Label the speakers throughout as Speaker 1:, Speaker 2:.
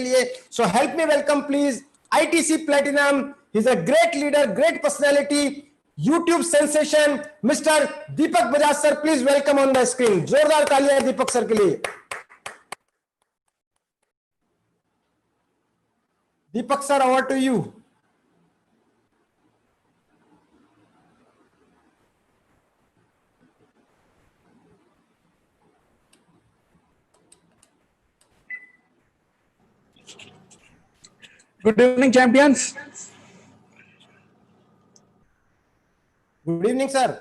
Speaker 1: So help me welcome please ITC Platinum. He's a great leader, great personality, YouTube sensation, Mr. Deepak Bajaj sir. Please welcome on the screen. जोरदार तालियां दीपक sir के लिए. Deepak sir, over to you.
Speaker 2: Good evening, champions.
Speaker 1: Good evening, sir.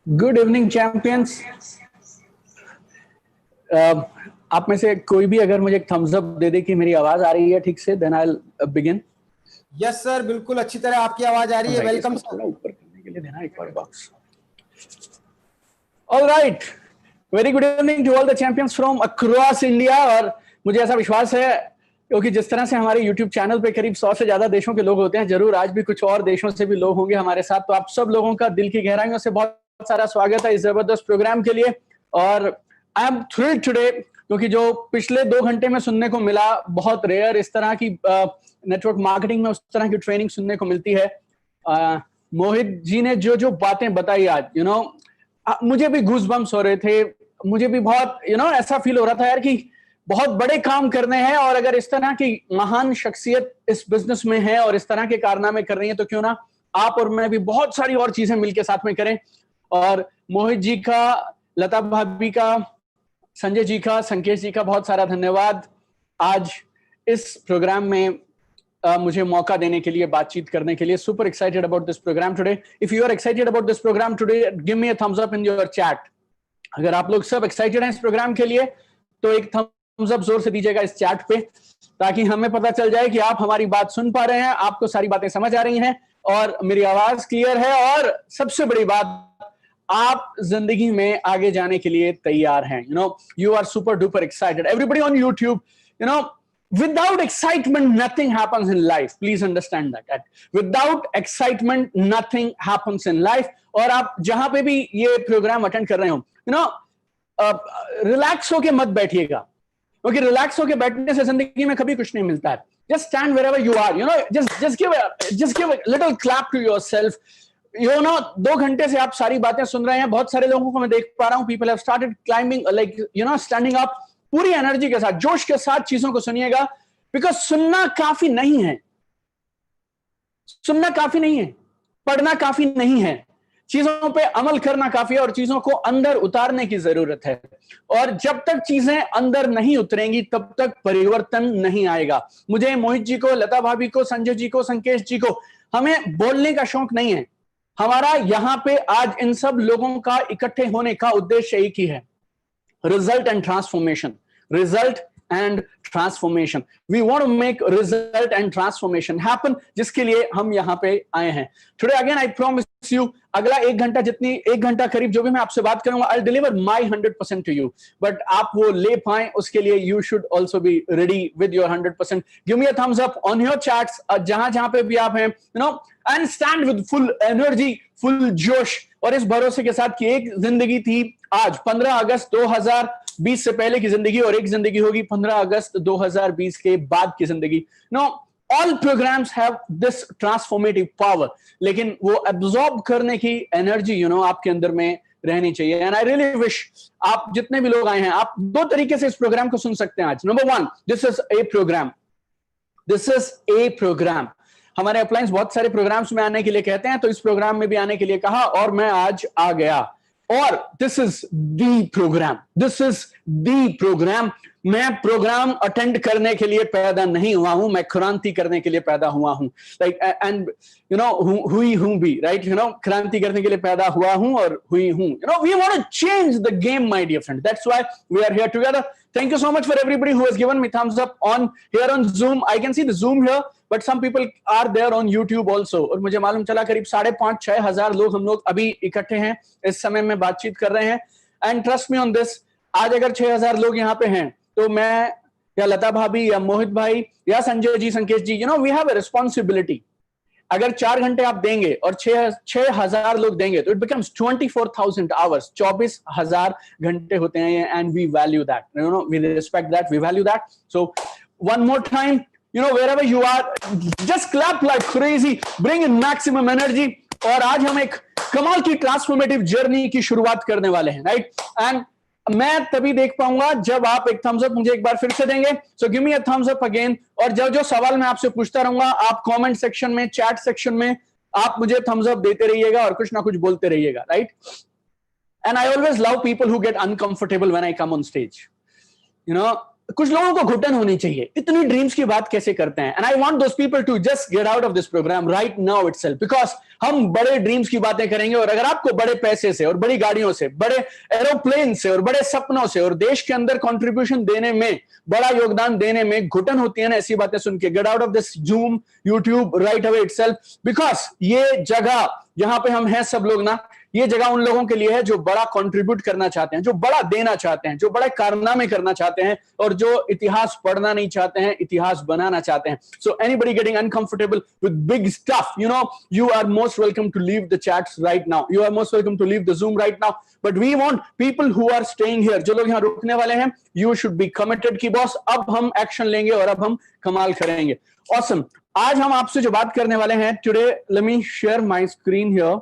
Speaker 2: Good evening, champions. आप में से कोई भी अगर मुझे एक थम्स अप दे दे कि मेरी आवाज आ रही है ठीक से, then I'll begin.
Speaker 1: Yes, sir. बिल्कुल अच्छी तरह आपकी आवाज आ रही है. Welcome.
Speaker 2: थोड़ा ऊपर करने के लिए देना एक बार box. All right. Very good evening to all the champions from across India. और मुझे ऐसा विश्वास है क्योंकि जिस तरह से हमारे YouTube चैनल पे करीब 100 से ज्यादा देशों के लोग होते हैं, जरूर आज भी कुछ और देशों से भी लोग होंगे हमारे साथ. तो आप सब लोगों का दिल की गहराइयों से बहुत सारा स्वागत है इस जबरदस्त प्रोग्राम के लिए. और आई एम थ्रिल्ड टुडे क्योंकि जो पिछले 2 घंटे में सुनने को मिला, बहुत रेयर इस तरह की नेटवर्क मार्केटिंग में उस तरह की ट्रेनिंग सुनने को मिलती है. मोहित जी ने जो जो बातें बताई आज, मुझे भी गूज़बम्स हो रहे थे. मुझे भी बहुत ऐसा फील हो रहा था यार कि बहुत बड़े काम करने हैं, और अगर इस तरह की महान शख्सियत इस बिजनेस में है और इस तरह के कारनामे कर रही है, तो क्यों ना आप और मैं भी बहुत सारी और चीजें मिलकर साथ में करें. और मोहित जी का, लता भाभी का, संजय जी का, संकेश जी का बहुत सारा धन्यवाद आज इस प्रोग्राम में मुझे मौका देने के लिए, बातचीत करने के लिए. Super excited about this program today. If you are excited about this program today, give me a thumbs up in your chat. अगर आप लोग सब एक्साइटेड हैं इस प्रोग्राम के लिए तो एक थम्स अप जोर से दीजिएगा इस चैट पे, ताकि हमें पता चल जाए कि आप हमारी बात सुन पा रहे हैं, आपको सारी बातें समझ आ रही हैं और मेरी आवाज क्लियर है. और सबसे बड़ी बात, आप जिंदगी में आगे जाने के लिए तैयार हैं. You are super duper excited. Everybody on YouTube, without excitement nothing happens in life. Please understand that. Without excitement nothing happens in life. और आप जहां पे भी ये प्रोग्राम अटेंड कर रहे हो, रिलैक्स होके मत बैठिएगा, क्योंकि रिलैक्स होके बैठने से जिंदगी में कभी कुछ नहीं मिलता है. Just stand wherever you are. Just give a little clap to yourself. 2 घंटे से आप सारी बातें सुन रहे हैं. बहुत सारे लोगों को मैं देख पा रहा हूं. People have started climbing, standing up. पूरी एनर्जी के साथ, जोश के साथ चीजों को सुनिएगा, बिकॉज सुनना काफी नहीं है. सुनना काफी नहीं है, पढ़ना काफी नहीं है, चीजों पे अमल करना काफी है और चीजों को अंदर उतारने की जरूरत है. और जब तक चीजें अंदर नहीं उतरेंगी तब तक परिवर्तन नहीं आएगा. मुझे मोहित जी को, लता भाभी को, संजय जी को, संकेश जी को, हमें बोलने का शौक नहीं है. हमारा यहां पे आज इन सब लोगों का इकट्ठे होने का उद्देश्य एक ही है: result and transformation. Result and transformation. We want to make result and transformation happen, जिसके लिए हम यहाँ पे आए हैं. Today again I promise you, अगला 1 घंटा, जितनी 1 घंटा करीब जो भी मैं आपसे बात करूंगा, I'll deliver my 100% to you. But आप वो ले पाएं उसके लिए you should also be ready with your 100%. Give me a thumbs up on your chats, जहां पे भी आप हैं, and stand with full energy, full जोश, और इस भरोसे के साथ कि एक जिंदगी थी आज 15 अगस्त 2020 से पहले की जिंदगी, और एक जिंदगी होगी 15 अगस्त 2020 के बाद की जिंदगी. All programmes have this transformative power, लेकिन वो एब्जॉर्ब करने की एनर्जी आपके अंदर में रहनी चाहिए. एंड आई रियली विश आप जितने भी लोग आए हैं, आप 2 तरीके से इस प्रोग्राम को सुन सकते हैं आज. Number 1, this is a program. This is a program. हमारे अपलाइंस बहुत सारे प्रोग्राम्स में आने के लिए कहते हैं, तो इस प्रोग्राम में भी आने के लिए कहा और मैं आज आ गया. और this is the program. This is the program. मैं प्रोग्राम अटेंड करने के लिए पैदा नहीं हुआ हूं, मैं क्रांति करने के लिए पैदा हुआ हूं. लाइक एंड हुई हूं भी, राइट. क्रांति करने के लिए पैदा हुआ हूं और हुई हूं. We want to change the game, my dear friend. That's why we are here together. Thank you so much for everybody who has given me thumbs up on here on Zoom. I can see the Zoom here, but some people are there on YouTube also. और मुझे मालूम चला करीब 5,500-6 हजार लोग हम लोग अभी इकट्ठे हैं इस समय में बातचीत कर रहे हैं. And trust me on this, आज अगर 6,000 लोग यहाँ पे हैं, तो मैं या लता भाभी या मोहित भाई या संजय जी, संकेश जी, we have a responsibility. अगर 4 घंटे आप देंगे और 6,000 लोग देंगे तो इट बिकम्स 24,000 आवर्स, 24,000 घंटे होते हैं, and we value that, you know, we respect that, we value that. So one more time, you know, wherever you are, just clap like crazy, bring in maximum energy. और आज हम एक कमाल की transformative journey की शुरुआत करने वाले हैं, राइट? एंड मैं तभी देख पाऊंगा जब आप एक थम्स अप मुझे एक बार फिर से देंगे. So give me a thumbs up again. और जो जो सवाल मैं आपसे पूछता रहूंगा, आप कमेंट सेक्शन में, चैट सेक्शन में आप मुझे थम्स अप देते रहिएगा और कुछ ना कुछ बोलते रहिएगा, right? And I always love people who get uncomfortable when I come on stage. You know, कुछ लोगों को घुटन होनी चाहिए, इतनी ड्रीम्स की बात कैसे करते हैं. And I want those people to just get out of this program right now itself, because हम बड़े ड्रीम्स की बातें करेंगे. और अगर आपको बड़े पैसे से और बड़ी गाड़ियों से, बड़े एरोप्लेन से और बड़े सपनों से और देश के अंदर कंट्रीब्यूशन देने में, बड़ा योगदान देने में घुटन होती है ना ऐसी बातें सुन के, gate out of this zoom, YouTube right away itself, because ये जगह जहां पे हम हैं सब लोग ना, ये जगह उन लोगों के लिए है जो बड़ा कंट्रीब्यूट करना चाहते हैं, जो बड़ा देना चाहते हैं, जो बड़े कारनामे करना चाहते हैं, और जो इतिहास पढ़ना नहीं चाहते हैं, इतिहास बनाना चाहते हैं. So anybody getting uncomfortable with big stuff, you know, you are most welcome to leave the chats right now, you are most welcome to leave the Zoom right now, but we want people who are staying here, जो लोग यहाँ रुकने वाले हैं, you should be committed कि boss अब हम action लेंगे और अब हम कमाल करेंगे. Awesome. आज हम आपसे जो बात करने वाले हैं today, let me share my screen here.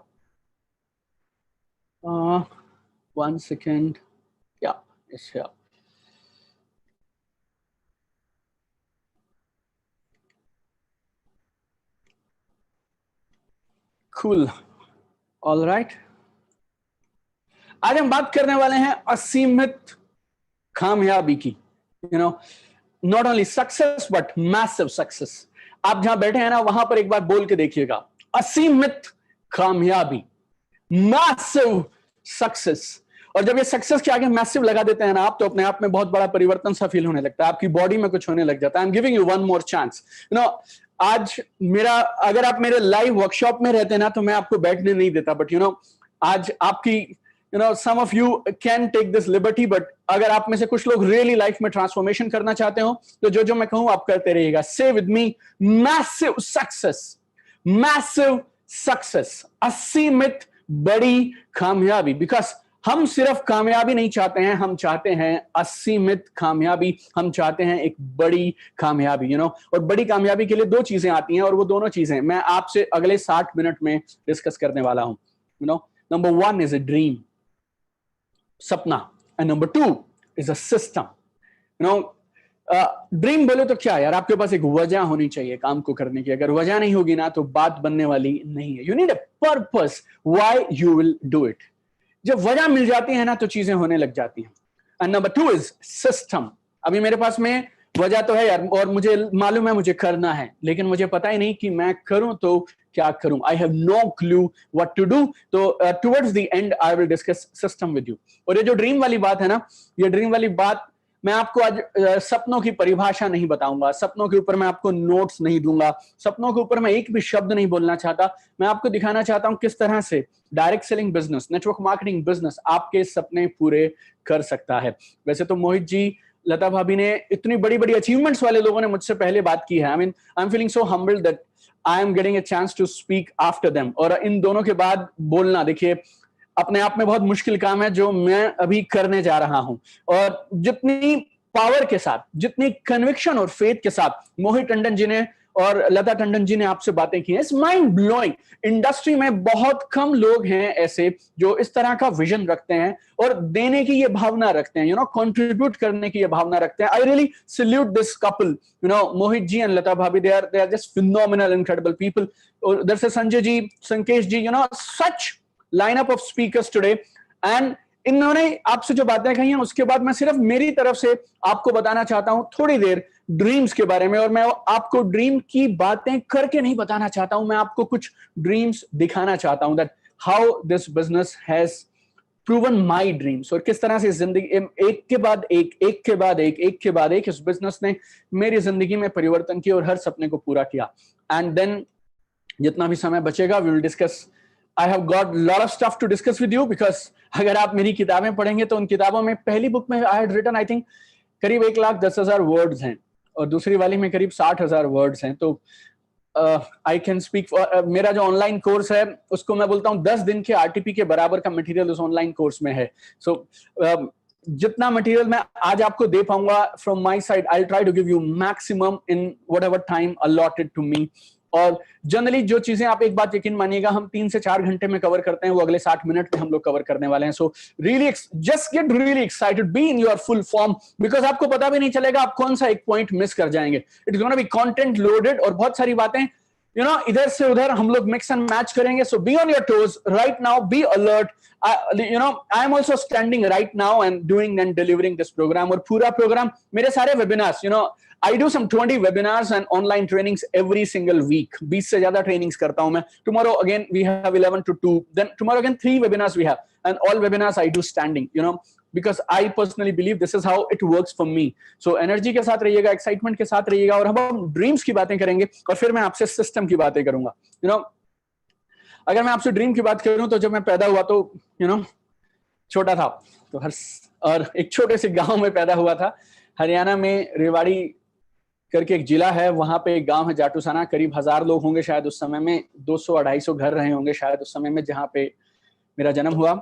Speaker 2: 1 second. Yeah, it's here. Cool. All right. आज हम बात करने वाले हैं असीमित कामयाबी की. You know, not only success but massive success. आप जहां बैठे हैं ना, वहां पर एक बार बोल के देखिएगा, असीमित कामयाबी, massive सक्सेस. और जब ये सक्सेस के आगे मैसिव लगा देते हैं ना आप, तो अपने आप में बहुत बड़ा परिवर्तन सा फील होने लगता है, आपकी बॉडी में कुछ होने लग जाता है. I am giving you one more chance. You know, आज मेरा, अगर आप मेरे लाइव वर्कशॉप में रहते ना तो मैं आपको बैठने नहीं देता, बट यू नो, आज आपकी, you know, some of you can take this liberty, but अगर आप में से कुछ लोग रियली लाइफ में ट्रांसफॉर्मेशन करना चाहते हो तो जो जो मैं कहूं आप करते रहिएगा. से with me, massive success, massive success, असीमित बड़ी कामयाबी. बिकॉज हम सिर्फ कामयाबी नहीं चाहते हैं, हम चाहते हैं असीमित कामयाबी, हम चाहते हैं एक बड़ी कामयाबी. यू नो, और बड़ी कामयाबी के लिए दो चीजें आती हैं, और वो दोनों चीजें मैं आपसे अगले 60 मिनट में डिस्कस करने वाला हूं. You know, number 1 is a dream, सपना, and number 2 is a system. You know, dream बोले तो क्या यार, आपके पास एक वजह होनी चाहिए काम को करने की. अगर वजह नहीं होगी ना तो बात बनने वाली नहीं है. You need a purpose why you will do it. जब वजह मिल जाती है ना तो चीजें होने लग जाती हैं. And number 2 is system. अभी मेरे पास में वजह तो है यार, और मुझे मालूम है मुझे करना है, लेकिन मुझे पता ही नहीं कि मैं करूं तो क्या करूं. I have no clue what to do. तो towards the end I will discuss system with you. और ये जो ड्रीम वाली बात है ना, ये ड्रीम वाली बात मैं आपको आज सपनों की परिभाषा नहीं बताऊंगा, सपनों के ऊपर मैं आपको नोट्स नहीं दूंगा, सपनों के ऊपर मैं एक भी शब्द नहीं बोलना चाहता. मैं आपको दिखाना चाहता हूं किस तरह से direct selling business, network marketing business आपके सपने पूरे कर सकता है. वैसे तो मोहित जी, लता भाभी ने, इतनी बड़ी बड़ी अचीवमेंट्स वाले लोगों ने मुझसे पहले बात की है. I am feeling so humbled that I am getting a chance to speak after them. और इन दोनों के बाद बोलना, देखिए, अपने आप में बहुत मुश्किल काम है जो मैं अभी करने जा रहा हूं. और जितनी पावर के साथ, जितनी कन्विक्शन और फेथ के साथ मोहित टंडन जी ने और लता टंडन जी ने आपसे बातें की हैं, इट्स माइंड ब्लोइंग. इंडस्ट्री में बहुत कम लोग हैं ऐसे जो इस तरह का विजन रखते हैं और देने की ये भावना रखते हैं, यू नो, कंट्रीब्यूट करने की ये भावना रखते हैं. I really salute this couple, you know, Mohit ji and Lata भाभी. They are just phenomenal, incredible people. और उधर से Sanjay ji, Sankesh ji, you know, such lineup of speakers today. And इन्होंने आपसे जो बातें कही हैं उसके बाद मैं सिर्फ मेरी तरफ से आपको बताना चाहता हूं थोड़ी देर ड्रीम्स के बारे में. और मैं आपको ड्रीम की बातें करके नहीं बताना चाहता हूं, मैं आपको कुछ ड्रीम्स दिखाना चाहता हूं, that how this business has proven my dreams. और किस तरह से जिंदगी एक के बाद एक, एक के बाद एक, एक के बाद एक, इस बिजनेस ने मेरी जिंदगी में परिवर्तन किया और हर सपने को पूरा किया. एंड देन जितना भी समय बचेगा we will discuss. I have got lot of stuff to discuss with you because अगर आप मेरी किताबें पढ़ेंगे तो उन किताबों में, पहली बुक में I had written I think करीब 1,10,000 वर्ड्स हैं और दूसरी वाली में करीब 60,000 वर्ड्स हैं. तो आई कैन स्पीक फॉर मेरा जो ऑनलाइन कोर्स है उसको मैं बोलता हूँ 10 दिन के आरटीपी के बराबर का मटेरियल उस ऑनलाइन कोर्स में है. सो जितना मटेरियल मैं आज आपको दे पाऊंगा from my side, I try to give you maximum in whatever time allotted to me. और जनरली जो चीजें आप एक बात यकीन मानिएगा हम 3 से 4 घंटे में कवर करते हैं वो अगले 60 मिनट में हम लोग कवर करने वाले हैं. So really just get really excited, be in your full form, because आपको पता भी नहीं चलेगा आप कौन सा एक पॉइंट मिस कर जाएंगे. It is gonna be content loaded और बहुत सारी बातें इधर से उधर हम लोग मिक्स एंड मैच करेंगे. So be on your toes right now, be alert. I am also standing right now and doing and delivering this program. और पूरा प्रोग्राम मेरे सारे webinars, I do some 20 webinars and online trainings every single week. 20 से ज्यादा trainings करता हूं मैं. Tomorrow again we have 11 to 2. Then tomorrow again 3 webinars we have, and all webinars I do standing. Because I personally believe this is how it works for me. So energy के साथ रहिएगा, excitement के साथ रहिएगा, और हम dreams की बातें करेंगे, और फिर मैं आपसे system की बातें करूंगा. अगर मैं आपसे ड्रीम की बात करूं तो जब मैं पैदा हुआ तो छोटा था, तो और एक छोटे से गांव में पैदा हुआ था. हरियाणा में रेवाड़ी करके एक जिला है, वहां पे एक गांव है जाटूसाना. करीब 1000 लोग होंगे शायद उस समय में, 200-250 घर रहे होंगे शायद उस समय में जहां पे मेरा जन्म हुआ.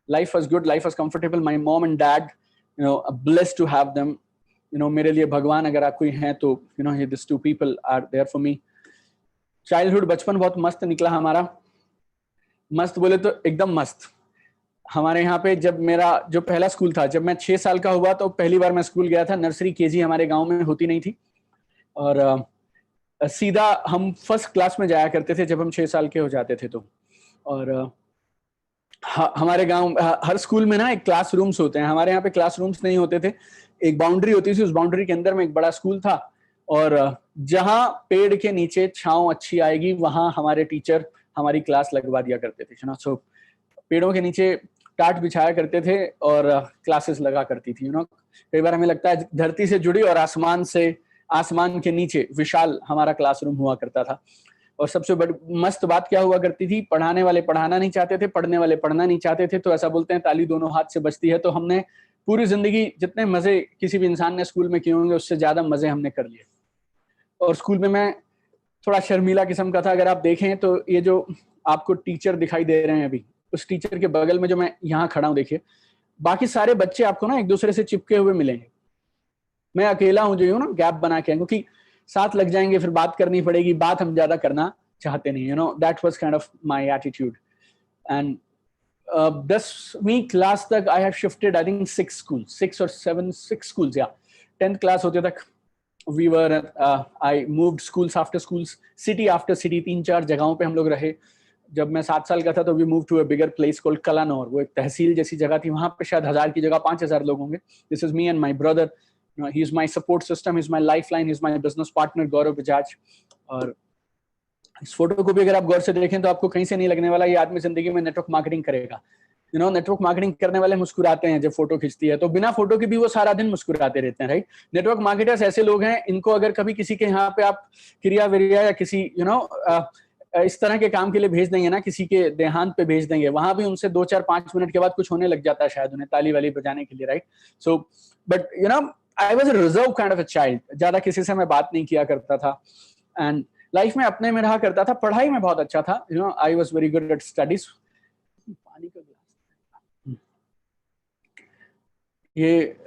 Speaker 2: Life was good, life was comfortable. My mom and dad, blessed to have them. मेरे लिए भगवान अगर आप कोई हैं तो this two people are there for me. Childhood, बचपन बहुत मस्त निकला हमारा. मस्त बोले तो एकदम मस्त. हमारे यहाँ पे जब मेरा जो पहला स्कूल था, जब मैं 6 साल का हुआ तो पहली बार मैं स्कूल गया था. नर्सरी केजी हमारे गांव में होती नहीं थी, और सीधा हम फर्स्ट क्लास में जाया करते थे जब हम 6 साल के हो जाते थे तो. और हमारे गांव हर स्कूल में ना एक क्लासरूम्स होते हैं. हमारे यहाँ पे क्लासरूम्स नहीं होते थे, एक बाउंड्री होती थी, उस बाउंड्री के अंदर में एक बड़ा स्कूल था. और जहाँ पेड़ के नीचे छांव अच्छी आएगी वहां हमारे टीचर हमारी क्लास लगवा दिया करते थे. सो पेड़ों के नीचे टाट बिछाया करते थे और क्लासेस लगा करती थी. कई बार हमें लगता है धरती से जुड़ी और आसमान के नीचे विशाल हमारा क्लासरूम हुआ करता था. और सबसे बड़ी मस्त बात क्या हुआ करती थी, पढ़ाने वाले पढ़ाना नहीं चाहते थे, पढ़ने वाले पढ़ना नहीं चाहते थे. तो ऐसा बोलते हैं ताली दोनों हाथ से बजती है. तो हमने पूरी जिंदगी जितने मजे किसी भी इंसान ने स्कूल में किए होंगे उससे ज्यादा मजे हमने कर लिए. और स्कूल में मैं थोड़ा शर्मीला किस्म का था. अगर आप देखें तो ये जो आपको टीचर दिखाई दे रहे हैं अभी, उस टीचर के बगल में जो मैं यहाँ खड़ा हूँ देखिए, बाकी सारे बच्चे आपको ना एक दूसरे से चिपके हुए मिलेंगे. मैं अकेला हूँ जो गैप बना के, क्योंकि साथ लग जाएंगे फिर बात करनी पड़ेगी, बात हम ज्यादा करना चाहते नहीं. That was kind of my attitude. And 10वीं क्लास तक I have shifted I think 6 और 6 schools. या 10th क्लास होते तक we were I moved schools after schools, city after city. 3-4 जगहों पे हम लोग रहे. जब मैं 7 साल का था तो we moved to a bigger place called Kalanaur. वो एक तहसील जैसी जगह थी, वहां पे शायद 1000 की जगह 5000 लोग होंगे. This is me and my brother. He is my support system, he is my lifeline, he is my business partner, गौरव बजाज. और इस फोटो को भी अगर आप गौर से देखें तो आपको कहीं से नहीं लगने वाला ये आदमी जिंदगी में नेटवर्क मार्केटिंग करेगा. नेटवर्क मार्केटिंग करने वाले मुस्कुराते हैं जब फोटो खींचती है, तो बिना फोटो के भी वो सारा दिन मुस्कुराते रहते हैं, राइट. नेटवर्क मार्केटर्स ऐसे लोग हैं, इनको अगर कभी किसी के यहाँ पे आप क्रिया विरिया या किसी इस तरह के काम के लिए भेज देंगे ना, किसी के देहांत पे भेज देंगे, वहां भी उनसे 2-4-5 मिनट के बाद कुछ होने लग जाता है शायद उन्हें ताली वाली बजाने के लिए, right. So but I was a reserve kind of a child. ज्यादा किसी से मैं बात नहीं किया करता था, एंड लाइफ में अपने में रहा करता था. पढ़ाई में बहुत अच्छा था. I was very good at studies. पानी का ये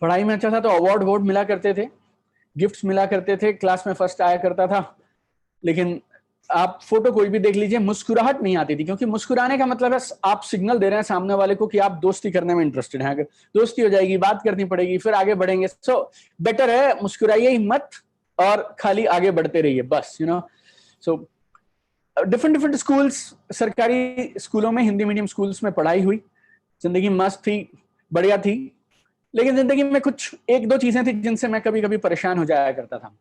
Speaker 2: पढ़ाई में अच्छा था तो अवार्ड मिला करते थे, गिफ्ट्स मिला करते थे, क्लास में फर्स्ट आया करता था. लेकिन आप फोटो कोई भी देख लीजिए, मुस्कुराहट नहीं आती थी, क्योंकि मुस्कुराने का मतलब है आप सिग्नल दे रहे हैं सामने वाले को कि आप दोस्ती करने में इंटरेस्टेड हैं. अगर दोस्ती हो जाएगी, बात करनी पड़ेगी, फिर आगे बढ़ेंगे. सो बेटर है मुस्कुराइए ही मत और खाली आगे बढ़ते रहिए बस. सो डिफरेंट स्कूल्स, सरकारी स्कूलों में, हिंदी मीडियम स्कूल्स में पढ़ाई हुई. जिंदगी मस्त थी, बढ़िया थी. लेकिन जिंदगी में कुछ 1-2 चीजें थी जिनसे मैं कभी कभी परेशान हो जाया करता था.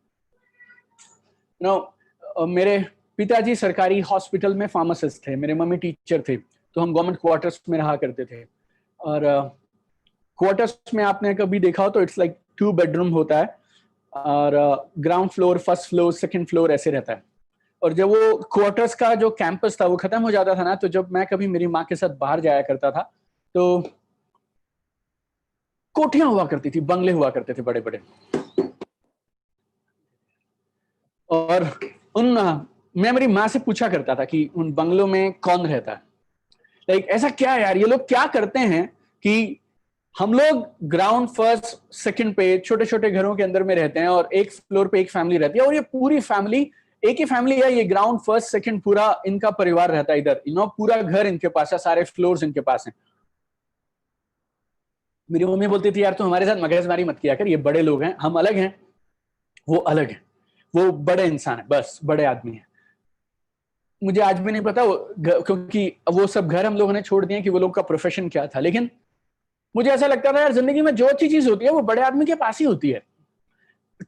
Speaker 2: मेरे पिताजी सरकारी हॉस्पिटल में फार्मासिस्ट थे, मेरे मम्मी टीचर थे, तो हम गवर्नमेंट क्वार्टर्स में रहा करते थे. और क्वार्टर्स में आपने कभी देखा हो तो इट्स लाइक 2 बेडरूम होता है, और ground floor, first floor, second floor ऐसे रहता है. और जब वो क्वार्टर्स का जो कैंपस था वो खत्म हो जाता था ना, तो जब मैं कभी मेरी माँ के साथ बाहर जाया करता था तो कोठियां हुआ करती थी, बंगले हुआ करते थे बड़े बड़े. और उन मैं मेरी माँ से पूछा करता था कि उन बंगलों में कौन रहता है, लाइक ऐसा क्या है यार, ये लोग क्या करते हैं कि हम लोग ग्राउंड फर्स्ट सेकंड पे छोटे छोटे घरों के अंदर में रहते हैं और एक फ्लोर पे एक फैमिली रहती है, और ये पूरी फैमिली एक ही फैमिली है, ये ग्राउंड फर्स्ट सेकंड पूरा इनका परिवार रहता है इधर, पूरा घर इनके पास है, सारे फ्लोर्स इनके पास हैं। मेरी मम्मी बोलती थी यार तू हमारे साथ मगजमारी मत किया कर, ये बड़े लोग हैं, हम अलग हैं, वो अलग है, वो बड़े इंसान है, बस बड़े आदमी है। मुझे आज भी नहीं पता क्योंकि वो सब घर हम लोगों ने छोड़ दिए कि वो लोग का प्रोफेशन क्या था, लेकिन मुझे ऐसा लगता था यार जिंदगी में जो अच्छी चीज होती है वो बड़े आदमी के पास ही होती है।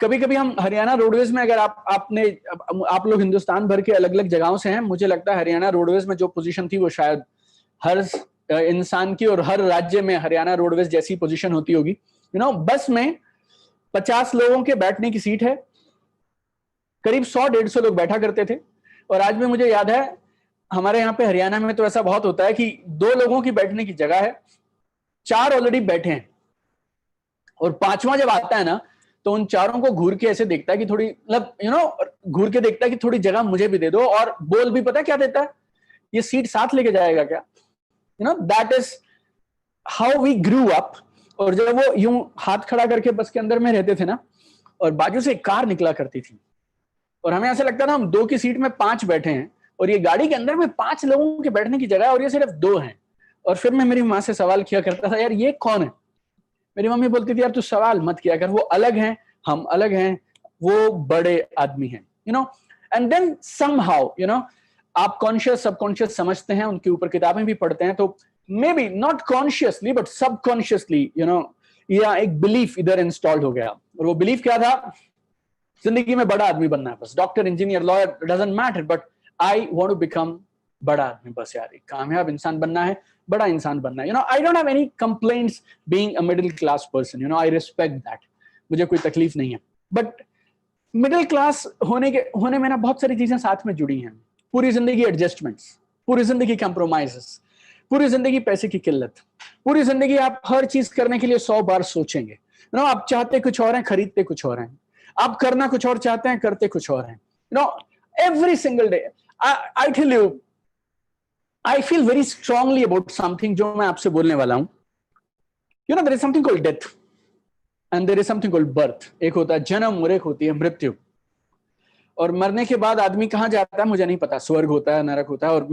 Speaker 2: कभी कभी हम हरियाणा रोडवेज में, अगर आप लोग हिंदुस्तान भर के अलग अलग जगहों से हैं, मुझे लगता है हरियाणा रोडवेज में जो पोजीशन थी वो शायद हर इंसान की और हर राज्य में हरियाणा रोडवेज जैसी पोजीशन होती होगी। बस में 50 लोगों के बैठने की सीट है, करीब 100-150 लोग बैठा करते थे। और आज भी मुझे याद है, हमारे यहाँ पे हरियाणा में तो ऐसा बहुत होता है कि 2 लोगों की बैठने की जगह है, 4 ऑलरेडी बैठे हैं, और 5वां जब आता है ना तो उन चारों को घूर के ऐसे देखता है कि थोड़ी, मतलब घूर के देखता है कि थोड़ी जगह मुझे भी दे दो, और बोल भी पता क्या देता है, ये सीट साथ लेके जाएगा क्या। That is how we grew up. और जब वो यूं हाथ खड़ा करके बस के अंदर में रहते थे ना, और बाजू से एक कार निकला करती थी, और हमें ऐसा लगता था हम 2 की सीट में 5 बैठे हैं, और ये गाड़ी के अंदर में 5 लोगों के बैठने की जगह है और ये सिर्फ 2 हैं। और फिर मैं मेरी माँ से सवाल किया करता था, यार ये कौन है। मेरी मम्मी बोलती थी यार तू सवाल मत किया कर, वो अलग हैं, हम अलग हैं, वो बड़े आदमी हैं। एंड देन समहाउ आप कॉन्शियस सबकॉन्शियस समझते हैं, उनके ऊपर किताबें भी पढ़ते हैं, तो may be not consciously but subconsciously या एक बिलीफ इधर इंस्टॉल्ड हो गया। और वो बिलीफ क्या था, जिंदगी में बड़ा आदमी बनना है बस, doctor engineer lawyer doesn't matter, but I want to become बड़ा आदमी बस यार, एक कामयाब इंसान बनना है, बड़ा इंसान बनना है। I don't have any complaints being a middle class person, I respect that, मुझे कोई तकलीफ नहीं है। बट मिडिल क्लास होने में ना बहुत सारी चीजें साथ में जुड़ी हैं, पूरी जिंदगी एडजस्टमेंट्स, पूरी जिंदगी कंप्रोमाइजेस, पूरी जिंदगी पैसे की किल्लत, पूरी जिंदगी आप हर चीज करने के लिए 100 बार सोचेंगे। आप चाहते कुछ और हैं, खरीदते कुछ और हैं, आप करना कुछ और चाहते हैं, करते कुछ और हैं। Every single day I tell you, I feel very strongly about something जो मैं आपसे बोलने वाला हूं। There is something called death and there is something called birth. एक होता है जन्म और एक होती है मृत्यु। और मरने के बाद आदमी कहां जाता है मुझे नहीं पता, स्वर्ग होता है, नरक होता है, और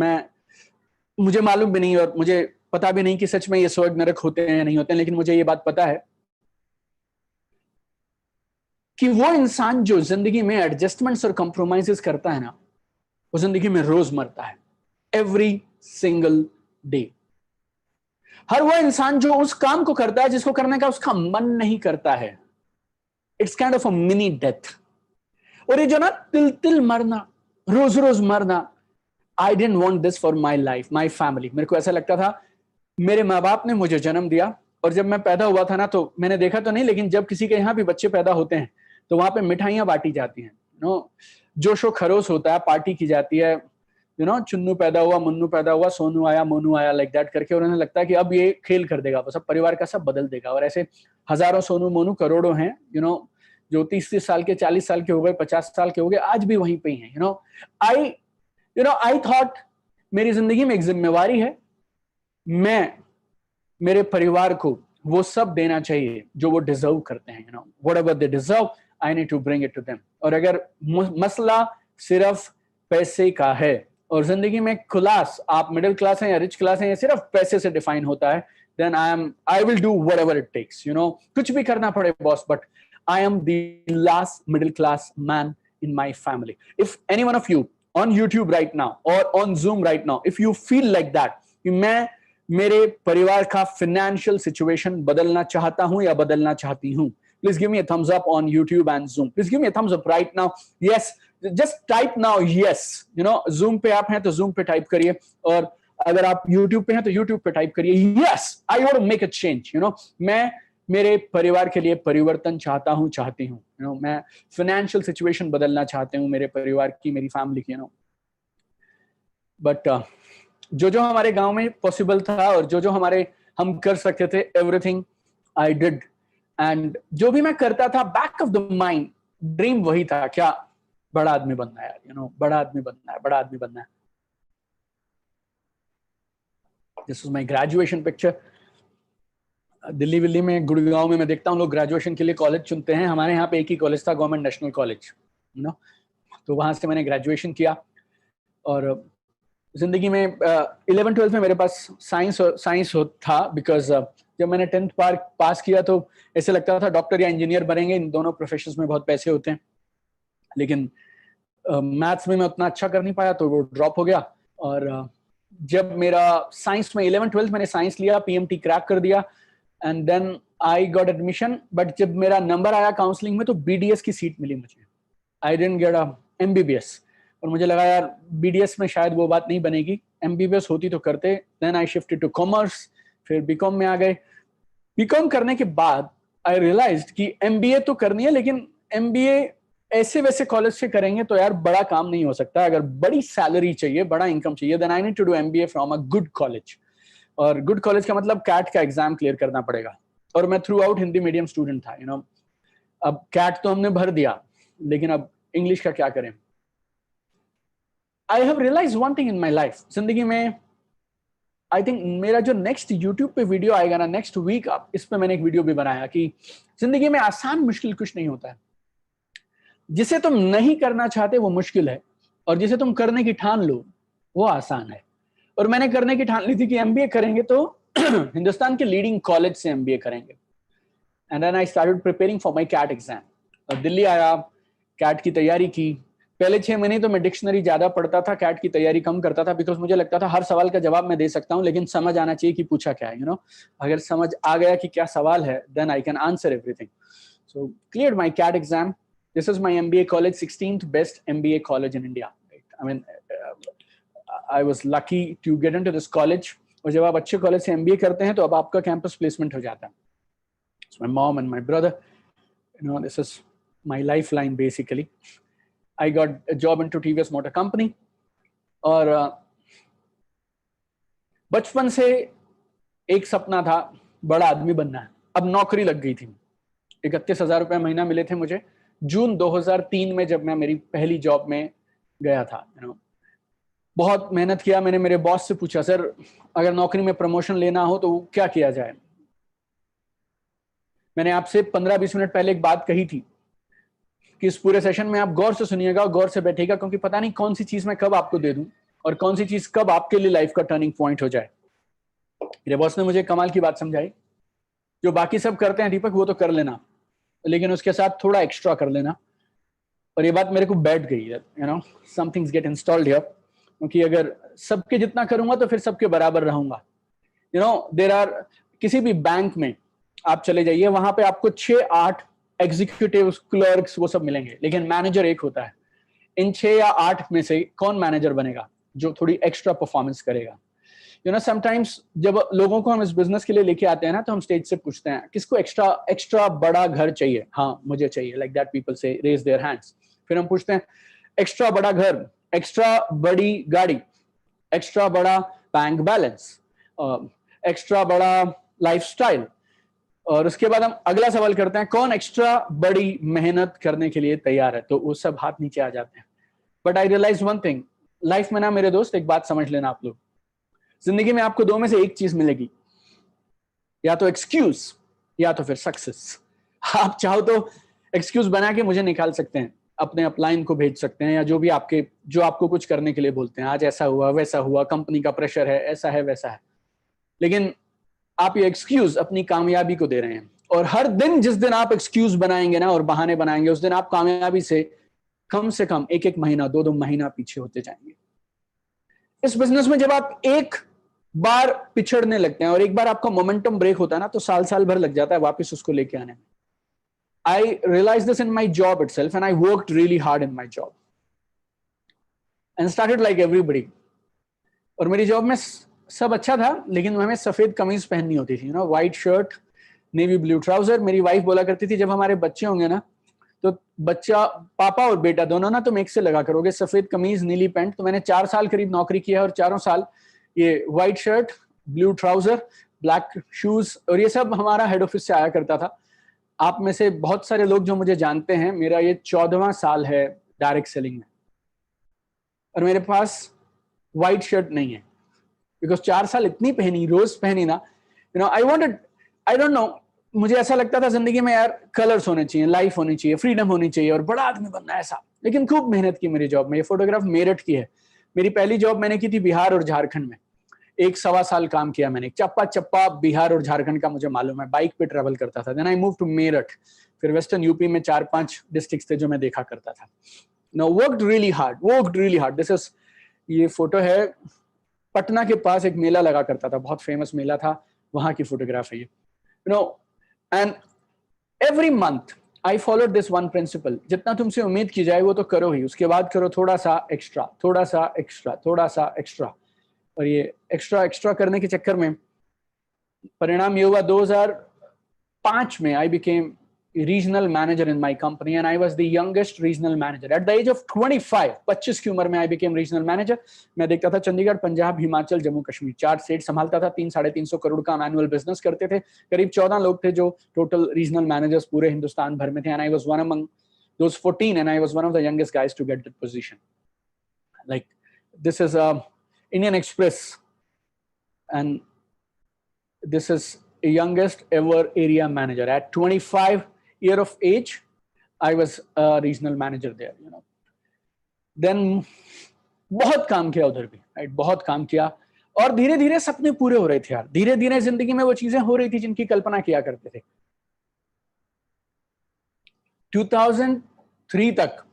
Speaker 2: मुझे मालूम भी नहीं, और मुझे पता भी नहीं कि सच में ये स्वर्ग नरक होते हैं या नहीं होते हैं, लेकिन मुझे ये बात पता है कि वो इंसान जो जिंदगी में एडजस्टमेंट्स और कंप्रोमाइजेस करता है ना, वो जिंदगी में रोज मरता है, एवरी सिंगल डे। हर वो इंसान जो उस काम को करता है जिसको करने का उसका मन नहीं करता है, it's kind of a mini death. और ये जो ना तिल तिल मरना, रोज रोज मरना, I didn't want this for my life, my family. मेरे को ऐसा लगता था मेरे माँ बाप ने मुझे जन्म दिया, और जब मैं पैदा हुआ था ना, तो मैंने देखा तो नहीं, लेकिन जब किसी के यहाँ भी बच्चे पैदा होते हैं तो वहां पे मिठाइयां बांटी जाती हैं, जोशो खरोश होता है, पार्टी की जाती है, चुन्नू पैदा हुआ, मुन्नू पैदा हुआ, सोनू आया, मोनू आया, लाइक दैट करके। और उन्हें लगता है कि अब ये खेल कर देगा, बस अब परिवार का सब बदल देगा। और ऐसे हजारों सोनू मोनू करोड़ों हैं, जो 30 साल के, 40 साल के हो गए, 50 साल के हो गए, आज भी वहीं पे ही हैं। आई थॉट मेरी जिंदगी में एक जिम्मेवारी है, मैं मेरे परिवार को वो सब देना चाहिए जो वो डिजर्व करते हैं। Whatever they deserve, I need to bring it to them. और अगर मसला सिर्फ पैसे का है, और जिंदगी में क्लास, आप मिडिल क्लास हैं या रिच क्लास हैं, ये सिर्फ पैसे से डिफाइन होता है, then I will do whatever it takes, कुछ भी करना पड़े boss, but I am the last middle class man in my family. If any one of you on YouTube right now or on Zoom right now, if you feel like that, कि मैं मेरे परिवार का financial situation बदलना चाहता हूं या बदलना चाहती हूं, please give me a thumbs up on YouTube and Zoom. Please give me a thumbs up right now. Yes, just type now yes. Zoom पे आप हैं तो Zoom पे टाइप करिए, और अगर आप YouTube पे हैं तो YouTube पे टाइप करिए yes, I want to make a change. मैं मेरे परिवार के लिए परिवर्तन चाहता हूं, चाहती हूं। मैं फाइनेंशियल सिचुएशन बदलना चाहते हूं मेरे परिवार की, मेरी फैमिली की। बट जो हमारे गांव में पॉसिबल था और जो हम कर सकते थे, एवरीथिंग आई डिड। एंड जो भी मैं करता था, back of the mind dream वही था, क्या बड़ा आदमी बनना है यार, बड़ा आदमी बनना है, बड़ा आदमी बनना है। This is my graduation picture. Delhi Willey में, गुड़गांव में मैं देखता हूँ लोग ग्रेजुएशन के लिए कॉलेज चुनते हैं। हमारे यहाँ पे एक ही कॉलेज था, गवर्नमेंट नेशनल कॉलेज, तो वहां से मैंने ग्रेजुएशन किया। और जिंदगी में 11th-12th में मेरे पास साइंस था, बिकॉज जब मैंने 10th पास किया तो ऐसे लगता था डॉक्टर या इंजीनियर बनेंगे, इन दोनों प्रोफेशंस में बहुत पैसे होते हैं। लेकिन मैथ्स में मैं उतना अच्छा कर नहीं पाया तो वो ड्रॉप हो गया। और जब मेरा साइंस में 11th-12th मैंने साइंस लिया, पीएमटी क्रैक कर दिया, and then I got admission. But जब मेरा नंबर आया काउंसलिंग में तो बीडीएस की सीट मिली मुझे। I didn't get a MBBS, और मुझे लगा यार बीडीएस में शायद वो बात नहीं बनेगी, एमबीबीएस होती तो करते। Then I shifted to commerce, फिर बीकॉम में आ गए। बीकॉम करने के बाद आई रियलाइज्ड कि एमबीए तो करनी है, लेकिन एमबीए ऐसे वैसे कॉलेज से करेंगे तो यार बड़ा काम नहीं हो सकता। अगर बड़ी सैलरी चाहिए, बड़ा इनकम चाहिए, then I need to do MBA from a good college. और गुड कॉलेज का मतलब कैट का एग्जाम क्लियर करना पड़ेगा। और मैं through out Hindi medium student था, अब कैट तो हमने भर दिया, लेकिन अब इंग्लिश का क्या करें। I have realise one thing in my life, जिंदगी में आई थिंक मेरा जो नेक्स्ट यूट्यूब पे वीडियो आएगा ना, नेक्स्ट वीक, इस पे मैंने एक वीडियो भी बनाया कि जिंदगी में आसान मुश्किल कुछ नहीं होता है। जिसे तुम नहीं करना चाहते वो मुश्किल है, और जिसे तुम करने की ठान लो वो आसान है। और मैंने करने की ठान ली थी कि एमबीए करेंगे तो हिंदुस्तान के लीडिंग कॉलेज से एमबीए करेंगे। And then I started preparing for my CAT exam. और दिल्ली आया, कैट की तैयारी की। पहले 6 महीने तो मैं डिक्शनरी ज्यादा पढ़ता था, कैट की तैयारी कम करता था, बिकॉज मुझे लगता था हर सवाल का जवाब मैं दे सकता हूँ, लेकिन समझ आना चाहिए कि पूछा क्या है। अगर समझ आ गया कि क्या सवाल है, then I can answer everything. So cleared my CAT exam. This is my MBA college, 16th best MBA college in India. I mean, I was lucky to get into this college. और जब आप अच्छे college से MBA करते हैं तो अब आपका कैंपस प्लेसमेंट हो जाता है। So my mom and my brother, this is my lifeline basically. I got a job into TVS Motor Company. और बचपन से एक सपना था, बड़ा आदमी बनना है। अब नौकरी लग गई थी, 31,000 रुपये महीना मिले थे मुझे जून 2003 में, जब मैं मेरी पहली जॉब में गया था। बहुत मेहनत किया मैंने। मेरे बॉस से पूछा, सर अगर नौकरी में प्रमोशन लेना हो तो क्या किया जाए। मैंने आपसे 15-20 मिनट पहले एक बात कही थी कि इस पूरे सेशन में आप गौर से सुनिएगा और गौर से बैठिएगा, क्योंकि पता नहीं कौन सी चीज मैं कब आपको दे दूं और कौन सी चीज कब आपके लिए लाइफ का टर्निंग पॉइंट हो जाए। मेरे बॉस ने मुझे कमाल की बात समझाई, जो बाकी सब करते हैं दीपक वो तो कर लेना, लेकिन उसके साथ थोड़ा एक्स्ट्रा कर लेना। और ये बात मेरे को बैठ गई, some things get installed here, क्योंकि अगर सबके जितना करूंगा तो फिर सबके बराबर रहूंगा। देयर आर, किसी भी बैंक में आप चले जाइए, वहां पे आपको 6-8 एग्जीक्यूटिव क्लर्क्स वो सब मिलेंगे, लेकिन मैनेजर एक होता है। इन 6 या 8 में से कौन मैनेजर बनेगा, जो थोड़ी एक्स्ट्रा परफॉर्मेंस करेगा। समटाइम्स जब लोगों को हम इस बिजनेस के लिए लेके आते हैं ना, तो हम स्टेज से पूछते हैं किसको एक्स्ट्रा बड़ा घर चाहिए। हाँ मुझे चाहिए, लाइक दैट पीपल से रेज देयर हैंड्स। फिर हम पूछते हैं एक्स्ट्रा बड़ा घर, एक्स्ट्रा बड़ी गाड़ी, एक्स्ट्रा बड़ा बैंक बैलेंस, एक्स्ट्रा बड़ा लाइफस्टाइल। और उसके बाद हम अगला सवाल करते हैं कौन एक्स्ट्रा बड़ी मेहनत करने के लिए तैयार है, तो वो सब हाथ नीचे आ जाते हैं। But I realise one thing life में ना, मेरे दोस्त, एक बात समझ लेना आप लोग, जिंदगी में आपको 2 में से एक चीज मिलेगी, या तो एक्सक्यूज या तो फिर सक्सेस। आप चाहो तो एक्सक्यूज बना के मुझे निकाल सकते हैं, अपने अपलाइन को भेज सकते हैं, या जो भी जो आपको कुछ करने के लिए बोलते हैं, आज ऐसा हुआ वैसा हुआ, कंपनी का प्रेशर है, ऐसा है वैसा है। लेकिन आप ये एक्सक्यूज अपनी कामयाबी को दे रहे हैं, और हर दिन जिस दिन आप एक्सक्यूज बनाएंगे ना और बहाने बनाएंगे, उस दिन आप कामयाबी से कम 1-1 महीना 2-2 महीना पीछे होते जाएंगे। इस बिजनेस में जब आप एक बार पिछड़ने लगते हैं और एक बार आपका मोमेंटम ब्रेक होता है ना, तो साल भर लग जाता है वापस उसको लेके आने में। I realise this in my job itself, and I worked really hard in my job and started like everybody. और मेरी जॉब में सब अच्छा था, लेकिन हमें सफेद कमीज पहननी होती थी, white shirt, navy blue trouser. मेरी वाइफ बोला करती थी जब हमारे बच्चे होंगे ना, तो बच्चा, पापा और बेटा दोनों ना तुम एक से लगा करोगे, सफेद कमीज नीली पैंट। तो मैंने 4 साल करीब नौकरी किया, और 4 साल ये white shirt, blue trouser, black shoes, और ये सब हमारा हेड ऑफिस से आया करता था। आप में से बहुत सारे लोग जो मुझे जानते हैं, मेरा ये 14वां साल है डायरेक्ट सेलिंग में, और मेरे पास व्हाइट शर्ट नहीं है, बिकॉज 4 साल इतनी पहनी, रोज पहनी ना, you know, I wanted, I don't know, मुझे ऐसा लगता था जिंदगी में यार कलर्स होने चाहिए, लाइफ होनी चाहिए, फ्रीडम होनी चाहिए और बड़ा आदमी बनना है ऐसा। लेकिन खूब मेहनत की मेरी जॉब में। ये फोटोग्राफ मेरठ की है। मेरी पहली जॉब मैंने की थी बिहार और झारखंड में। 1-1.25 साल काम किया मैंने। चप्पा चप्पा बिहार और झारखंड का मुझे मालूम है। बाइक पे ट्रेवल करता था। Then I move to Meerut. फिर वेस्टर्न यूपी में 4-5 डिस्ट्रिक्ट्स थे जो मैं देखा करता था। No, worked really hard. This is, ये फोटो है, पटना के पास एक मेला लगा करता था, बहुत फेमस मेला था, वहां की फोटोग्राफ है ये। You know, and every month I followed this one principle, जितना तुमसे उम्मीद की जाए वो तो करो ही, उसके बाद करो थोड़ा सा एक्स्ट्रा, थोड़ा सा एक्स्ट्रा, थोड़ा सा एक्स्ट्रा। और ये एक्स्ट्रा एक्स्ट्रा करने के चक्कर में परिणाम ये हुआ, 2005 में I became regional manager in my company and I was the youngest regional manager at the age of 25 की उम्र में आई बिकेम रीजनल मैनेजर। मैं देखता था चंडीगढ़, पंजाब, हिमाचल, जम्मू कश्मीर, 4 स्टेट संभालता था। 300-350 करोड़ का एनुअल बिजनेस करते थे। करीब 14 लोग थे जो टोटल रीजनल मैनेजर्स पूरे हिंदुस्तान भर में थे, and I was one among those 14 and I was one of the youngest guys to get that position. Like this is Indian Express, and this is a youngest ever area manager at 25 year of age. I was a regional manager there, you know. Then बहुत काम किया उधर भी, right, बहुत काम किया, और धीरे धीरे सपने पूरे हो रहे थे यार। धीरे धीरे जिंदगी में वो चीजें हो रही थी जिनकी कल्पना किया करते थे। 2003 तक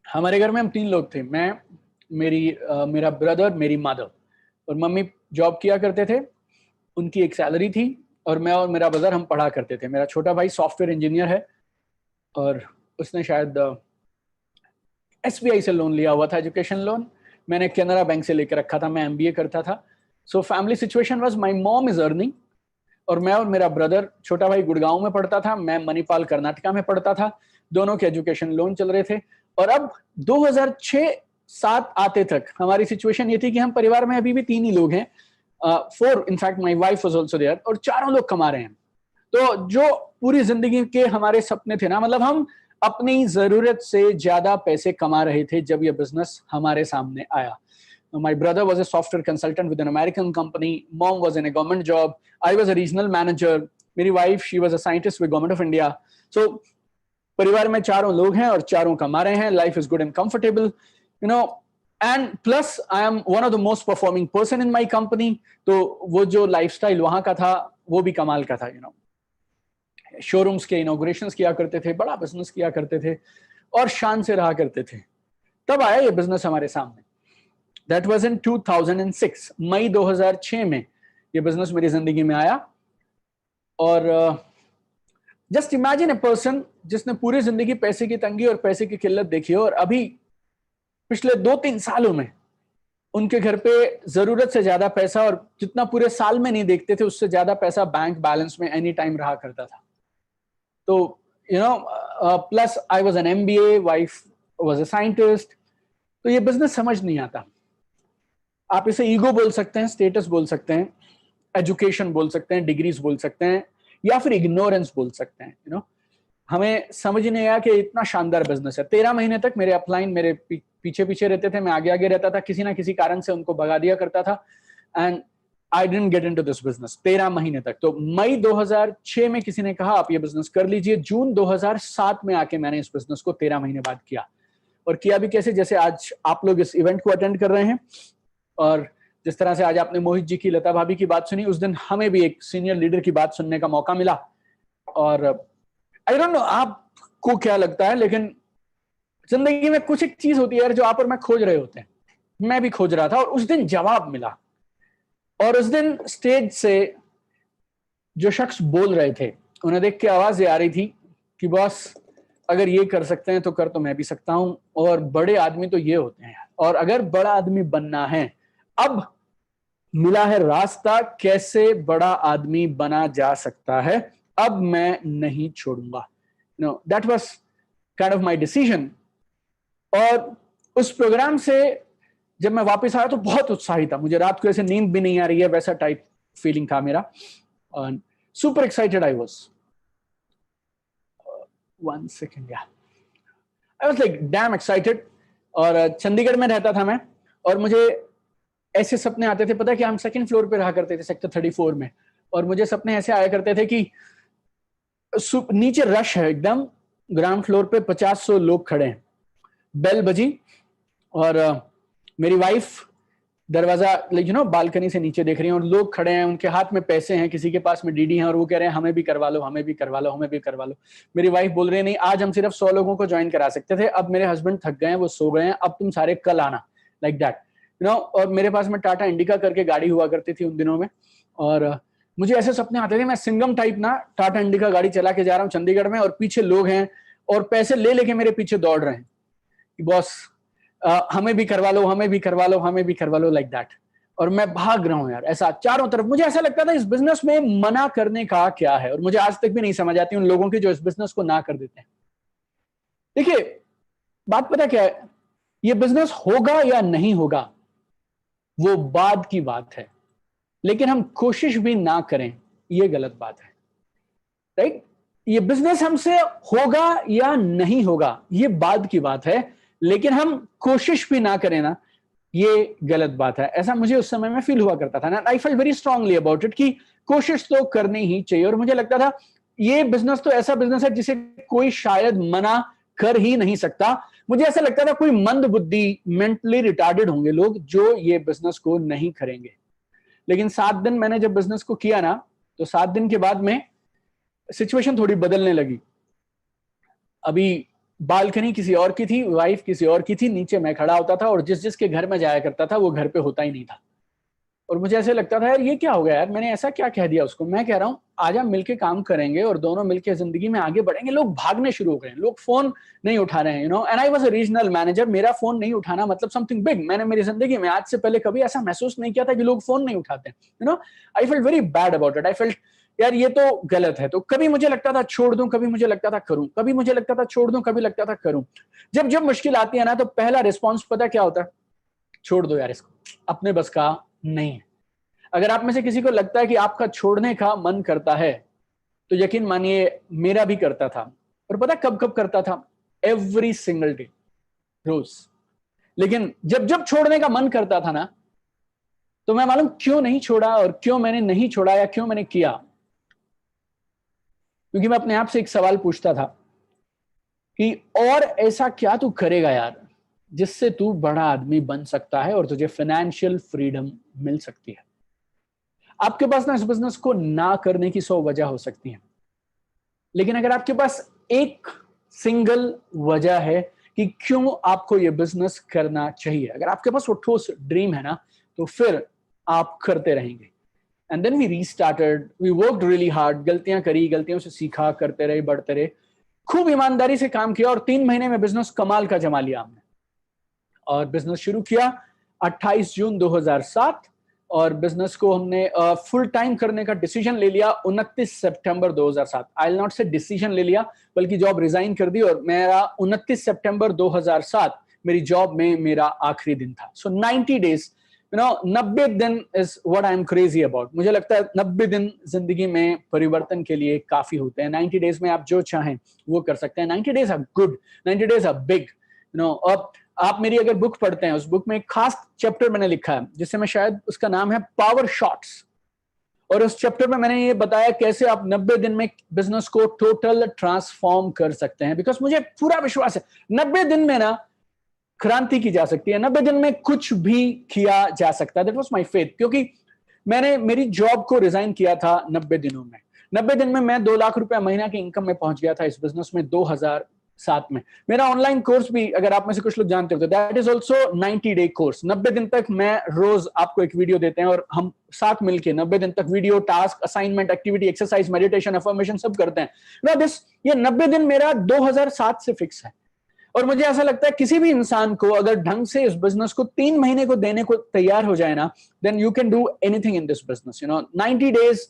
Speaker 2: हमारे घर में हम 3 लोग थे, मैं, मेरा ब्रदर, मेरी मदर, और मम्मी जॉब किया करते थे, उनकी एक सैलरी थी, और मैं और मेरा ब्रदर हम पढ़ा करते थे। मेरा छोटा भाई सॉफ्टवेयर इंजीनियर है और उसने शायद SBI से लोन लिया हुआ था, एजुकेशन लोन। मैंने कैनरा बैंक से लेकर रखा था, मैं MBA करता था। So family situation was, my mom is earning, और मैं और मेरा ब्रदर, छोटा भाई गुड़गांव में पढ़ता था, मैं मणिपाल कर्नाटका में पढ़ता था। दोनों के एजुकेशन लोन चल रहे थे। और अब 2006-07 आते तक हमारी सिचुएशन ये थी कि हम परिवार में अभी भी 3 ही लोग हैं, 4, in fact my wife was also there, और चारों लोग कमा रहे हैं। तो जो पूरी जिंदगी के हमारे सपने थे ना, मतलब हम अपनी जरूरत से ज्यादा पैसे कमा रहे थे जब ये बिजनेस हमारे सामने आया। My brother was a software consultant with an American company. Mom was in a government job. I was a regional manager. मेरी wife, she was a scientist with Government of India. So परिवार में चारों लोग हैं और चारों कमा रहे हैं. Life is good and comfortable, you know. And plus, I am one of the most performing person in my company. तो वो जो lifestyle वहाँ का था, वो भी कमाल का था, you know. शोरूम्स के इनॉग्रेशंस किया करते थे, बड़ा बिजनेस किया करते थे और शान से रहा करते थे। तब आया ये बिजनेस हमारे सामने। That was in 2006, मई 2006 में ये बिजनेस मेरी जिंदगी में आया। और जस्ट इमेजिन ए पर्सन जिसने पूरी जिंदगी पैसे की तंगी और पैसे की किल्लत देखी हो, और अभी पिछले 2-3 सालों में उनके घर पे जरूरत से ज्यादा पैसा, और जितना पूरे साल में नहीं देखते थे उससे ज्यादा पैसा बैंक बैलेंस में एनी टाइम रहा करता था। तो you know, plus I was an MBA, wife was a scientist. तो ये बिजनेस समझ नहीं आता। आप इसे ईगो बोल सकते हैं, स्टेटस बोल सकते हैं, एजुकेशन बोल सकते हैं, डिग्रीज बोल सकते हैं, या फिर इग्नोरेंस बोल सकते हैं। यू नो, हमें समझ नहीं आया कि इतना शानदार बिजनेस है। 13 महीने तक मेरे अपलाइन मेरे पीछे पीछे रहते थे, मैं आगे आगे रहता था, किसी ना किसी कारण से उनको भगा दिया करता था, and I didn't get into this business 13 महीने तक। तो मई 2006 में किसी ने कहा आप ये बिजनेस कर लीजिए। जून 2007 में आके मैंने इस बिजनेस को 13 महीने बाद किया। और किया भी कैसे, जैसे आज आप लोग इस इवेंट को अटेंड कर रहे हैं, और जिस तरह से आज आपने मोहित जी की, लता भाभी की बात सुनी, उस दिन हमें भी एक सीनियर लीडर की बात सुनने का मौका मिला। और आई डोंट नो आपको क्या लगता है, लेकिन जिंदगी में कुछ एक चीज होती है यार जो आप और मैं खोज रहे होते हैं। मैं भी खोज रहा था, और उस दिन जवाब मिला। और उस दिन स्टेज से जो शख्स बोल रहे थे, उन्हें देख के आवाज ये आ रही थी कि बॉस अगर ये कर सकते हैं तो कर तो मैं भी सकता हूं, और बड़े आदमी तो ये होते हैं, और अगर बड़ा आदमी बनना है, अब मिला है रास्ता कैसे बड़ा आदमी बना जा सकता है, अब मैं नहीं छोड़ूंगा। No, that was kind of my decision. और उस प्रोग्राम से जब मैं वापस आया तो बहुत उत्साहित था। मुझे रात को ऐसे नींद भी नहीं आ रही है, वैसा टाइप फीलिंग था मेरा। Super excited I was. 1 second, या I was like damn excited. और चंडीगढ़ में रहता था मैं, और मुझे ऐसे सपने आते थे, पता है कि हम सेकंड फ्लोर पे रहा करते थे सेक्टर 34 में, और मुझे सपने ऐसे आया करते थे कि नीचे रश है एकदम, ग्राउंड फ्लोर पे 50-100 लोग खड़े हैं, बेल बजी, और मेरी वाइफ दरवाजा बालकनी से नीचे देख रही है, और लोग खड़े हैं, उनके हाथ में पैसे हैं, किसी के पास में डीडी हैं, और वो कह रहे हैं हमें भी करवा लो, हमें भी करवा लो, हमें भी करवा लो। मेरी वाइफ बोल रही है नहीं, आज हम सिर्फ 100 लोगों को ज्वाइन करा सकते थे, अब मेरे हस्बैंड थक गए हैं, वो सो गए हैं, अब तुम सारे कल आना, लाइक दैट और मेरे पास में टाटा इंडिका करके गाड़ी हुआ करती थी उन दिनों में, और मुझे ऐसे सपने आते थे, मैं सिंगम टाइप ना टाटा इंडिका गाड़ी चला के जा रहा हूँ चंडीगढ़ में, और पीछे लोग हैं और पैसे ले लेके मेरे पीछे दौड़ रहे हैं कि बॉस हमें भी करवा लो, हमें भी करवा लो, हमें भी करवा लो, लाइक दैट। और मैं भाग रहा हूं यार ऐसा चारों तरफ। मुझे ऐसा लगता था इस बिजनेस में मना करने का क्या है, और मुझे आज तक भी नहीं समझ आती उन लोगों की जो इस बिजनेस को ना कर देते हैं। देखिए बात पता क्या है, ये बिजनेस होगा या नहीं होगा वो बाद की बात है, लेकिन हम कोशिश भी ना करें ये गलत बात है, राइट? ये बिजनेस हमसे होगा या नहीं होगा ये बाद की बात है, लेकिन हम कोशिश भी ना करें ना, ये गलत बात है। ऐसा मुझे उस समय में फील हुआ करता था ना, I felt very strongly about it कि कोशिश तो करनी ही चाहिए। और मुझे लगता था ये बिजनेस तो ऐसा बिजनेस है जिसे कोई शायद मना कर ही नहीं सकता। मुझे ऐसा लगता था कोई मंद बुद्धि, मेंटली रिटार्डेड होंगे लोग जो ये बिजनेस को नहीं करेंगे। लेकिन 7 दिन मैंने जब बिजनेस को किया ना, तो 7 दिन के बाद में सिचुएशन थोड़ी बदलने लगी। अभी बालकनी किसी और की थी, वाइफ किसी और की थी, नीचे मैं खड़ा होता था, और जिस जिसके घर में जाया करता था वो घर पे होता ही नहीं था। और मुझे ऐसे लगता था यार ये क्या हो गया यार, मैंने ऐसा क्या कह दिया उसको। मैं कह रहा हूं आजा मिलके काम करेंगे और दोनों मिलके जिंदगी में आगे बढ़ेंगे। लोग भागने शुरू हो गए, लोग फोन नहीं उठा रहे हैं, and I was a regional manager. मेरा फोन नहीं उठाना मतलब समथिंग बिग। मैंने मेरी जिंदगी में आज से पहले कभी ऐसा महसूस नहीं किया था कि लोग फोन नहीं उठाते। I felt very bad about it. I felt यार ये तो गलत है। तो कभी मुझे लगता था छोड़ दूं, कभी मुझे लगता था करूं, कभी मुझे लगता था छोड़ दूं, कभी लगता था करूं। जब जब मुश्किल आती है ना, तो पहला रिस्पॉन्स पता क्या होता है? छोड़ दो यार इसको, अपने बस का नहीं है। अगर आप में से किसी को लगता है कि आपका छोड़ने का मन करता है, तो यकीन मानिए मेरा भी करता था। और पता कब कब करता था? एवरी सिंगल डे, रोज। लेकिन जब जब छोड़ने का मन करता था ना, तो मैं मालूम क्यों नहीं छोड़ा, और क्यों मैंने नहीं छोड़ा, या क्यों मैंने किया। क्योंकि मैं अपने आप से एक सवाल पूछता था कि और ऐसा क्या तू करेगा यार जिससे तू बड़ा आदमी बन सकता है और तुझे फाइनेंशियल फ्रीडम मिल सकती है। आपके पास ना इस बिजनेस को ना करने की 100 वजह हो सकती है, लेकिन अगर आपके पास एक सिंगल वजह है कि क्यों आपको ये बिजनेस करना चाहिए, अगर आपके पास वो ठोस ड्रीम है ना, तो फिर आप करते रहेंगे। And then we restarted, we worked really hard. गलतियां करी, गलतियों से सीखा, करते रहे, बढ़ते रहे, खूब ईमानदारी से काम किया, और 3 महीने में बिजनेस कमाल का जमा लिया हमने। और बिजनेस शुरू किया 28 जून 2007, और बिजनेस को हमने फुल टाइम करने का डिसीजन ले लिया 29 सितंबर 2007। आई विल नॉट से डिसीजन ले लिया, बल्कि जॉब रिजाइन कर दी, और मेरा 29 सितंबर 2007 मेरी जॉब में मेरा आखिरी दिन था। सो 90 डेज, 90 दिन is what I am crazy about. मुझे लगता है 90 दिन जिंदगी में परिवर्तन के लिए काफी होते हैं। 90 डेज में आप जो चाहें वो कर सकते हैं। 90 days are good, 90 days are big. अब आप मेरी अगर बुक पढ़ते हैं, उस बुक में एक खास चैप्टर मैंने लिखा है जिससे मैं, शायद उसका नाम है पावर शॉट्स। और उस चैप्टर में मैंने ये बताया कैसे आप 90 दिन में बिजनेस को टोटल ट्रांसफॉर्म कर सकते हैं। बिकॉज मुझे पूरा विश्वास है 90 दिन में ना क्रांति की जा सकती है, 90 दिन में कुछ भी किया जा सकता है। That was my faith. क्योंकि मैंने मेरी जॉब को रिजाइन किया था 90 दिनों में। 90 दिन में मैं 2 लाख रुपया महीना की इनकम में पहुंच गया था इस बिजनेस में 2007 में। मेरा ऑनलाइन कोर्स भी, अगर आप में से कुछ लोग जानते हो, तो that is also 90 day course. 90 दिन तक मैं रोज आपको एक वीडियो देते हैं, और हम साथ मिलके 90 दिन तक video, task, assignment, activity, exercise, meditation, affirmation सब करते हैं। ये 90 दिन मेरा 2007 से फिक्स है। और मुझे ऐसा लगता है किसी भी इंसान को अगर ढंग से इस बिजनेस को 3 महीने को देने को तैयार हो जाए ना, then you can do anything in this business. 90 days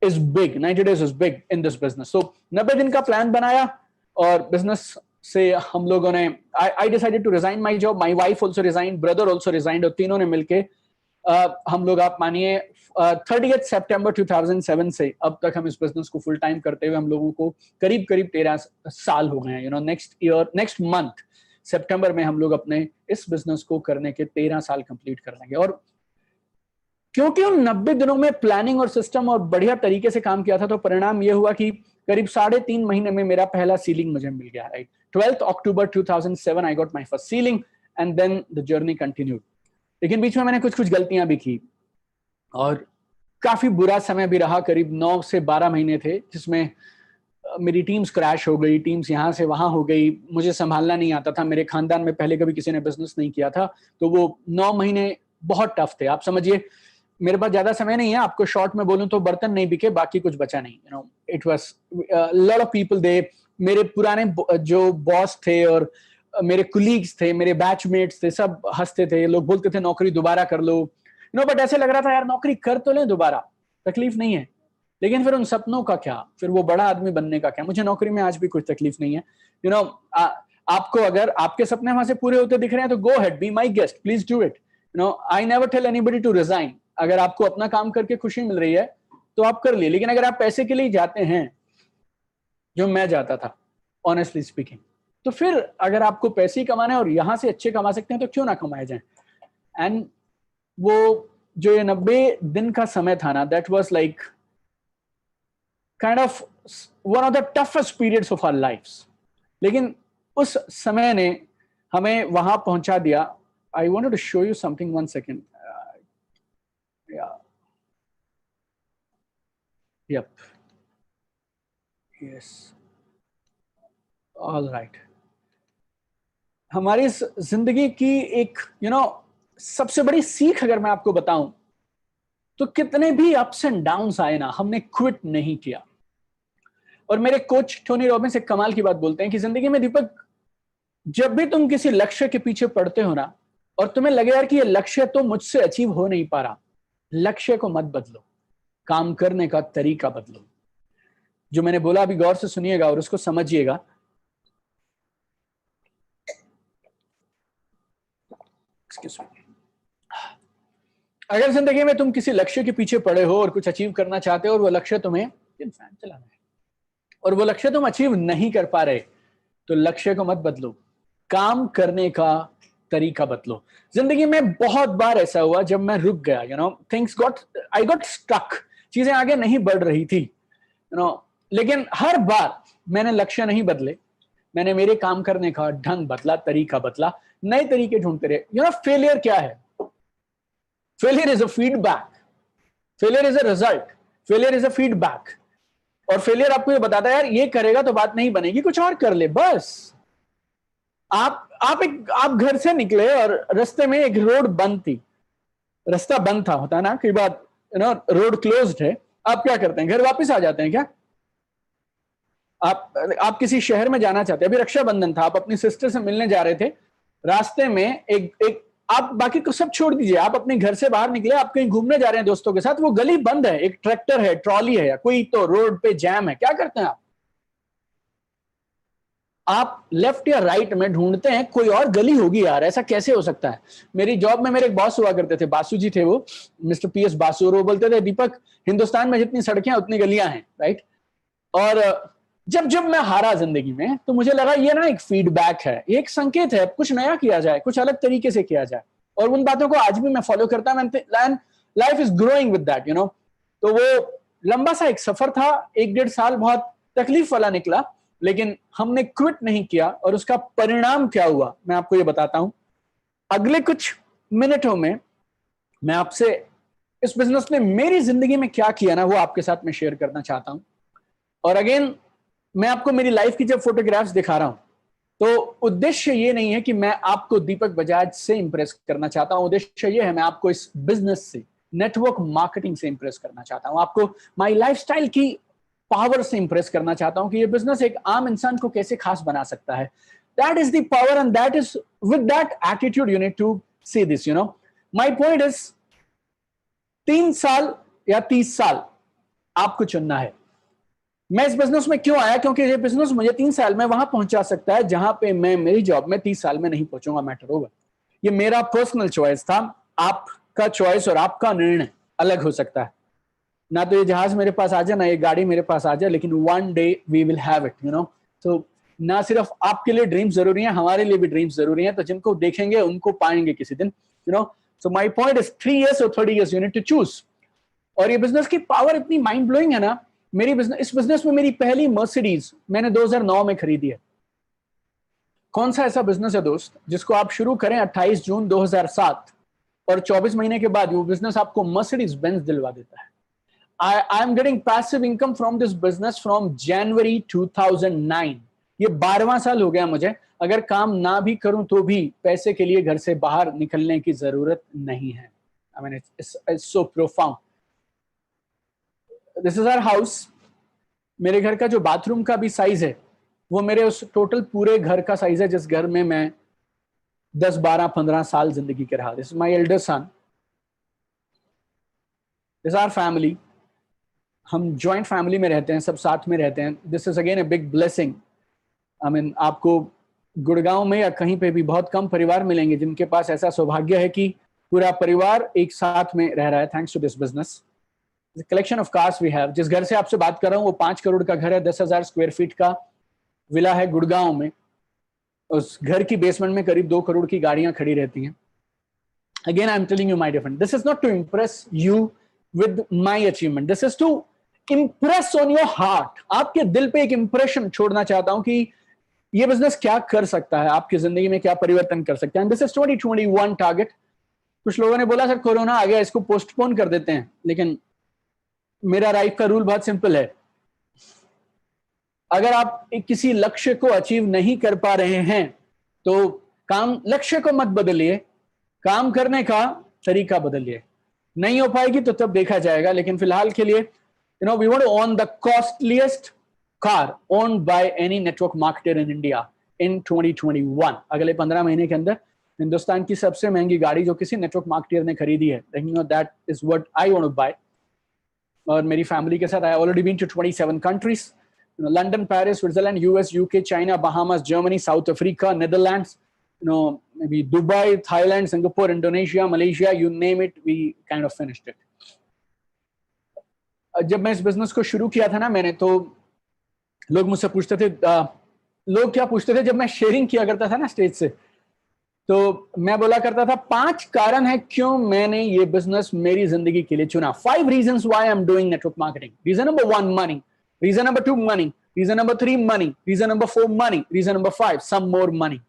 Speaker 2: is big, 90 days is big in this business. So 90 दिन का प्लान बनाया, और बिजनेस से हम लोगों ने, I decided to resign my job, my wife also resign, brother also resign, और तीनों ने मिलके हम लोग आप मानिए 30 सितंबर 2007 से अब तक हम इस बिजनेस को फुल टाइम करते हुए हम लोगों को करीब करीब 13 साल हो गए हैं। नेक्स्ट मंथ सितंबर में हम लोग अपने इस बिजनेस को करने के 13 साल कंप्लीट कर लेंगे। और क्योंकि उन 90 दिनों में प्लानिंग और सिस्टम और बढ़िया तरीके से काम किया था, तो परिणाम यह हुआ कि करीब 3.5 महीने में मेरा पहला सीलिंग मुझे मिल गया। Right, 12 October 2007 I got my first ceiling and then the journey continued. लेकिन बीच में मैंने कुछ गलतियां भी की और काफी बुरा समय भी रहा। करीब 9 से 12 महीने थे जिसमें मेरी टीम्स क्रैश हो गई, टीम्स यहाँ से वहां हो गई, मुझे संभालना नहीं आता था। मेरे खानदान में पहले कभी किसी ने बिजनेस नहीं किया था, तो वो 9 महीने बहुत टफ थे। आप समझिए, मेरे पास ज्यादा समय नहीं है, आपको शॉर्ट में बोलूं तो बर्तन नहीं बिके, बाकी कुछ बचा नहीं। It was lot of people they, मेरे पुराने जो बॉस थे और मेरे कुलीग्स थे, मेरे बैचमेट्स थे, सब हंसते थे। लोग बोलते थे नौकरी दोबारा कर लो, बट ऐसे लग रहा था यार नौकरी कर तो लें दोबारा, तकलीफ नहीं है, लेकिन फिर उन सपनों का क्या, फिर वो बड़ा आदमी बनने का क्या। मुझे नौकरी में आज भी कुछ तकलीफ नहीं है। आपको अगर आपके सपने वहां से पूरे होते दिख रहे हैं तो go ahead, be my guest, please do it. I never tell anybody to resign. अगर आपको अपना काम करके खुशी मिल रही है तो आप कर लिए, लेकिन अगर आप पैसे के लिए जाते हैं, जो मैं जाता था ऑनेस्टली स्पीकिंग, तो फिर अगर आपको पैसे ही कमाने और यहां से अच्छे कमा सकते हैं तो क्यों ना कमाए जाए। एंड वो जो ये 90 दिन का समय था ना, that was like kind of one of the toughest periods of our lifes. लेकिन उस समय ने हमें वहां पहुंचा दिया। I wanted to show you something, one second. Yep. Yes. All right. हमारी जिंदगी की एक सबसे बड़ी सीख अगर मैं आपको बताऊं तो कितने भी अप्स एंड डाउन्स आए ना, हमने क्विट नहीं किया। और मेरे कोच टोनी रॉबिन्स एक कमाल की बात बोलते हैं कि जिंदगी में दीपक, जब भी तुम किसी लक्ष्य के पीछे पड़ते हो ना और तुम्हें लगे यार कि ये लक्ष्य तो मुझसे अचीव हो नहीं पा रहा, लक्ष्य को मत बदलो, काम करने का तरीका बदलो। जो मैंने बोला अभी गौर से सुनिएगा और उसको समझिएगा। अगर जिंदगी में तुम किसी लक्ष्य के पीछे पड़े हो और कुछ अचीव करना चाहते हो और वो लक्ष्य तुम्हें फैन चलाना है और वो लक्ष्य तुम अचीव नहीं कर पा रहे, तो लक्ष्य को मत बदलो, काम करने का तरीका बदलो। जिंदगी में बहुत बार ऐसा हुआ जब मैं रुक गया, आई गॉट स्टक, चीजें आगे नहीं बढ़ रही थी, लेकिन हर बार मैंने लक्ष्य नहीं बदले, मैंने मेरे काम करने का ढंग बदला, तरीका बदला, नए तरीके ढूंढते रहे। फेलियर क्या है? Failure is a feedback, failure is a result, failure is a feedback. और फेलियर आपको ये बताता है यार ये करेगा तो बात नहीं बनेगी, कुछ और कर ले बस। आप घर से निकले और रास्ते में एक रोड बंद थी, रास्ता बंद था, होता है ना कई बार, रोड क्लोज्ड है, आप क्या करते हैं? घर वापस आ जाते हैं क्या? आप किसी शहर में जाना चाहते हैं, अभी रक्षाबंधन था, आप अपनी सिस्टर से मिलने जा रहे थे, रास्ते में एक आप बाकी को सब छोड़ दीजिए, आप अपने घर से बाहर निकले, आप कहीं घूमने जा रहे हैं दोस्तों के साथ, वो गली बंद है, एक ट्रैक्टर है, ट्रॉली है, या कोई तो रोड पे जैम है, क्या करते हैं आप लेफ्ट या राइट में ढूंढते हैं कोई और गली होगी यार, ऐसा कैसे हो सकता है। मेरी जॉब में मेरे एक बॉस हुआ करते थे, बासु जी थे वो, मिस्टर PS बासु, और वो बोलते थे दीपक हिंदुस्तान में जितनी सड़कें उतनी गलियां हैं, राइट। और जब मैं हारा जिंदगी में तो मुझे लगा ये ना एक फीडबैक है, एक संकेत है, कुछ नया किया जाए, कुछ अलग तरीके से किया जाए। और उन बातों को आज भी मैं फॉलो करता हूं, life is growing with that, तो वो लंबा सा एक सफर था, 1-1.5 साल बहुत तकलीफ वाला निकला, लेकिन हमने क्विट नहीं किया। और उसका परिणाम क्या हुआ मैं आपको ये बताता हूं। अगले कुछ मिनटों में मैं आपसे इस बिजनेस ने मेरी जिंदगी में क्या किया ना, वो आपके साथ मैं शेयर करना चाहता हूं। और अगेन मैं आपको मेरी लाइफ की जब फोटोग्राफ्स दिखा रहा हूं तो उद्देश्य ये नहीं है कि मैं आपको दीपक बजाज से इंप्रेस करना चाहता हूं, उद्देश्य ये है मैं आपको इस बिजनेस से, नेटवर्क मार्केटिंग से इंप्रेस करना चाहता हूं, आपको माई लाइफस्टाइल की पावर से इंप्रेस करना चाहता हूं कि ये बिजनेस एक आम इंसान को कैसे खास बना सकता है। That is the power and that is with that attitude you need to see this, my point is 3 साल या 30 साल आपको चुनना है। मैं इस बिजनेस में क्यों आया? क्योंकि ये बिजनेस मुझे 3 साल में वहां पहुंचा सकता है जहां पे मैं मेरी जॉब में 30 साल में नहीं पहुंचूंगा, मैटर ओवर। ये मेरा पर्सनल चॉइस था। आप आपका चॉइस और आपका निर्णय अलग हो सकता है। ना तो ये जहाज मेरे पास आ जाए, ना ये गाड़ी मेरे पास आ जाए, लेकिन one day we will have it, you know. तो ना सिर्फ आपके लिए ड्रीम जरूरी है, हमारे लिए भी ड्रीम जरूरी है। तो जिनको देखेंगे उनको पाएंगे किसी दिन, you know. So my point is 3 years और 30 years you need to choose. और ये बिजनेस की पावर इतनी माइंड ब्लोइंग है ना। इस बिजनेस में मेरी पहली मर्सिडीज मैंने 2009 में खरीदी है। कौन सा ऐसा बिजनेस है दोस्त जिसको आप शुरू करें 28 जून 2007 और 24 महीने के बाद वो बिजनेस आपको मर्सिडीज बेंज दिलवा देता है। I am getting passive income from this business from January 2009। ये 12वां साल हो गया मुझे। अगर काम ना भी करूं तो भी पैसे के लिए घर से बाहर निकलने की जरूरत नहीं है। I mean, it's so profound। This is our house। मेरे घर का जो बाथरूम का भी साइज है वो मेरे उस टोटल पूरे घर का साइज है जिस घर में मैं 10, 12, 15 साल जिंदगी के रहा। This is my elder son, this are family. हम जॉइंट फैमिली में रहते हैं, सब साथ में रहते हैं। This is again a big blessing. I mean, आपको गुड़गांव में या कहीं पे भी बहुत कम परिवार मिलेंगे जिनके पास ऐसा सौभाग्य है कि पूरा परिवार एक साथ में रह रहा है thanks to this business. Collection of cars we have. जिस घर से आपसे बात कर रहा हूँ वो 5 करोड़ का घर है, 10,000 स्क्वायर फीट का विला है गुड़गांव में। उस घर की बेसमेंट में करीब 2 करोड़ की गाड़ियां खड़ी रहती हैं। Again, I'm telling you my different. This is not to impress you with my achievement. This is to impress on your heart. आपके दिल पे एक इंप्रेशन छोड़ना चाहता हूं कि ये बिजनेस क्या कर सकता है, आपकी जिंदगी में क्या परिवर्तन कर सकता है। This is 2021 target. कुछ लोगों ने बोला सर कोरोना आ गया, इसको पोस्टपोन कर देते हैं, लेकिन मेरा लाइफ का रूल बहुत सिंपल है। अगर आप किसी लक्ष्य को अचीव नहीं कर पा रहे हैं तो लक्ष्य को मत बदलिए, काम करने का तरीका बदलिए। नहीं हो पाएगी तो तब देखा जाएगा, लेकिन फिलहाल के लिए we want to own the costliest car owned by any network marketer in India in 2021। अगले 15 महीने के अंदर हिंदुस्तान की सबसे महंगी गाड़ी जो किसी नेटवर्क मार्केटर ने खरीदी है, that is what I want to buy. और मेरी फैमिली के साथ I already been to 27 countries, London, Paris, Switzerland, US, UK, China, Bahamas, Germany, South Africa, Netherlands, maybe Dubai, Thailand, Singapore, Indonesia, Malaysia, you name it, we kind of finished it। जब मैं इस business को शुरू किया था ना मैंने, तो लोग मुझसे पूछते थे, लोग क्या पूछते थे जब मैं शेयरिंग किया करता था ना स्टेज से, तो मैं बोला करता था 5 कारण है क्यों मैंने ये बिजनेस मेरी जिंदगी के लिए चुना। 5 reasons why I'm doing network marketing। Reason number 1, money। Reason number 2, money। Reason number 3, money। Reason number 4, money। Reason number 5, some more money।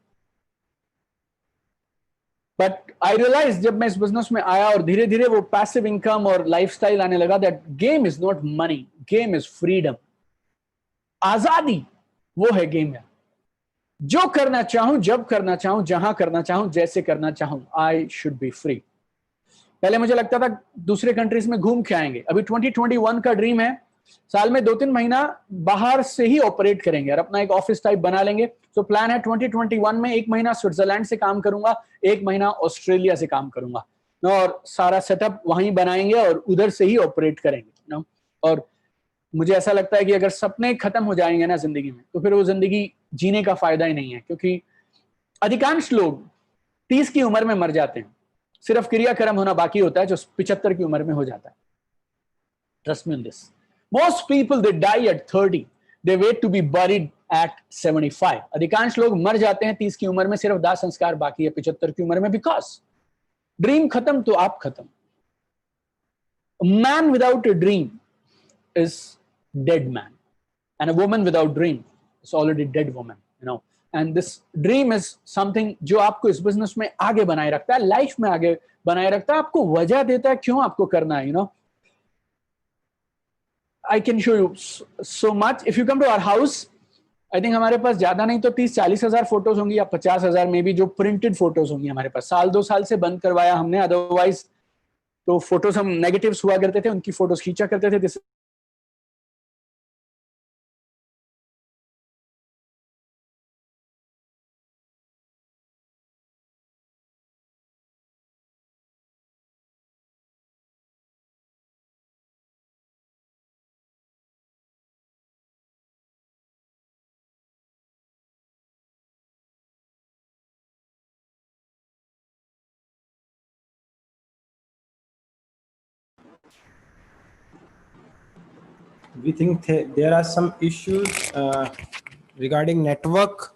Speaker 2: But I realise जब मैं इस बिजनेस में आया और धीरे धीरे वो पैसिव इनकम और लाइफस्टाइल आने लगा, that game is not money, game is freedom. आजादी वो है गेम है। जो करना चाहूं, जब करना चाहूं, जहां करना चाहूं, जैसे करना चाहूं, आई शुड बी फ्री। पहले मुझे लगता था दूसरे कंट्रीज में घूम के आएंगे। अभी 2021 का ड्रीम है साल में 2-3 महीना बाहर से ही ऑपरेट करेंगे और अपना एक ऑफिस टाइप बना लेंगे। तो प्लान है 2021 में 1 महीना स्विट्जरलैंड से काम करूंगा, 1 महीना ऑस्ट्रेलिया से काम करूंगा और सारा सेटअप वहीं बनाएंगे और उधर से ही ऑपरेट करेंगे। और मुझे ऐसा लगता है कि अगर सपने खत्म हो जाएंगे ना जिंदगी में, तो फिर वो जिंदगी जीने का फायदा ही नहीं है, क्योंकि अधिकांश लोग 30 की उम्र में मर जाते हैं, सिर्फ क्रियाक्रम होना बाकी होता है जो 75 की उम्र में हो जाता है। Trust me in this. Most people they die at 30, they wait to be buried at 75। अधिकांश लोग मर जाते हैं 30 की उम्र में, सिर्फ दाह संस्कार बाकी है 75 की उम्र में, बिकॉज ड्रीम खत्म तो आप खत्म। Man without a dream is dead man, and a woman without dream is already dead woman, and this dream is something जो आपको इस बिजनेस में आगे बनाए रखता है, लाइफ में आगे बनाए रखता है, आपको वजह देता है क्यों आपको करना है। I can show you so much। If you come to our house, I think हमारे पास ज्यादा नहीं तो 30-40 हजार फोटोज होंगी या 50 हजार में भी, जो प्रिंटेड फोटोज होंगी हमारे पास। 1-2 साल से बंद करवाया हमने, अदरवाइज तो फोटोज हम नेगेटिव्स हुआ करते थे, उनकी फोटोज खींचा करते थे।
Speaker 1: we think there are some issues regarding network,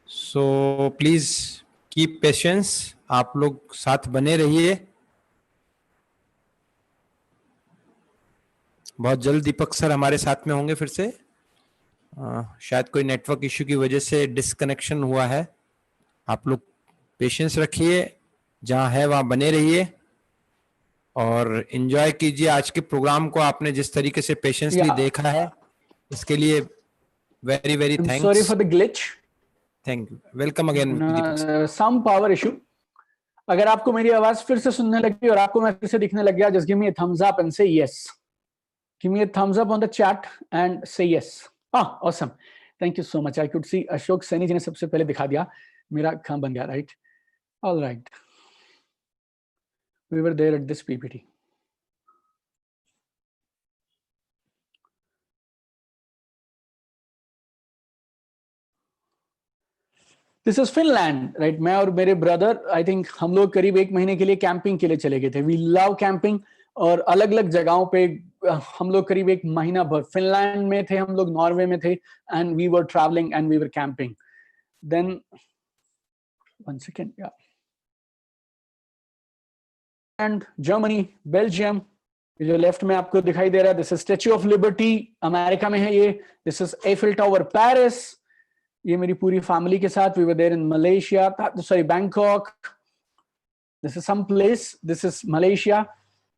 Speaker 1: so please keep patience. आप लोग साथ बने रहिए, बहुत जल्द दीपक सर हमारे साथ में होंगे फिर से। शायद कोई नेटवर्क इश्यू की वजह से डिस्कनेक्शन हुआ है। आप लोग पेशेंस रखिए, जहां है वहां बने रहिए और एंजॉय कीजिए आज के प्रोग्राम को। आपने जिस तरीके से पेशेंसली देखा है, इसके लिए very very thanks.
Speaker 2: Sorry for the glitch.
Speaker 1: Thank you, welcome again.
Speaker 2: Some power issue. अगर आपको मेरी आवाज फिर से सुनने लगी और आपको मैं फिर से दिखने लग गया, just give me a thumbs up and say yes. Give me a thumbs up on the chat and say yes. Awesome, thank you so much. I could see Ashok Saini ji ने सबसे पहले दिखा दिया, मेरा काम बन गया, right? All right, we were there at this PPT. This is Finland, right? मैं और मेरे ब्रदर, आई थिंक हम लोग करीब 1 महीने के लिए कैंपिंग के लिए चले गए थे। वी लव कैंपिंग, और अलग अलग जगहों पे हम लोग करीब 1 महीना भर, फिनलैंड में थे हम लोग, नॉर्वे में थे, and we were travelling and we were camping. Then one second, yeah, and Germany, Belgium, जो लेफ्ट में आपको दिखाई दे रहा है, this is Statue of Liberty, America में है ये। This is Eiffel Tower, Paris. ये मेरी पूरी फैमिली के साथ, we were there in Malaysia, sorry Bangkok. This is some place, this is Malaysia,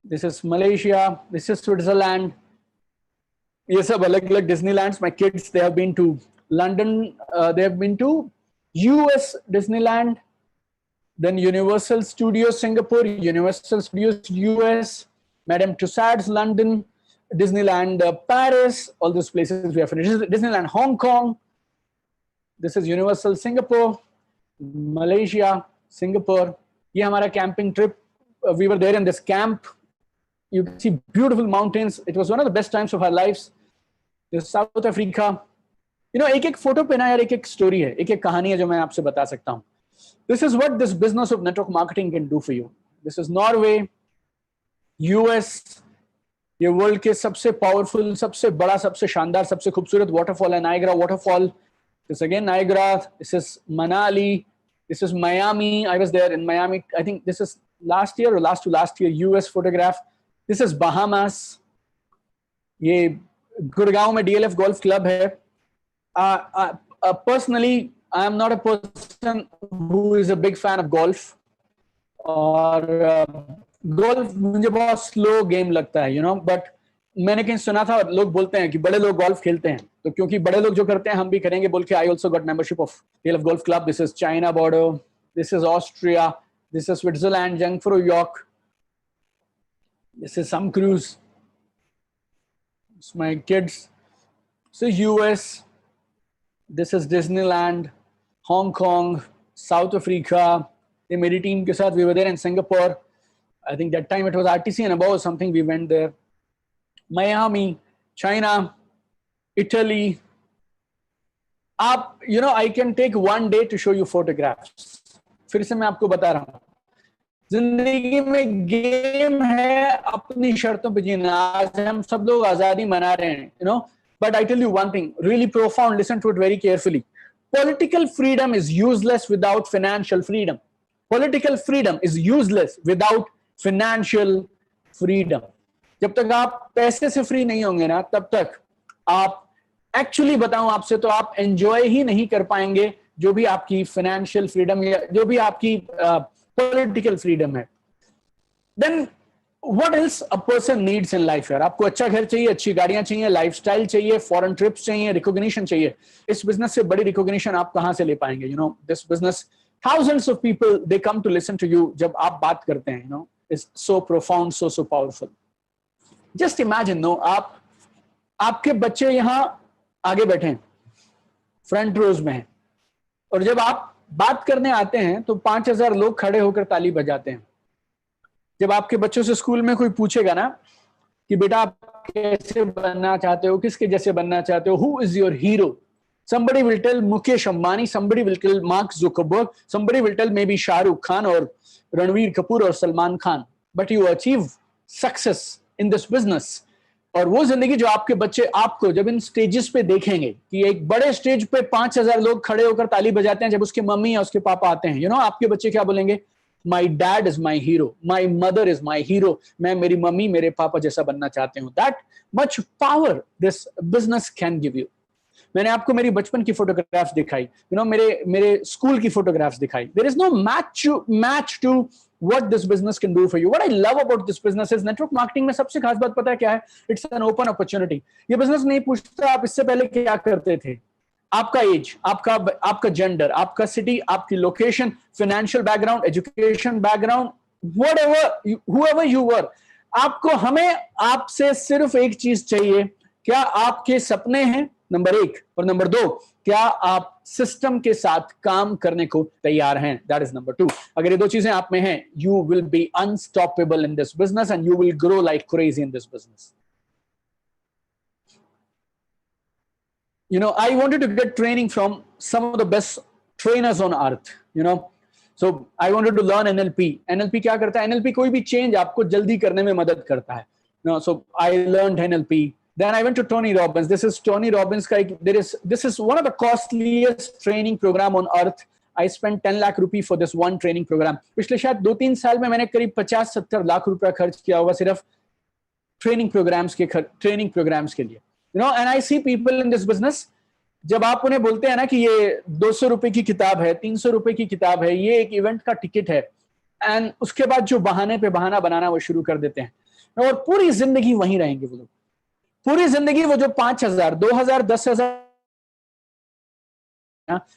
Speaker 2: this is Malaysia, this is Switzerland. ये सब अलग अलग Disneylands. My kids, they have been to London, they have been to US Disneyland, then Universal Studios Singapore, Universal Studios US, Madame Tussauds London, Disneyland Paris, all those places we have finished. Disneyland Hong Kong, this is Universal Singapore, Malaysia, Singapore. ये हमारा camping trip, we were there in this camp. You can see beautiful mountains. It was one of the best times of our lives. This is South Africa. You know, एक एक photo पे ना यार एक एक story है, एक एक कहानी है जो मैं आपसे बता सकता हूँ। This is what this business of network marketing can do for you. This is Norway, US, ये वर्ल्ड के सबसे पावरफुल, सबसे बड़ा, सबसे शानदार, सबसे खूबसूरत वाटरफॉल है Niagara waterfall. This again Niagara. This is Manali. This is Miami. I was there in Miami. I think this is last year or last to last year. US photograph. This is Bahamas. ये गुड़गांव में DLF golf club है। Personally, I am not a person who is a big fan of golf, और golf मुझे बहुत slow game लगता है, you know, but मैंने कहीं सुना था, लोग बोलते हैं कि बड़े लोग गोल्फ खेलते हैं, तो क्योंकि बड़े लोग जो करते हैं हम भी करेंगे बोल के, I also got membership of DLF Golf Club. This is China border, this is Austria, this is Switzerland, Jungfrau York, this is some cruise, it's my kids, this is US, this is Disneyland, Hong Kong, South Africa. ये मेरी team के साथ, we were there in Singapore. I think that time it was RTC and above something, we went there. Miami, China, Italy. आप, you know, I can take one day to show you photographs. फिर से मैं आपको बता रहा हूँ, जिंदगी में गेम है अपनी शर्तों पे जीना। आज हम सब लोग आजादी मना रहे हैं, you know, but I tell you one thing, really profound, listen to it very carefully. Political freedom is useless without financial freedom. Political freedom is useless without financial freedom. जब तक आप पैसे से फ्री नहीं होंगे ना, तब तक आप, एक्चुअली बताऊं आपसे, तो आप एंजॉय ही नहीं कर पाएंगे जो भी आपकी फाइनेंशियल फ्रीडम या जो भी आपकी पॉलिटिकल फ्रीडम है। Then what else a person needs in life यार? आपको अच्छा घर चाहिए, अच्छी गाड़ियां चाहिए, लाइफस्टाइल चाहिए, फॉरेन ट्रिप्स चाहिए, रिकॉग्निशन चाहिए। इस बिजनेस से बड़ी रिकॉग्निशन आप कहां से ले पाएंगे? You know, this business, thousands of people, they come to listen to you जब आप बात करते हैं, you know, it's so profound, so powerful. Just imagine, no, आपके बच्चे यहाँ आगे बैठे हैं, फ्रंट रोज में हैं, और जब आप बात करने आते हैं तो 5000 लोग खड़े होकर ताली बजाते हैं। जब आपके बच्चों से स्कूल में कोई पूछेगा ना कि बेटा आप कैसे बनना चाहते हो, किसके जैसे बनना चाहते हो, who is your hero? Somebody will tell Mukesh Ambani, somebody will tell Mark Zuckerberg, somebody will tell maybe Shah Rukh Khan or Ranveer Kapoor or Salman Khan. But you achieve success in this business और वो जिंदगी जो आपके बच्चे आपको जब इन stages पे देखेंगे कि एक बड़े स्टेज पे 5,000 लोग खड़े होकर ताली बजाते हैं, जब उसके मम्मी या उसके पापा आते हैं, आपके बच्चे क्या बोलेंगे? My dad is my hero, my mother is my hero, मैं मेरी मम्मी मेरे पापा जैसा बनना चाहती हूँ। That much power this business can give you. मैंने आपको मेरी बचपन की फोटोग्राफ्स दिखाई, मेरे स्कूल की फोटोग्राफ्स दिखाई। There is no match to what this business can do for you. What I love about this business is network marketing में सबसे खास बात पता है क्या है? It's an open opportunity. ये business नहीं पूछता आप इससे पहले क्या करते थे, आपका एज, आपका जेंडर, आपका सिटी, आपकी location, financial background, education background, whoever you were, आपको हमें आपसे सिर्फ एक चीज चाहिए, क्या आपके सपने हैं? नंबर 1, और नंबर 2, क्या आप सिस्टम के साथ काम करने को तैयार हैं? That is number 2। अगर ये 2 चीजें आप में हैं, you will be unstoppable in this business and you will grow like crazy in this business. I wanted to get training from some of the best trainers on earth, so I wanted to learn NLP क्या करता है? NLP कोई भी change आपको जल्दी करने में मदद करता है, so I learned NLP. Then I went to Tony Robbins. This is Tony Robbins का this is one of the costliest training program on earth. I spent 10 lakh rupees for this one training program. पिछले शायद 2-3 साल में मैंने करीब 50-70 लाख रुपया खर्च किया होगा सिर्फ ट्रेनिंग प्रोग्राम्स के लिए। and I see people in this business, जब आप उन्हें बोलते हैं ना कि ये 200 रुपए की किताब है, 300 रुपए की किताब है, ये एक इवेंट का टिकट है, एंड उसके बाद जो बहाने पे बहाना बनाना वो शुरू कर देते हैं, और पूरी जिंदगी वहीं रहेंगे वो लोग। पूरी जिंदगी वो जो 5,000, 2,000, 10,000,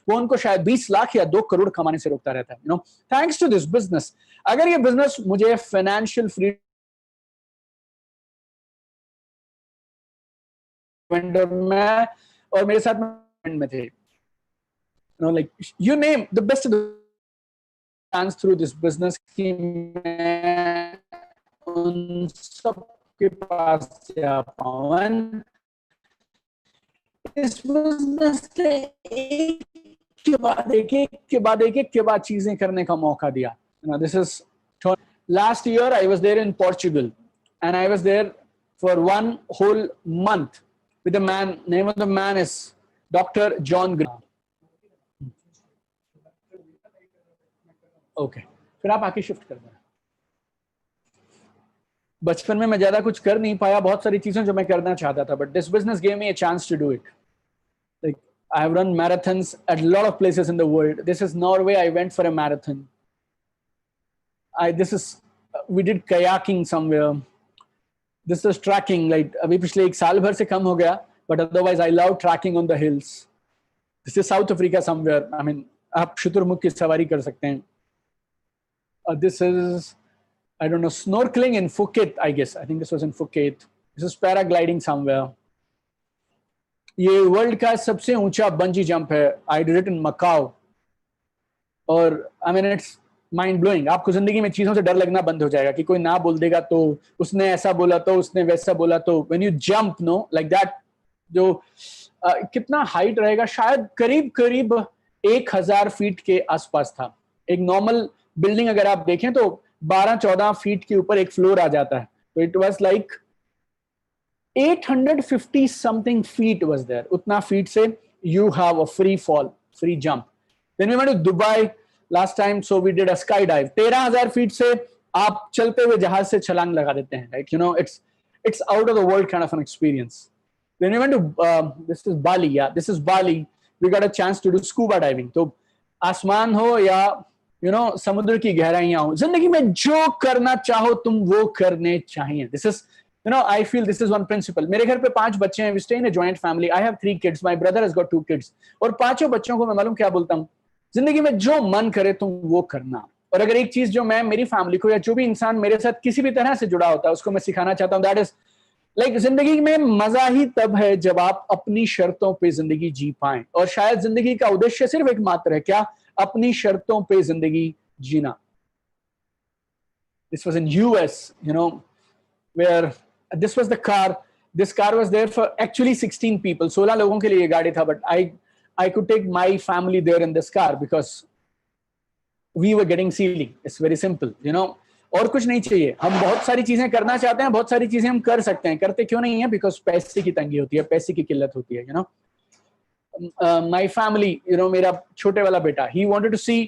Speaker 2: वो उनको शायद 20 लाख या 2 करोड़ कमाने से रोकता रहता है। थैंक्स टू दिस बिजनेस, अगर ये बिजनेस मुझे फाइनेंशियल फ्रीडम में और मेरे साथ में थे, like you name the best of the chance through this business की मैं उन सब के पास जा पाऊँ। इस बिजनेस से एक के बाद चीजें करने का मौका दिया। This is last year I was there in Portugal and I was there for 1 whole month with a man. Name of the man is Dr. John Grimm. Okay, फिर आप आके शिफ्ट कर देना। बचपन में मैं ज्यादा कुछ कर नहीं पाया, बहुत सारी चीजें जो मैं करना चाहता था, but this business gave me a chance to do it. Like I have run marathons at a lot of places in the world. This is Norway. I went for a marathon. We did kayaking somewhere. This is trekking. Like अभी पिछले 1 साल भर से कम हो गया, but otherwise I love trekking on the hills. This is South Africa somewhere. I mean, आप शुतुरमुर्ग की सवारी कर सकते हैं. This is, I don't know, snorkeling in Phuket, I guess. I think this was in Phuket. This is paragliding somewhere. ये world का सबसे ऊंचा बंजी जंप है. I did it in Macau. और I mean, it's mind blowing. आपको जिंदगी में चीजों से डर लगना बंद हो जाएगा कि कोई ना बोल देगा तो, उसने ऐसा बोला तो, उसने वैसा बोला तो. When you jump, no, like that, जो कितना हाइट रहेगा, शायद करीब 1,000 फीट के आसपास था. एक नॉर्मल बिल्डिंग अगर आप देखें तो 12-14 फीट के ऊपर एक फ्लोर आ जाता है. तो it was like 850 something feet was there. उतना फीट से you have a free fall, free jump. Then we went to Dubai last time, so we did a skydive. 13,000 feet से आप चलते हुए जहाज से छलांग लगा देते हैं. Like, you know, it's out of the world kind of an experience. Then we went to this is Bali. Yeah, this is Bali. We got a chance to do scuba diving. तो आसमान हो या समुद्र की गहराइयां हो, जिंदगी में जो करना चाहो तुम वो करने चाहिए. This is, I feel this is one principle. मेरे घर पे 5 बच्चे हैं. We stay in a joint family. I have 3 kids. My brother has got 2 kids. और 5 बच्चों को मैं मालूम क्या बोलता हूँ, जिंदगी में जो मन करे तुम वो करना. और अगर एक चीज जो मैं मेरी फैमिली को या जो भी इंसान मेरे साथ किसी भी तरह से जुड़ा होता है उसको मैं सिखाना चाहता हूँ, दैट इज लाइक जिंदगी में मजा ही तब है जब आप अपनी शर्तों पे जिंदगी जी पाएं. और शायद जिंदगी का उद्देश्य सिर्फ एक मात्र है, क्या? अपनी शर्तों पे जिंदगी जीना. This was in US, where this was the car. This car was there for actually 16 people. 16 लोगों के लिए ये गाड़ी था, but I could take my family there in this car because we were getting ceiling. It's very simple, और कुछ नहीं चाहिए। हम बहुत सारी चीजें करना चाहते हैं, बहुत सारी चीजें हम कर सकते हैं, करते क्यों नहीं है? बिकॉज पैसे की तंगी होती है, पैसे की किल्लत होती है, माई फैमिली, मेरा छोटे वाला बेटा, he wanted to see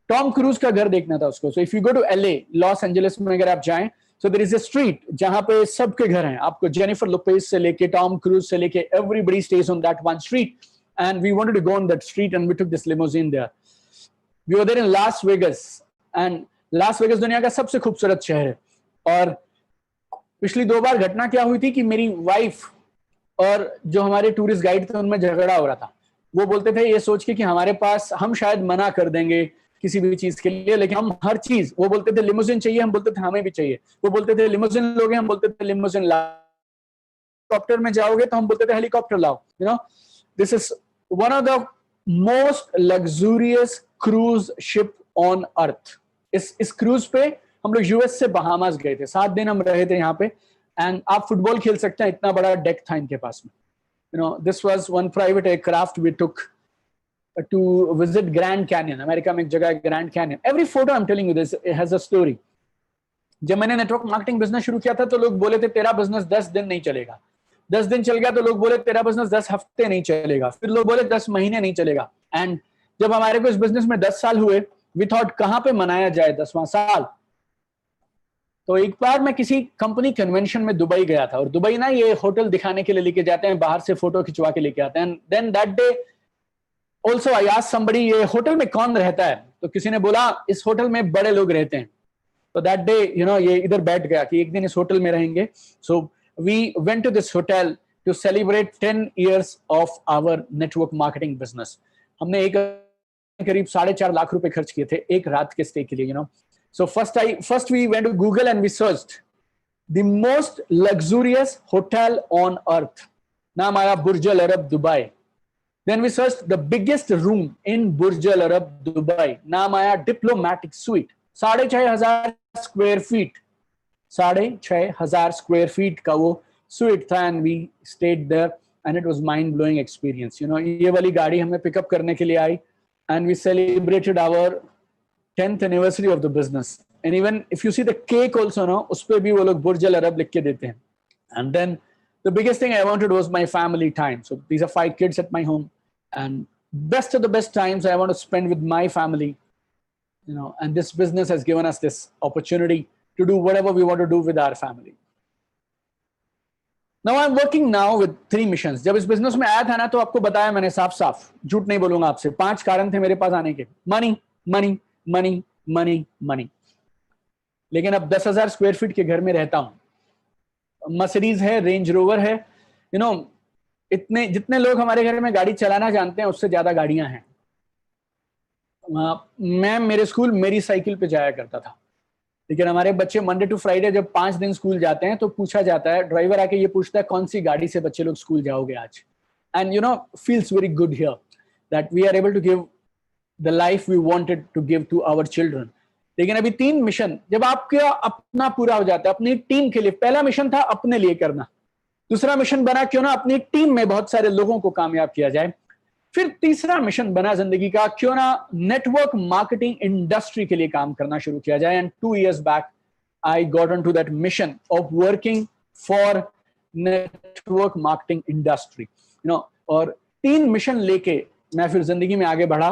Speaker 2: Tom Cruise का घर देखना था उसको। So if you go to LA, Los Angeles में अगर आप जाएं, so there is a street जहां पे सबके घर हैं। आपको जेनिफर लोपेज से लेके टॉम क्रूज से लेके everybody stays on that one street, and we wanted to go on that street and we took this limousine there. We were there in Las Vegas, and Las Vegas दुनिया का सबसे खूबसूरत शहर है। और पिछली 2 बार घटना क्या हुई थी कि मेरी वाइफ और जो हमारे टूरिस्ट गाइड थे उनमें झगड़ा हो रहा था। वो बोलते थे ये सोच के कि हमारे पास, हम शायद मना कर देंगे किसी भी चीज के लिए, लेकिन हम हर चीज, वो बोलते थे लिमोजिन चाहिए, हम बोलते थे हमें भी चाहिए। वो बोलते थे लिमोजिन लोगे, हम बोलते थे लिमोजिन लाओ। हेलीकॉप्टर में जाओगे तो हम बोलते थे हेलीकॉप्टर लाओ। This is one of the most luxurious cruise ship on earth. इस क्रूज पे हम लोग US से बहामास गए थे, 7 दिन हम रहे थे यहाँ पे, एंड आप फुटबॉल खेल सकते हैं, इतना बड़ा डेक था इनके पास में। this was one private aircraft we took to visit Grand Canyon. America में एक जगह है Grand Canyon. Every photo I'm telling you this, it has a story. जब मैंने नेटवर्क मार्केटिंग बिजनेस शुरू किया था तो लोग बोले थे तेरा बिजनेस 10 दिन नहीं चलेगा। 10 दिन चल गया तो लोग बोले तेरा बिजनेस 10 हफ्ते नहीं चलेगा, फिर लोग बोले 10 महीने नहीं चलेगा। एंड जब हमारे को इस बिजनेस में 10 साल हुए, वी थॉट कहां पे मनाया जाए 10वां साल। तो एक बार मैं किसी कंपनी कन्वेंशन में दुबई गया था, और दुबई ना ये होटल दिखाने के लिए लेके जाते हैं, बाहर से फोटो खिंचवा के लेके आते हैं। Then that day also I asked somebody ये होटल में कौन रहता है, तो किसी ने बोला इस होटल में बड़े लोग रहते हैं। तो दैट डे ये इधर बैठ गया कि एक दिन इस होटल में रहेंगे। So we went to this hotel to celebrate 10 years of our network marketing business. हमने एक करीब 4.5 लाख रुपए खर्च किए थे एक रात के स्टे के लिए। So first we went to Google and we searched the most luxurious hotel on earth. नाम आया Burj Al Arab Dubai. Then we searched the biggest room in Burj Al Arab Dubai. नाम आया Diplomatic Suite. 6,500 square feet. 6,500 square feet का वो suite था, and we stayed there and it was mind blowing experience. ये वाली गाड़ी हमें pickup करने के लिए आई, and we celebrated our 10th anniversary of the business. And even if you see the cake also, उस पे भी वो लोग बुर्ज अल अरब लिख के देते हैं। And then the biggest thing I wanted was my family time. So these are 5 kids at my home, and best of the best times I want to spend with my family. And this business has given us this opportunity to do whatever we want to do with our family. Now I'm working now with 3 missions. जब इस business में आया था ना, तो आपको बताया मैंने साफ साफ, झूठ नहीं बोलूंगा आपसे, 5 कारण थे मेरे पास आने के। Money money money money money. लेकिन अब 10,000 स्क्वायर फीट के घर में रहता हूं, मर्सिडीज है, रेंज रोवर है। इतने जितने लोग हमारे घर में गाड़ी चलाना जानते हैं उससे ज्यादा गाड़ियां हैं। मैं मेरे स्कूल मेरी साइकिल पे जाया करता था, लेकिन हमारे बच्चे मंडे टू फ्राइडे जब 5 दिन स्कूल जाते हैं तो पूछा जाता है, ड्राइवर आके ये पूछता है कौन सी गाड़ी से बच्चे लोग स्कूल जाओगे आज। And feels very good here that we are able to give the life we wanted to give to our children. लेकिन अभी 3 मिशन जब आपका अपना पूरा हो जाता है, अपनी टीम के लिए, पहला मिशन था अपने लिए करना, दूसरा मिशन बना क्यों ना अपनी टीम में बहुत सारे लोगों को कामयाब किया जाए, फिर तीसरा मिशन बना जिंदगी का क्यों ना नेटवर्क मार्केटिंग इंडस्ट्री के लिए काम करना शुरू किया जाए। And 2 years back I got onto that mission of working for network marketing industry. और 3 मिशन लेके मैं फिर जिंदगी में आगे बढ़ा,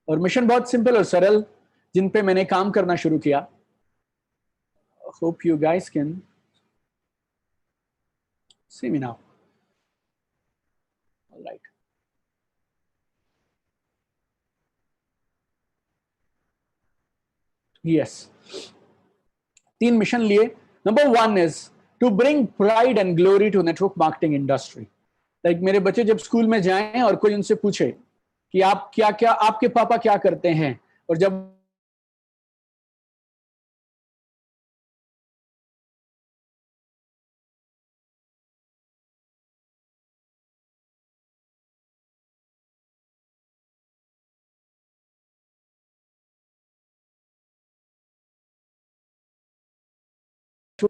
Speaker 2: और मिशन बहुत सिंपल और सरल जिन पे मैंने काम करना शुरू किया। Hope you guys can see me now. All right, yes, 3 mission लिए। Number 1 is to bring pride and glory to network marketing industry. Like मेरे बच्चे जब स्कूल में जाएं और कोई उनसे पूछे कि आप क्या क्या, आपके पापा क्या करते हैं, और जब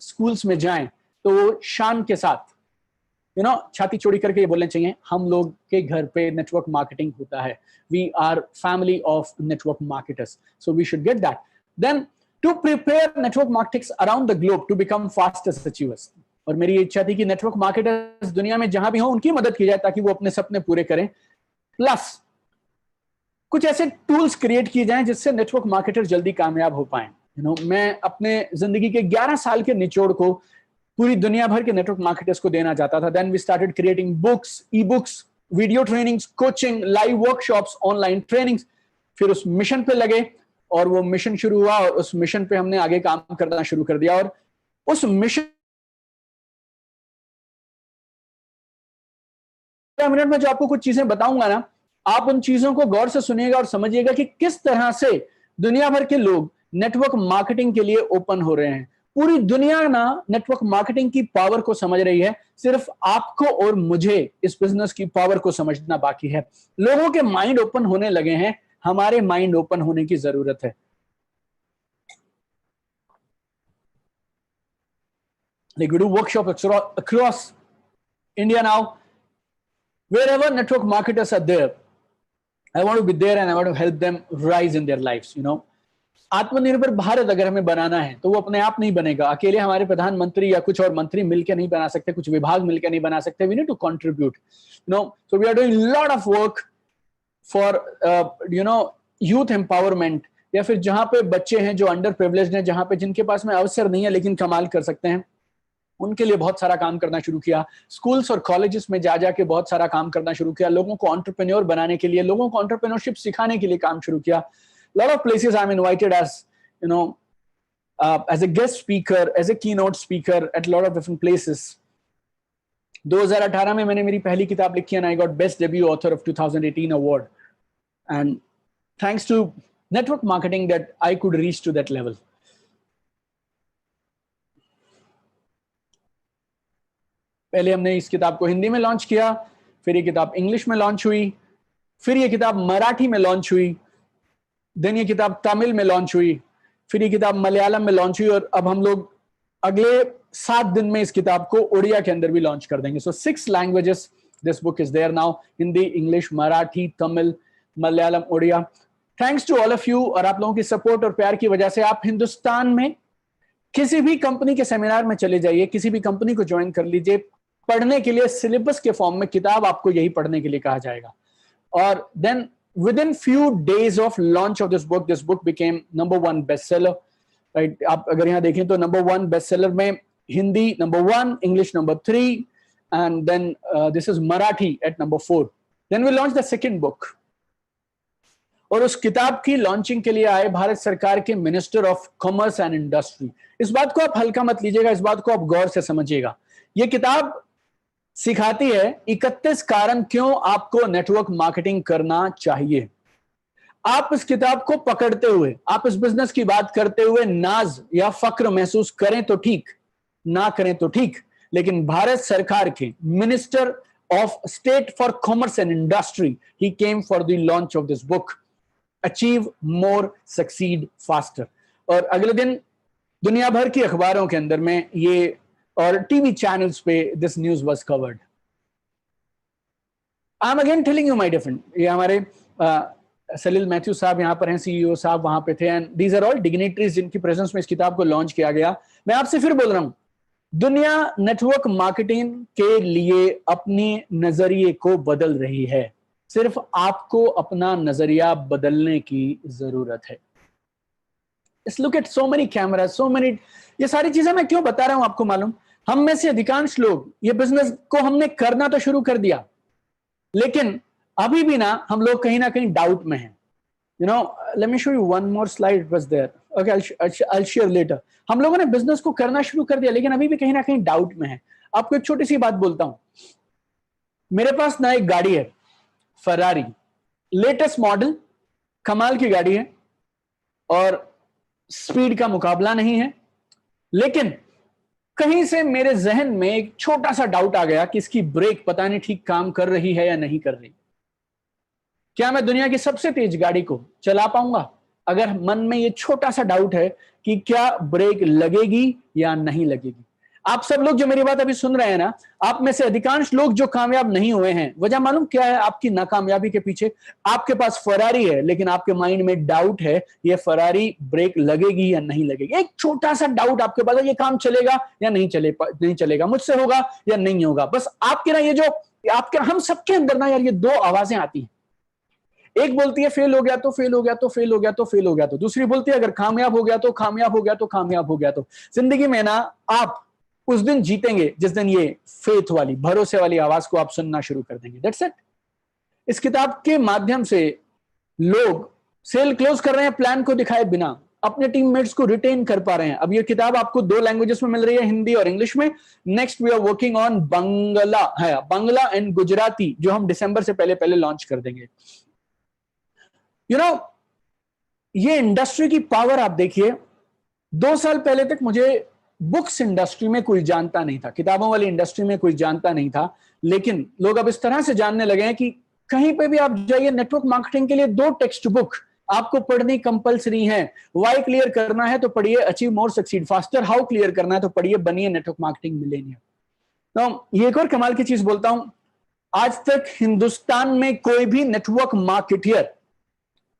Speaker 2: स्कूल्स में जाएं तो वो शान के साथ छाती चौड़ी करके ये बोलने चाहिए, हम लोग के घर पे नेटवर्क मार्केटिंग होता है, we are family of network marketers, so we should get that. Then to prepare network marketers around the globe to become fastest achievers. और मेरी इच्छा थी कि नेटवर्क मार्केटर्स दुनिया में जहां भी हो उनकी मदद की जाए ताकि वो अपने सपने पूरे करें, प्लस कुछ ऐसे टूल्स क्रिएट किए जाएं जिससे नेटवर्क मार्केटर जल्दी कामयाब हो पाए। मैं अपने जिंदगी के 11 साल के निचोड़ को पूरी दुनिया भर के नेटवर्क मार्केटर्स को देना चाहता था। Then we started creating books, e books, video trainings, coaching, live workshops, online trainings. फिर उस मिशन पे लगे और वो मिशन शुरू हुआ और उस मिशन पे हमने आगे काम करना शुरू कर दिया। और उस मिशन मिनट में जो आपको कुछ चीजें बताऊंगा ना, आप उन चीजों को गौर से सुनिएगा और समझिएगा कि किस तरह से दुनिया भर के लोग नेटवर्क मार्केटिंग के लिए ओपन हो रहे हैं। पूरी दुनिया ना नेटवर्क मार्केटिंग की पावर को समझ रही है, सिर्फ आपको और मुझे इस बिजनेस की पावर को समझना बाकी है। लोगों के माइंड ओपन होने लगे हैं, हमारे माइंड ओपन होने की जरूरत है। Like we do workshops across India now. Wherever network marketers are there, I want to be there and I want to help them rise in their lives. आत्मनिर्भर भारत अगर हमें बनाना है तो वो अपने आप नहीं बनेगा। अकेले हमारे प्रधानमंत्री या कुछ और मंत्री मिलकर नहीं बना सकते, कुछ विभाग मिलकर नहीं बना सकते। We need to contribute. So we are doing a lot of work for youth empowerment, या फिर जहां पे बच्चे हैं जो अंडर प्रिविलेज्ड हैं, जहां पे जिनके पास में अवसर नहीं है लेकिन कमाल कर सकते हैं, उनके लिए बहुत सारा काम करना शुरू किया। स्कूल्स और कॉलेजेस में जा जाके बहुत सारा काम करना शुरू किया। लोगों को एंटरप्रेन्योर बनाने के लिए, लोगों को एंटरप्रेन्योरशिप सिखाने के लिए काम शुरू किया। lot of places I'm invited as as a guest speaker, as a keynote speaker at a lot of different places. 2018 में मैंने मेरी पहली किताब लिखी and I got Best Debut Author of 2018 award, and thanks to network marketing that I could reach to that level. पहले हमने इस किताब को हिंदी में लॉन्च किया, फिर ये किताब इंग्लिश में लॉन्च हुई, फिर ये किताब मराठी में लॉन्च हुई, देन ये किताब तमिल में लॉन्च हुई, फिर ये किताब मलयालम में लॉन्च हुई, और अब हम लोग अगले 7 दिन में इस किताब को उड़िया के अंदर भी लॉन्च कर देंगे। So 6 languages this book is there now, Hindi, English, Marathi, Tamil, Malayalam, Oriya. Thanks to all of you, और आप लोगों की सपोर्ट और प्यार की वजह से आप हिंदुस्तान में किसी भी कंपनी के सेमिनार में चले जाइए, किसी भी कंपनी को ज्वाइन कर लीजिए, पढ़ने के लिए सिलेबस के फॉर्म में किताब आपको यही पढ़ने के लिए कहा जाएगा। और then within few days of launch of this book became number 1 bestseller, right? आप अगर यहाँ देखें तो number 1 bestseller में Hindi number 1, English number 3, and then this is Marathi at number 4. Then we launched the second book, और उस किताब की लॉन्चिंग के लिए आए भारत सरकार के minister of commerce and industry. इस बात को आप हल्का मत लीजिएगा, इस बात को आप गौर से समझिएगा। ये किताब सिखाती है 31 कारण क्यों आपको नेटवर्क मार्केटिंग करना चाहिए। आप इस किताब को पकड़ते हुए, आप इस बिजनेस की बात करते हुए नाज या फक्र महसूस करें तो ठीक, ना करें तो ठीक, लेकिन भारत सरकार के minister of state for commerce and industry, he came for the launch of this book, achieve more, succeed faster. और अगले दिन दुनिया भर की अखबारों के अंदर में ये और टीवी चैनल्स पे this news was covered. I am again telling you my different, ये हमारे सलील मैथ्यू साहब यहाँ पर हैं, सीईओ साहब वहां पे थे, and these are all dignitaries जिनकी प्रेजेंस में इस किताब को लॉन्च किया गया। मैं आपसे फिर बोल रहा हूं, दुनिया नेटवर्क मार्केटिंग के लिए अपने नजरिए को बदल रही है, सिर्फ आपको अपना नजरिया बदलने की जरूरत है। Look at so many camera, so many, ये सारी चीजें मैं क्यों बता रहा हूं आपको मालूम? हम में से अधिकांश लोग ये बिजनेस को हमने करना तो शुरू कर दिया, लेकिन अभी भी ना हम लोग कहीं ना कहीं डाउट में हैं। Let me show you one more slide, was there, okay, I'll share later। हम लोगों ने बिजनेस को करना शुरू कर दिया, लेकिन अभी भी कहीं ना कहीं डाउट में है। आपको एक छोटी सी बात बोलता हूं, मेरे पास ना एक गाड़ी है, फरारी, लेटेस्ट मॉडल, कमाल की गाड़ी है, और स्पीड का मुकाबला नहीं है, लेकिन कहीं से मेरे जहन में एक छोटा सा डाउट आ गया कि इसकी ब्रेक पता नहीं ठीक काम कर रही है या नहीं कर रही। क्या मैं दुनिया की सबसे तेज गाड़ी को चला पाऊंगा? अगर मन में ये छोटा सा डाउट है कि क्या ब्रेक लगेगी या नहीं लगेगी। आप सब लोग जो मेरी बात अभी सुन रहे हैं ना, आप में से अधिकांश लोग जो कामयाब नहीं हुए हैं, वजह मालूम क्या है आपकी नाकामयाबी के पीछे? आपके पास फरारी है, लेकिन आपके माइंड में डाउट है, ये फरारी ब्रेक लगेगी या नहीं लगेगी। एक छोटा सा डाउट आपके पास है, ये काम चलेगा या नहीं चलेगा, मुझसे होगा या नहीं होगा। बस आपके ना ये जो आपके, हम सबके अंदर ना यार ये दो आवाजें आती हैं। एक बोलती है फेल हो गया तो फेल हो गया तो फेल हो गया तो फेल हो गया तो, दूसरी बोलती है अगर कामयाब हो गया तो कामयाब हो गया तो कामयाब हो गया तो। जिंदगी में ना आप उस दिन जीतेंगे जिस दिन ये फेथ वाली, भरोसे वाली आवाज को आप सुनना शुरू कर देंगे। That's it. इस किताब के माध्यम से लोग सेल क्लोज कर रहे हैं प्लान को दिखाए बिना, अपने टीममेट्स को रिटेन कर पा रहे हैं। अब ये किताब आपको 2 लैंग्वेजेस में मिल रही है, हिंदी और इंग्लिश में। Next we are working on Bangla and Gujarati, जो हम दिसंबर से पहले लॉन्च कर देंगे। यू नो, ये इंडस्ट्री की पावर आप देखिए। 2 साल पहले तक मुझे बुक्स इंडस्ट्री में कोई जानता नहीं था, किताबों वाली इंडस्ट्री में कोई जानता नहीं था, लेकिन लोग अब इस तरह से जानने लगे हैं कि कहीं पे भी आप जाइए, नेटवर्क मार्केटिंग के लिए 2 टेक्स्ट बुक आपको पढ़नी कंपलसरी है। वाई क्लियर करना है तो पढ़िए achieve more succeed faster, how clear करना है तो पढ़िए बनिए नेटवर्क मार्केटिंग मिलेनियर। तो ये एक और कमाल की चीज बोलता हूं, आज तक हिंदुस्तान में कोई भी नेटवर्क मार्केटियर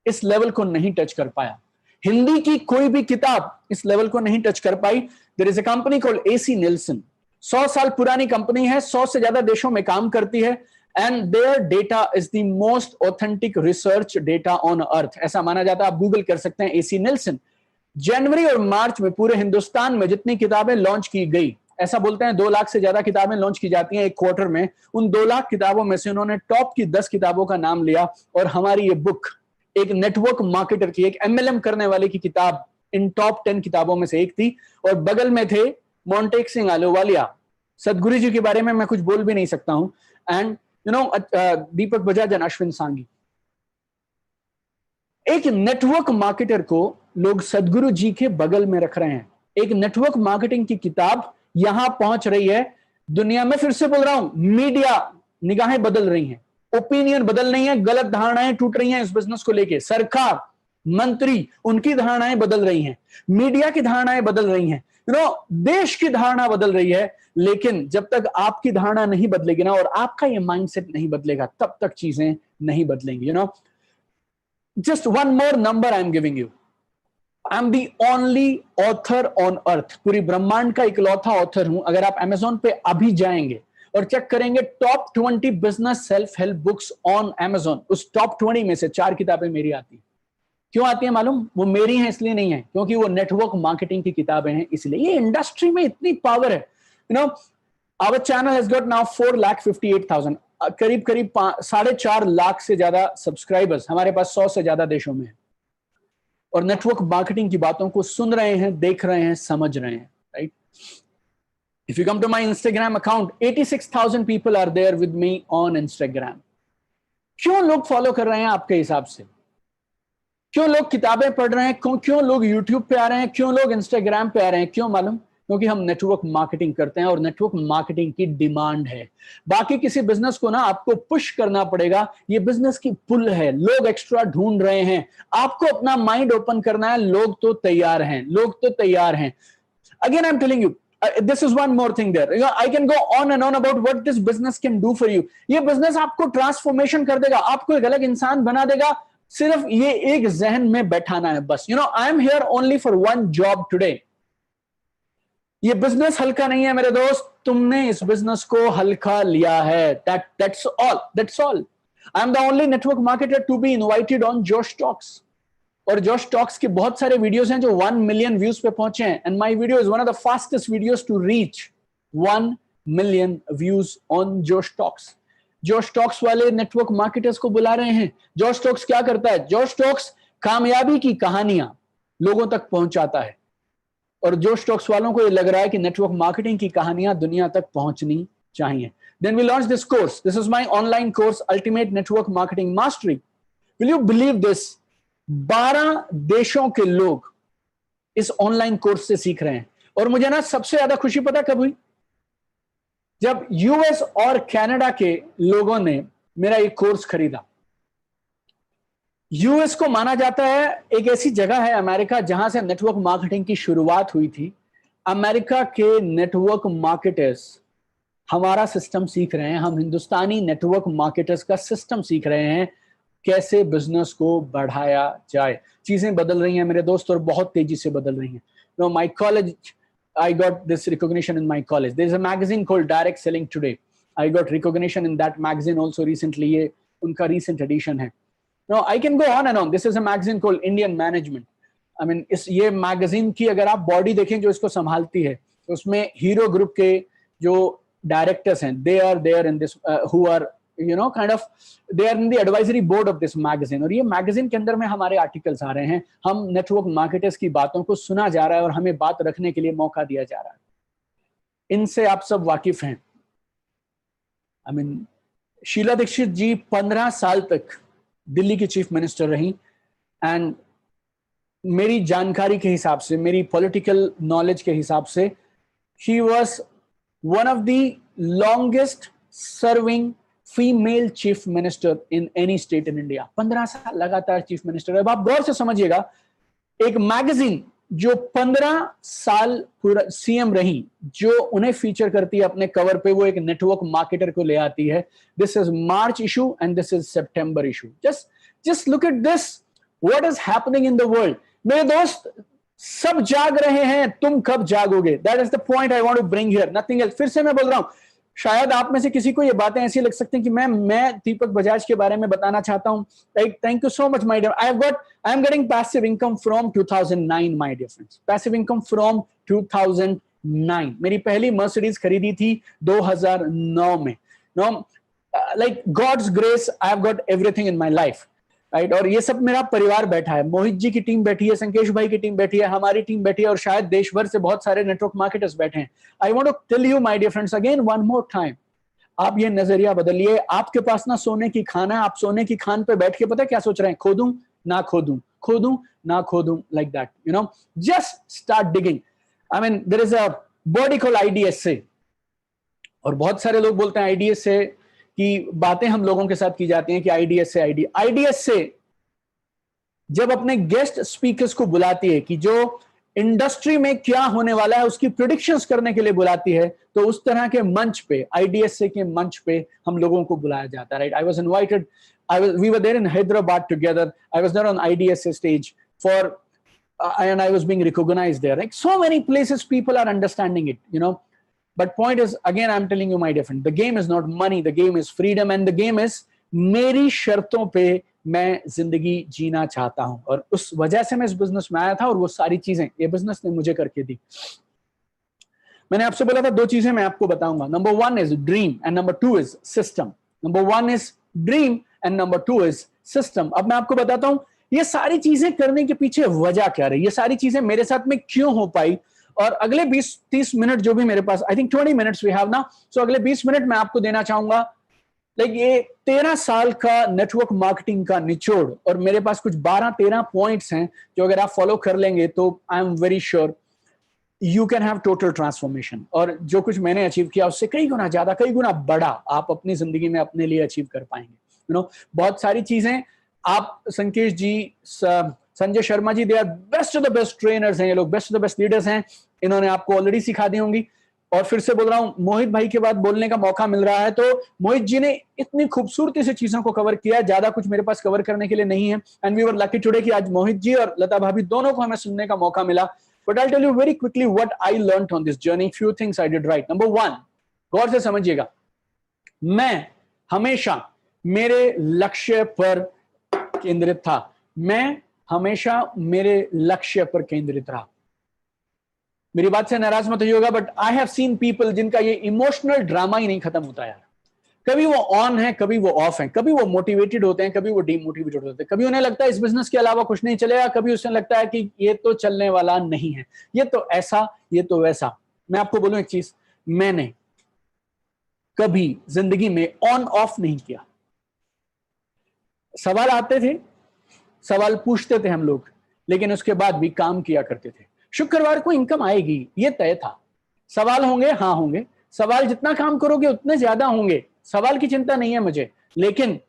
Speaker 2: इस लेवल को नहीं टच कर पाया। हिंदी की कोई भी किताब इस लेवल को नहीं टच कर पाई। There is a company called AC Nielsen, 100 साल पुरानी कंपनी है, 100 से ज्यादा देशों में काम करती है, and there data is the most authentic research data on earth, ऐसा माना जाता है। आप गूगल कर सकते हैं एसी निल्सन। जनवरी और मार्च में पूरे हिंदुस्तान में जितनी किताबें लॉन्च की गई, ऐसा बोलते हैं 2 लाख से ज्यादा किताबें लॉन्च की जाती हैं एक क्वार्टर में, उन 2 लाख किताबों में से उन्होंने टॉप की 10 किताबों का नाम लिया, और हमारी ये बुक एक नेटवर्क मार्केटर की, एक एमएलएम करने वाले की किताब इन टॉप 10 किताबों में से एक थी। और बगल में थे मोंटेक सिंह आलूवालिया, सदगुरु जी के बारे में मैं कुछ बोल भी नहीं सकता हूं, and you know Deepak Bajaj and Ashwin सांगी। एक नेटवर्क मार्केटर को लोग सदगुरु जी के बगल में रख रहे हैं। एक नेटवर्क मार्केटिंग की किताब यहां पहुंच रही है दुनिया में। फिर से बोल रहा हूं, मीडिया निगाहें बदल रही हैं, ओपिनियन बदल रही हैं, गलत धारणाएं टूट रही हैं इस बिजनेस को लेके। सरकार, मंत्री, उनकी धारणाएं बदल रही हैं, मीडिया की धारणाएं बदल रही हैं, देश की धारणा बदल रही है। लेकिन जब तक आपकी धारणा नहीं बदलेगी ना, और आपका ये माइंडसेट नहीं बदलेगा, तब तक चीजें नहीं बदलेंगी। Just one more number I am giving you, I am the only author on earth, पूरी ब्रह्मांड का इकलौता ऑथर हूं। अगर आप अमेजोन पे अभी जाएंगे और चेक करेंगे top 20 business self help books on Amazon, उस टॉप 20 में से 4 किताबें मेरी आती हैं। क्यों आती है मालूम? वो मेरी हैं इसलिए नहीं है, क्योंकि वो नेटवर्क मार्केटिंग की किताबें हैं इसलिए। ये इंडस्ट्री में इतनी पावर है। Our channel has got now 4,58,000, करीब 4.5 लाख से ज्यादा सब्सक्राइबर्स हमारे पास 100 से ज्यादा देशों में है, और नेटवर्क मार्केटिंग की बातों को सुन रहे हैं, देख रहे हैं, समझ रहे हैं, right? If you come to my Instagram account, 86,000 people are there with me on Instagram. क्यों लोग फॉलो कर रहे हैं आपके हिसाब से? क्यों लोग किताबें पढ़ रहे हैं? क्यों लोग YouTube पे आ रहे हैं? क्यों लोग Instagram पे आ रहे हैं? क्यों मालूम? क्योंकि हम नेटवर्क मार्केटिंग करते हैं, और नेटवर्क मार्केटिंग की डिमांड है। बाकी किसी बिजनेस को ना आपको पुश करना पड़ेगा, ये बिजनेस की पुल है, लोग एक्स्ट्रा ढूंढ रहे हैं, आपको अपना माइंड ओपन करना है, लोग तो तैयार हैं, लोग तो तैयार हैं। Again, I'm telling you, this is one more thing there. I can go on and on about what this business can do for you. ये बिजनेस आपको ट्रांसफॉर्मेशन कर देगा, आपको एक अलग इंसान बना देगा। सिर्फ ये एक जहन में बैठाना है बस। I am here only for one job today. ये बिजनेस हल्का नहीं है मेरे दोस्त, तुमने इस बिजनेस को हल्का लिया है। That's all. I am the only network marketer to be invited on Josh Talks. और जोश टॉक्स के बहुत सारे वीडियोस हैं जो 1 मिलियन व्यूज पे पहुंचे हैं, and my video is one of the fastest videos to reach 1 million views on Josh Talks. Josh Talks वाले नेटवर्क मार्केटर्स को बुला रहे हैं। जोश टॉक्स क्या करता है? जोश टॉक्स कामयाबी की कहानियां लोगों तक पहुंचाता है, और जोश टॉक्स वालों को ये लग रहा है कि नेटवर्क मार्केटिंग की कहानियां दुनिया तक पहुंचनी चाहिए। Then we launched this course. This is my online course, Ultimate Network Marketing Mastery. Will you believe this? 12 देशों के लोग इस ऑनलाइन कोर्स से सीख रहे हैं। और मुझे ना सबसे ज्यादा खुशी पता कब हुई? जब यूएस और कनाडा के लोगों ने मेरा एक कोर्स खरीदा। यूएस को माना जाता है एक ऐसी जगह है अमेरिका जहां से नेटवर्क मार्केटिंग की शुरुआत हुई थी, अमेरिका के नेटवर्क मार्केटर्स हमारा सिस्टम सीख रहे हैं, हम हिंदुस्तानी नेटवर्क मार्केटर्स का सिस्टम सीख रहे हैं, कैसे बिजनेस को बढ़ाया जाए। चीजें बदल रही हैं मेरे दोस्त, और बहुत तेजी से बदल रही हैं। No my college, I got this recognition in my college. There's a magazine called Direct Selling Today. I got recognition in that magazine also recently. ये उनका recent edition है. No, I can go on and on. This is a magazine called Indian Management. I mean, ये magazine की अगर आप body देखें जो इसको संभालती है, तो उसमें हीरो ग्रुप के जो डायरेक्टर्स हैं, they are there in this, who are kind of they are in the advisory board of this magazine. और ये मैगजीन के अंदर में हमारे आर्टिकल्स आ रहे हैं, हम नेटवर्क मार्केटर्स की बातों को सुना जा रहा है और हमें बात रखने के लिए मौका दिया जा रहा है। इनसे आप सब वाकिफ हैं। आई मीन, शीला दीक्षित जी 15 साल तक दिल्ली की चीफ मिनिस्टर रही, एंड मेरी जानकारी के हिसाब से, मेरी पॉलिटिकल नॉलेज के हिसाब से, she was one of the longest serving female chief minister in any state in India. 15 साल लगातार चीफ मिनिस्टर। अब आप गौर से समझिएगा, एक मैगजीन जो 15 साल पूरा सीएम रही, जो उन्हें फीचर करती है अपने कवर पे, वो एक नेटवर्क मार्केटर को ले आती है। This is March issue and this is सितंबर issue. Just look at this, what is happening in the world. मेरे दोस्त, सब जाग रहे हैं, तुम कब जागोगे? That is the point I want to bring here, nothing else. फिर से मैं बोल रहा हूं, शायद आप में से किसी को ये बातें ऐसी लग सकती हैं कि मैं दीपक बजाज के बारे में बताना चाहता हूं। Like, thank you so much my dear, I am getting passive income from 2009 my dear friends, passive income from 2009। मेरी पहली मर्सिडीज खरीदी थी 2009 में। No, like God's grace, I have got everything in my life, right. और ये सब मेरा परिवार बैठा है, मोहित जी की टीम बैठी है, संकेश भाई की टीम बैठी है, हमारी टीम बैठी है, और शायद देश भर से बहुत सारे नेटवर्क मार्केटर्स बैठे हैं। I want to tell you my dear friends again one more time, आप ये नजरिया बदलिए। आपके पास ना सोने की खान है, आप सोने की खान पे बैठ के पता क्या सोच रहे हैं? खोदूं ना खोदूं, खोदूं ना खोदूं, like that, just start digging. I mean, there is a body called IDSA, और बहुत सारे लोग बोलते हैं IDSA की बातें हम लोगों के साथ की जाती हैं कि IDSA जब अपने गेस्ट स्पीकर्स को बुलाती है कि जो इंडस्ट्री में क्या होने वाला है उसकी प्रेडिक्शंस करने के लिए बुलाती है, तो उस तरह के मंच पे, IDSA के मंच पे हम लोगों को बुलाया जाता है, right. I was invited, we were there in Hyderabad together. I was there on IDSA stage and I was being recognized there. Like, so many places people are understanding it, But point is, again, I'm telling you my dear friend, the game is not money, the game is freedom, and the game is मेरी शर्तों पे मैं जिंदगी जीना चाहता हूं, और उस वजह से मैं इस बिजनेस में आया था, और वो सारी चीजें ये बिजनेस ने मुझे करके दी। मैंने आपसे बोला था 2 चीजें मैं आपको बताऊंगा। Number 1 is dream and number 2 is system. Number 1 is dream and number 2 is system. अब मैं आपको बताता हूं ये सारी चीजें करने के पीछे वजह क्या रही, ये सारी चीजें मेरे साथ में क्यों हो पाई। और अगले 20-30 मिनट जो भी मेरे पास, I think 20 minutes we have ना, सो अगले 20 मिनट मैं आपको देना चाहूंगा। लाइक, ये 13 साल का नेटवर्क मार्केटिंग का निचोड़, और मेरे पास कुछ 12-13 पॉइंट्स हैं जो अगर आप फॉलो कर लेंगे तो I am very sure you can have total transformation. और जो कुछ मैंने अचीव किया उससे कई गुना ज्यादा, कई गुना बड़ा आप अपनी जिंदगी में अपने लिए अचीव कर पाएंगे। बहुत सारी चीजें आप, Sankesh ji, Sanjay Sharma ji, they are best of the best trainers हैं, ये लोग best of the best leaders हैं, इन्होंने आपको ऑलरेडी सिखा दी होंगी। और फिर से बोल रहा हूं, मोहित भाई के बाद बोलने का मौका मिल रहा है, तो मोहित जी ने इतनी खूबसूरती से चीजों को कवर किया, ज्यादा कुछ मेरे पास कवर करने के लिए नहीं है। And we were lucky today कि आज मोहित जी और लता भाभी दोनों को हमें सुनने का मौका मिला। But I tell you very quickly what I learned on this journey, few things I did right. Number 1, गौर से समझिएगा, मैं हमेशा मेरे लक्ष्य पर केंद्रित था। मैं हमेशा मेरे लक्ष्य पर केंद्रित रहा। मेरी बात से नाराज मत होइएगा, but I have seen people जिनका ये इमोशनल ड्रामा ही नहीं खत्म होता यार। कभी वो ऑन है, कभी वो ऑफ है, कभी वो मोटिवेटेड होते हैं, कभी वो डीमोटिवेटेड होते हैं, कभी उन्हें लगता है इस बिजनेस के अलावा कुछ नहीं चलेगा, कभी उसे लगता है कि ये तो चलने वाला नहीं है, ये तो ऐसा, ये तो वैसा। मैं आपको बोलूं एक चीज, मैंने कभी जिंदगी में ऑन ऑफ नहीं किया। सवाल आते थे, सवाल पूछते थे हम लोग, लेकिन उसके बाद भी काम किया करते थे। शुक्रवार को इनकम आएगी, ये तय था। सवाल होंगे, हाँ होंगे, सवाल जितना काम करोगे उतने ज्यादा होंगे, सवाल की चिंता नहीं है मुझे। लेकिन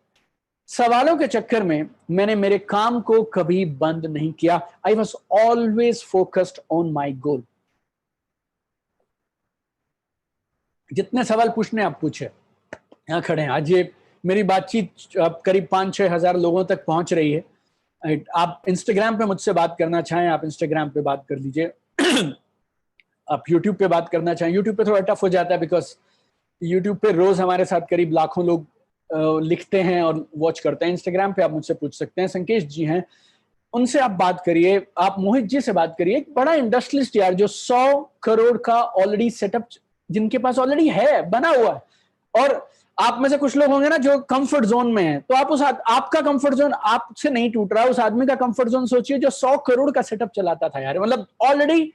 Speaker 2: सवालों के चक्कर में मैंने मेरे काम को कभी बंद नहीं किया। I was always focused on my goal. जितने सवाल पूछने आप पूछे, यहाँ खड़े हैं। आज ये मेरी बातचीत अब करीब 5-6 हजार लोगों तक पहुंच रही है। आप इंस्टाग्राम पे मुझसे बात करना चाहें, आप इंस्टाग्राम पे बात कर लीजिए। आप यूट्यूब पे बात करना चाहें, यूट्यूब पे थोड़ा टफ हो जाता है बिकॉज यूट्यूब पे रोज हमारे साथ करीब लाखों लोग लिखते हैं और वॉच करते हैं। इंस्टाग्राम पे आप मुझसे पूछ सकते हैं, संकेश जी हैं, उनसे आप बात करिए, आप मोहित जी से बात करिए। एक बड़ा इंडस्ट्रियलिस्ट यार जो 100 करोड़ का ऑलरेडी सेटअप जिनके पास ऑलरेडी है, बना हुआ है। और आप में से कुछ लोग होंगे ना जो कंफर्ट जोन में है, तो आप उस आपका कंफर्ट जोन आपसे नहीं टूट रहा, उस आदमी का कंफर्ट जोन सोचिए जो 100 करोड़ का सेटअप चलाता था यार। मतलब ऑलरेडी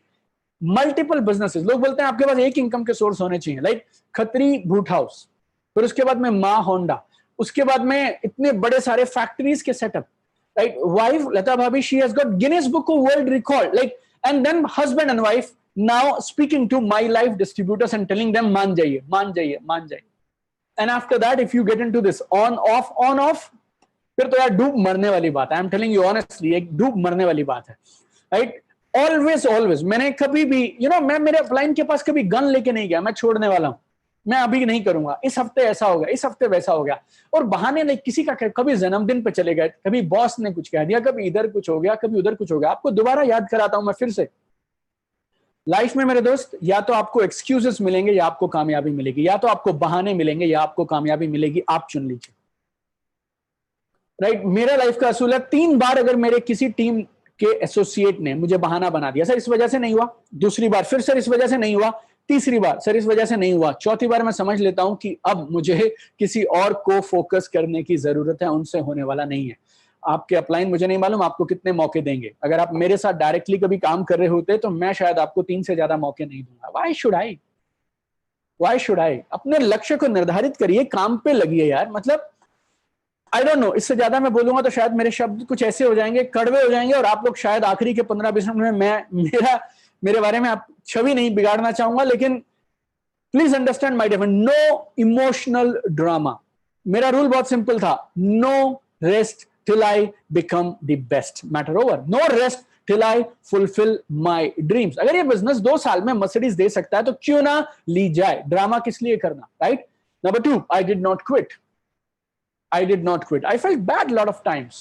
Speaker 2: मल्टीपल बिजनेसेस। लोग बोलते हैं आपके पास एक इनकम के सोर्स होने चाहिए, लाइक खत्री बूट हाउस, फिर उसके बाद में माँ होंडा, उसके बाद में इतने बड़े सारे फैक्ट्रीज के सेटअप, राइट। वाइफ लता भाभी, she has got Guinness Book of World Record, like, and then husband and wife now speaking to my life distributors and telling them मान जाइए, मान जाइए, मान जाइए। And after that if you get into this on off, फिर तो यार डूब मरने वाली बात है। I am telling you honestly, एक डूब मरने वाली बात है, राइट। ऑलवेज मैंने कभी भी मैं मेरे अपलाइन के पास कभी गन लेके नहीं गया, मैं छोड़ने वाला हूं, मैं अभी नहीं करूंगा, इस हफ्ते ऐसा हो गया, इस हफ्ते वैसा हो गया। और बहाने नहीं, किसी का कभी जन्मदिन पे चले गए, कभी बॉस ने कुछ कह दिया, कभी इधर कुछ हो गया, कभी उधर कुछ हो गया। आपको दोबारा याद कराता हूं मैं फिर से, लाइफ में मेरे दोस्त, या तो आपको एक्सक्यूजेस मिलेंगे या आपको कामयाबी मिलेगी, या तो आपको बहाने मिलेंगे या आपको कामयाबी मिलेगी, आप चुन लीजिए, राइट। मेरा लाइफ का असूल है, 3 बार अगर मेरे किसी टीम के एसोसिएट ने मुझे बहाना बना दिया, सर इस वजह से नहीं हुआ, दूसरी बार फिर सर इस वजह से नहीं हुआ, तीसरी बार सर इस वजह से नहीं हुआ, चौथी बार मैं समझ लेता हूं कि अब मुझे किसी और को फोकस करने की जरूरत है, उनसे होने वाला नहीं है। आपके अपलाइन मुझे नहीं मालूम आपको कितने मौके देंगे, अगर आप मेरे साथ डायरेक्टली कभी काम कर रहे होते तो मैं शायद आपको 3 से ज्यादा मौके नहीं दूंगा। Why should I? अपने लक्ष्य को निर्धारित करिए, काम पे लगिए यार। मतलब आई डोंट नो, इससे ज्यादा मैं बोलूंगा तो शायद मेरे शब्द कुछ ऐसे हो जाएंगे, कड़वे हो जाएंगे, और आप लोग शायद आखिरी के 15-20 मिनट में मेरे बारे में आप छवि नहीं बिगाड़ना चाहूंगा, लेकिन please understand my difference. No emotional drama. मेरा रूल बहुत सिंपल था, no rest till I become the best, matter over. No rest till I fulfil my dreams. अगर ये बिजनेस 2 साल में मर्सिडीज दे सकता है तो क्यों ना ली जाए, ड्रामा किस लिए करना, right. Number 2, I did not quit. I felt bad lot of times.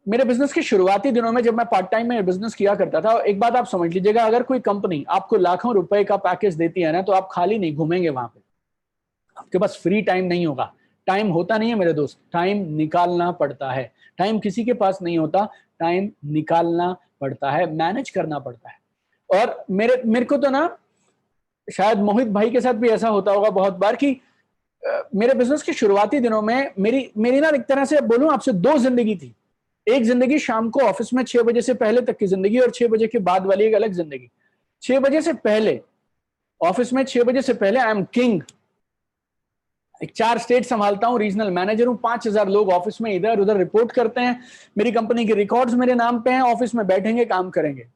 Speaker 2: मेरे बिजनेस के शुरुआती दिनों में जब मैं पार्ट टाइम में बिजनेस किया करता था, एक बात आप समझ लीजिएगा, अगर कोई कंपनी आपको लाखों रुपए का पैकेज देती है ना, तो आप खाली नहीं घूमेंगे वहां पे, आपके पास फ्री टाइम नहीं होगा। टाइम होता नहीं है मेरे दोस्त, टाइम निकालना पड़ता है। टाइम किसी के पास नहीं होता, टाइम निकालना पड़ता है, मैनेज करना पड़ता है। और मेरे को तो ना, शायद मोहित भाई के साथ भी ऐसा होता होगा बहुत बार कि मेरे बिजनेस के शुरुआती दिनों में मेरी ना एक तरह से बोलूं आपसे 2 जिंदगी थी। एक जिंदगी शाम को ऑफिस में 6 बजे से पहले तक की जिंदगी, और 6 बजे के बाद वाली एक अलग जिंदगी। 6 बजे से पहले ऑफिस में, 6 बजे से पहले आई एम किंग। 4 स्टेट संभालता हूं, रीजनल मैनेजर हूं, 5000 लोग ऑफिस में इधर उधर रिपोर्ट करते हैं, मेरी कंपनी के रिकॉर्ड्स मेरे नाम पे हैं, ऑफिस में बैठेंगे, काम करेंगे।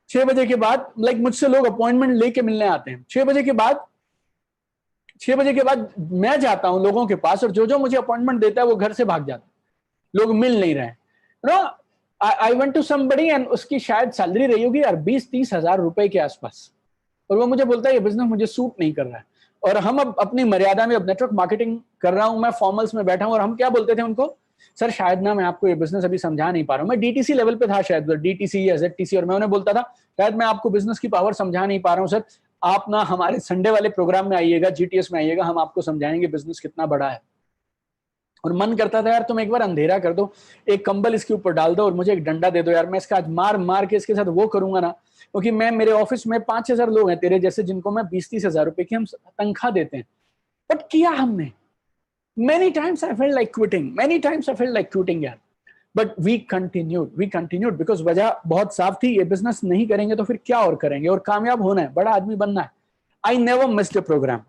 Speaker 2: 6 बजे के बाद मुझसे लोग अपॉइंटमेंट लेके मिलने आते हैं। 6 बजे के बाद मैं जाता हूं लोगों के पास, और जो मुझे अपॉइंटमेंट देता है वो घर से भाग जाता है, लोग मिल नहीं रहे। I went to somebody and उसकी शायद सैलरी रही होगी यार 20-30 हजार रुपए के आसपास, और वो मुझे बोलता है ये बिजनेस मुझे सूट नहीं कर रहा है, और हम अब अपनी मर्यादा में, अब नेटवर्क मार्केटिंग कर रहा हूं मैं, फॉर्मल्स में बैठा हूं, और हम क्या बोलते थे उनको, सर शायद ना मैं आपको ये बिजनेस अभी समझा नहीं पा रहा हूं। मैं डीटीसी लेवल पे था शायद, डीटीसी या जेडटीसी, और मैं उन्हें बोलता था शायद मैं आपको बिजनेस की पावर समझा नहीं पा रहा हूं सर, आप ना हमारे संडे वाले प्रोग्राम में आइएगा, जीटीएस में आइएगा, हम आपको समझाएंगे बिजनेस कितना बड़ा है। और मन करता था यार तुम एक बार अंधेरा कर दो, एक कंबल इसके ऊपर डाल दो और मुझे एक डंडा दे दो यार, मैं इसका आज मार के इसके साथ वो करूंगा ना, क्योंकि मेरे ऑफिस में 5000 लोग हैं तेरे जैसे, जिनको मैं 20-30 हजार रुपए की हम तनख्वाह देते हैं। बट किया हमने, many times I felt like quitting यार, बट वी कंटिन्यूड बिकॉज वजह बहुत साफ थी, ये बिजनेस नहीं करेंगे तो फिर क्या और करेंगे, और कामयाब होना है, बड़ा आदमी बनना है। I never missed a programme.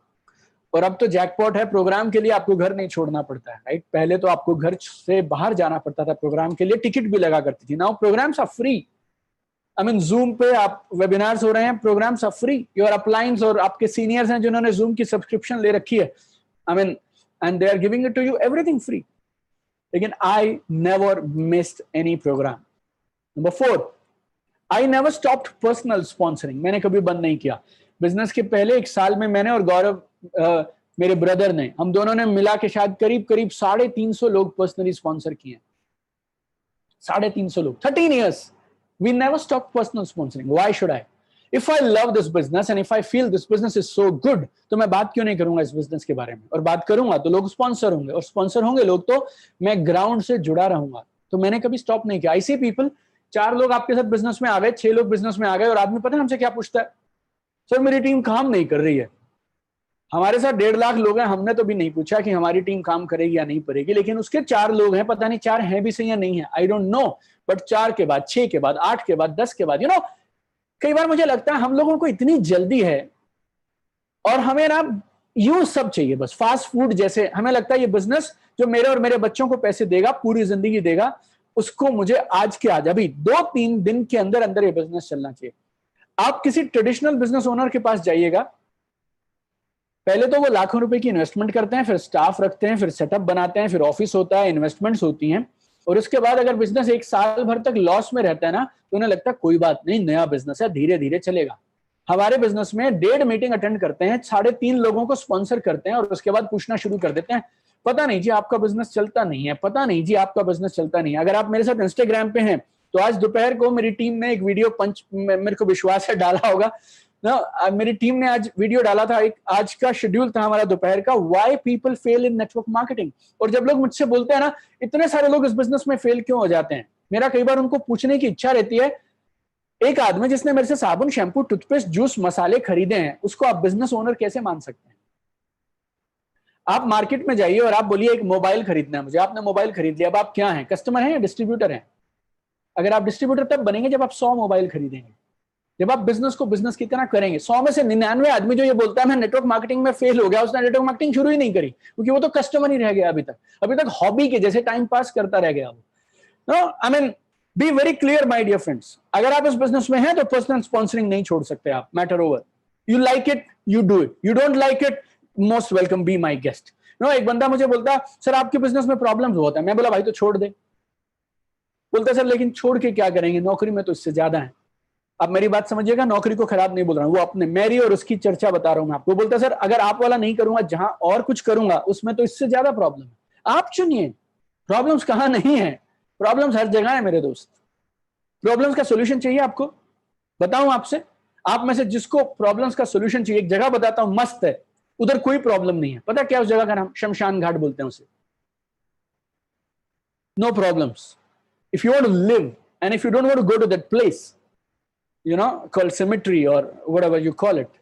Speaker 2: और अब तो जैकपॉट है, प्रोग्राम के लिए आपको घर नहीं छोड़ना पड़ता है, राइट। पहले तो आपको घर से बाहर जाना पड़ता था प्रोग्राम के लिए, टिकट भी लगा करती थी। Now programmes are free. I mean Zoom पे आप वेबिनार्स हो रहे हैं, programmes are free. Your uplines और आपके सीनियर्स हैं जिन्होंने जूम की सब्सक्रिप्शन ले रखी है, I mean, and they are giving it to you, everything free. लेकिन I never missed any program. Number 4, I never stopped personal sponsoring. मैंने कभी बंद नहीं किया। बिजनेस के पहले 1 साल में मैंने और गौरव मेरे ब्रदर ने, हम दोनों ने मिला के शायद करीब करीब 350 लोग पर्सनली स्पॉन्सर किए। 350 लोग, 13 years we never stopped personal sponsoring. Why should I? If I love this business and if I feel this business is so good, तो मैं बात क्यों नहीं करूंगा इस बिजनेस के बारे में? और बात करूंगा तो लोग स्पॉन्सर होंगे, और स्पॉन्सर होंगे लोग तो मैं ग्राउंड से जुड़ा रहूंगा। तो मैंने कभी स्टॉप नहीं किया। आई सी पीपल, 4 लोग आपके साथ बिजनेस में आ गए, 6 लोग बिजनेस में आ गए, और आदमी पता है हमसे क्या पूछता है? सर मेरी टीम काम नहीं कर रही है। हमारे साथ 1.5 लाख लोग हैं, हमने तो भी नहीं पूछा कि हमारी टीम काम करेगी या नहीं करेगी, लेकिन उसके 4 लोग हैं, पता नहीं 4 हैं भी सही या नहीं है, आई डोंट नो, बट 4 के बाद, 6 के बाद, 8 के बाद, 10 के बाद, कई बार मुझे लगता है हम लोगों को इतनी जल्दी है और हमें ना यूं सब चाहिए, बस फास्ट फूड जैसे। हमें लगता है ये बिजनेस जो मेरे और मेरे बच्चों को पैसे देगा, पूरी जिंदगी देगा, उसको मुझे आज के आज अभी 2-3 दिन के अंदर अंदर ये बिजनेस चलना चाहिए। आप किसी ट्रेडिशनल बिजनेस ओनर के पास जाइएगा, पहले तो वो लाखों रुपए की इन्वेस्टमेंट करते हैं, फिर स्टाफ रखते हैं, फिर सेटअप बनाते हैं, फिर ऑफिस होता है, इन्वेस्टमेंट्स होती हैं, और उसके बाद अगर बिजनेस 1 साल भर तक लॉस में रहता है ना, तो उन्हें लगता है कोई बात नहीं, नया बिजनेस है, धीरे धीरे चलेगा। हमारे बिजनेस में 1.5 मीटिंग अटेंड करते हैं, 3.5 लोगों को स्पॉन्सर करते हैं, और उसके बाद पूछना शुरू कर देते हैं, पता नहीं जी आपका बिजनेस चलता नहीं है, पता नहीं जी आपका बिजनेस चलता नहीं है। अगर आप मेरे साथ इंस्टाग्राम पे हैं तो आज दोपहर को मेरी टीम ने एक वीडियो मेरे को विश्वास है डाला होगा ना, मेरी टीम ने आज वीडियो डाला था, एक आज का शेड्यूल था हमारा दोपहर का, why people fail in network marketing. और जब लोग मुझसे बोलते हैं ना इतने सारे लोग इस बिजनेस में फेल क्यों हो जाते हैं, मेरा कई बार उनको पूछने की इच्छा रहती है, एक आदमी जिसने मेरे से साबुन, शैम्पू, टूथपेस्ट, जूस, मसाले खरीदे हैं, उसको आप बिजनेस ओनर कैसे मान सकते हैं? आप मार्केट में जाइए और आप बोलिए एक मोबाइल खरीदना है मुझे, आपने मोबाइल खरीद लिया, अब आप क्या हैं, कस्टमर हैं या डिस्ट्रीब्यूटर हैं? अगर आप डिस्ट्रीब्यूटर तब बनेंगे जब आप 100 मोबाइल खरीदेंगे, जब आप बिजनेस को बिजनेस की तरह करेंगे। 100 में से 99 आदमी जो ये बोलता है मैं नेटवर्क मार्केटिंग में फेल हो गया, उसने नेटवर्क मार्केटिंग शुरू ही नहीं करी, क्योंकि वो तो कस्टमर ही रह गया अभी तक हॉबी के जैसे टाइम पास करता रह गया वो। I mean be very clear my dear friends, अगर आप इस बिजनेस में हैं तो पर्सनल स्पॉन्सरिंग नहीं छोड़ सकते आप, matter over. You like it you do it, you don't like it most welcome, B my guest. एक बंदा मुझे बोलता सर आपके बिजनेस में प्रॉब्लम होता है, मैं बोला भाई तो छोड़ दे। बोलता सर लेकिन छोड़ के क्या करेंगे, नौकरी में तो इससे ज्यादा है। अब मेरी बात समझिएगा, नौकरी को खराब नहीं बोल रहा हूं, वो अपने मेरी और उसकी चर्चा बता रहा हूं मैं आपको। बोलता सर अगर आप वाला नहीं करूंगा, जहां और कुछ करूंगा उसमें तो इससे ज्यादा प्रॉब्लम है। आप चुनिए, प्रॉब्लम्स कहां नहीं है, प्रॉब्लम्स हर जगह है मेरे दोस्त। प्रॉब्लम्स का सोल्यूशन चाहिए आपको, बताऊं आपसे, आप में से जिसको प्रॉब्लम्स का सोल्यूशन चाहिए, एक जगह बताता हूं मस्त है, उधर कोई प्रॉब्लम नहीं है। पता क्या उस जगह का नाम? शमशान घाट बोलते हैं उसे। No problems. If you want to live and if you don't want to go to that place, called cemetery or whatever you call it,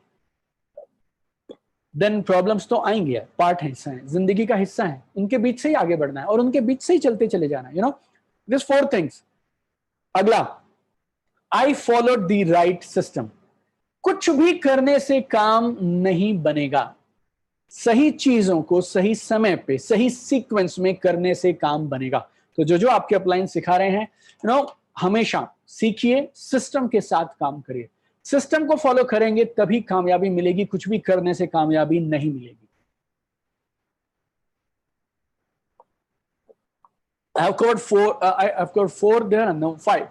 Speaker 2: then problems तो आएंगे, पार्ट है, हिस्सा है, जिंदगी का हिस्सा है, उनके बीच से ही आगे बढ़ना है और उनके बीच से ही चलते चले जाना है। This 4 things। अगला, I followed the right system। कुछ भी करने से काम नहीं बनेगा, सही चीजों को सही समय पे सही सीक्वेंस में करने से काम बनेगा। तो जो आपके अपलाइन सिखा रहे हैं, हमेशा सीखिए, सिस्टम के साथ काम करिए, सिस्टम को फॉलो करेंगे तभी कामयाबी मिलेगी, कुछ भी करने से कामयाबी नहीं मिलेगी। I have covered 4, I've covered 4 there and now 5.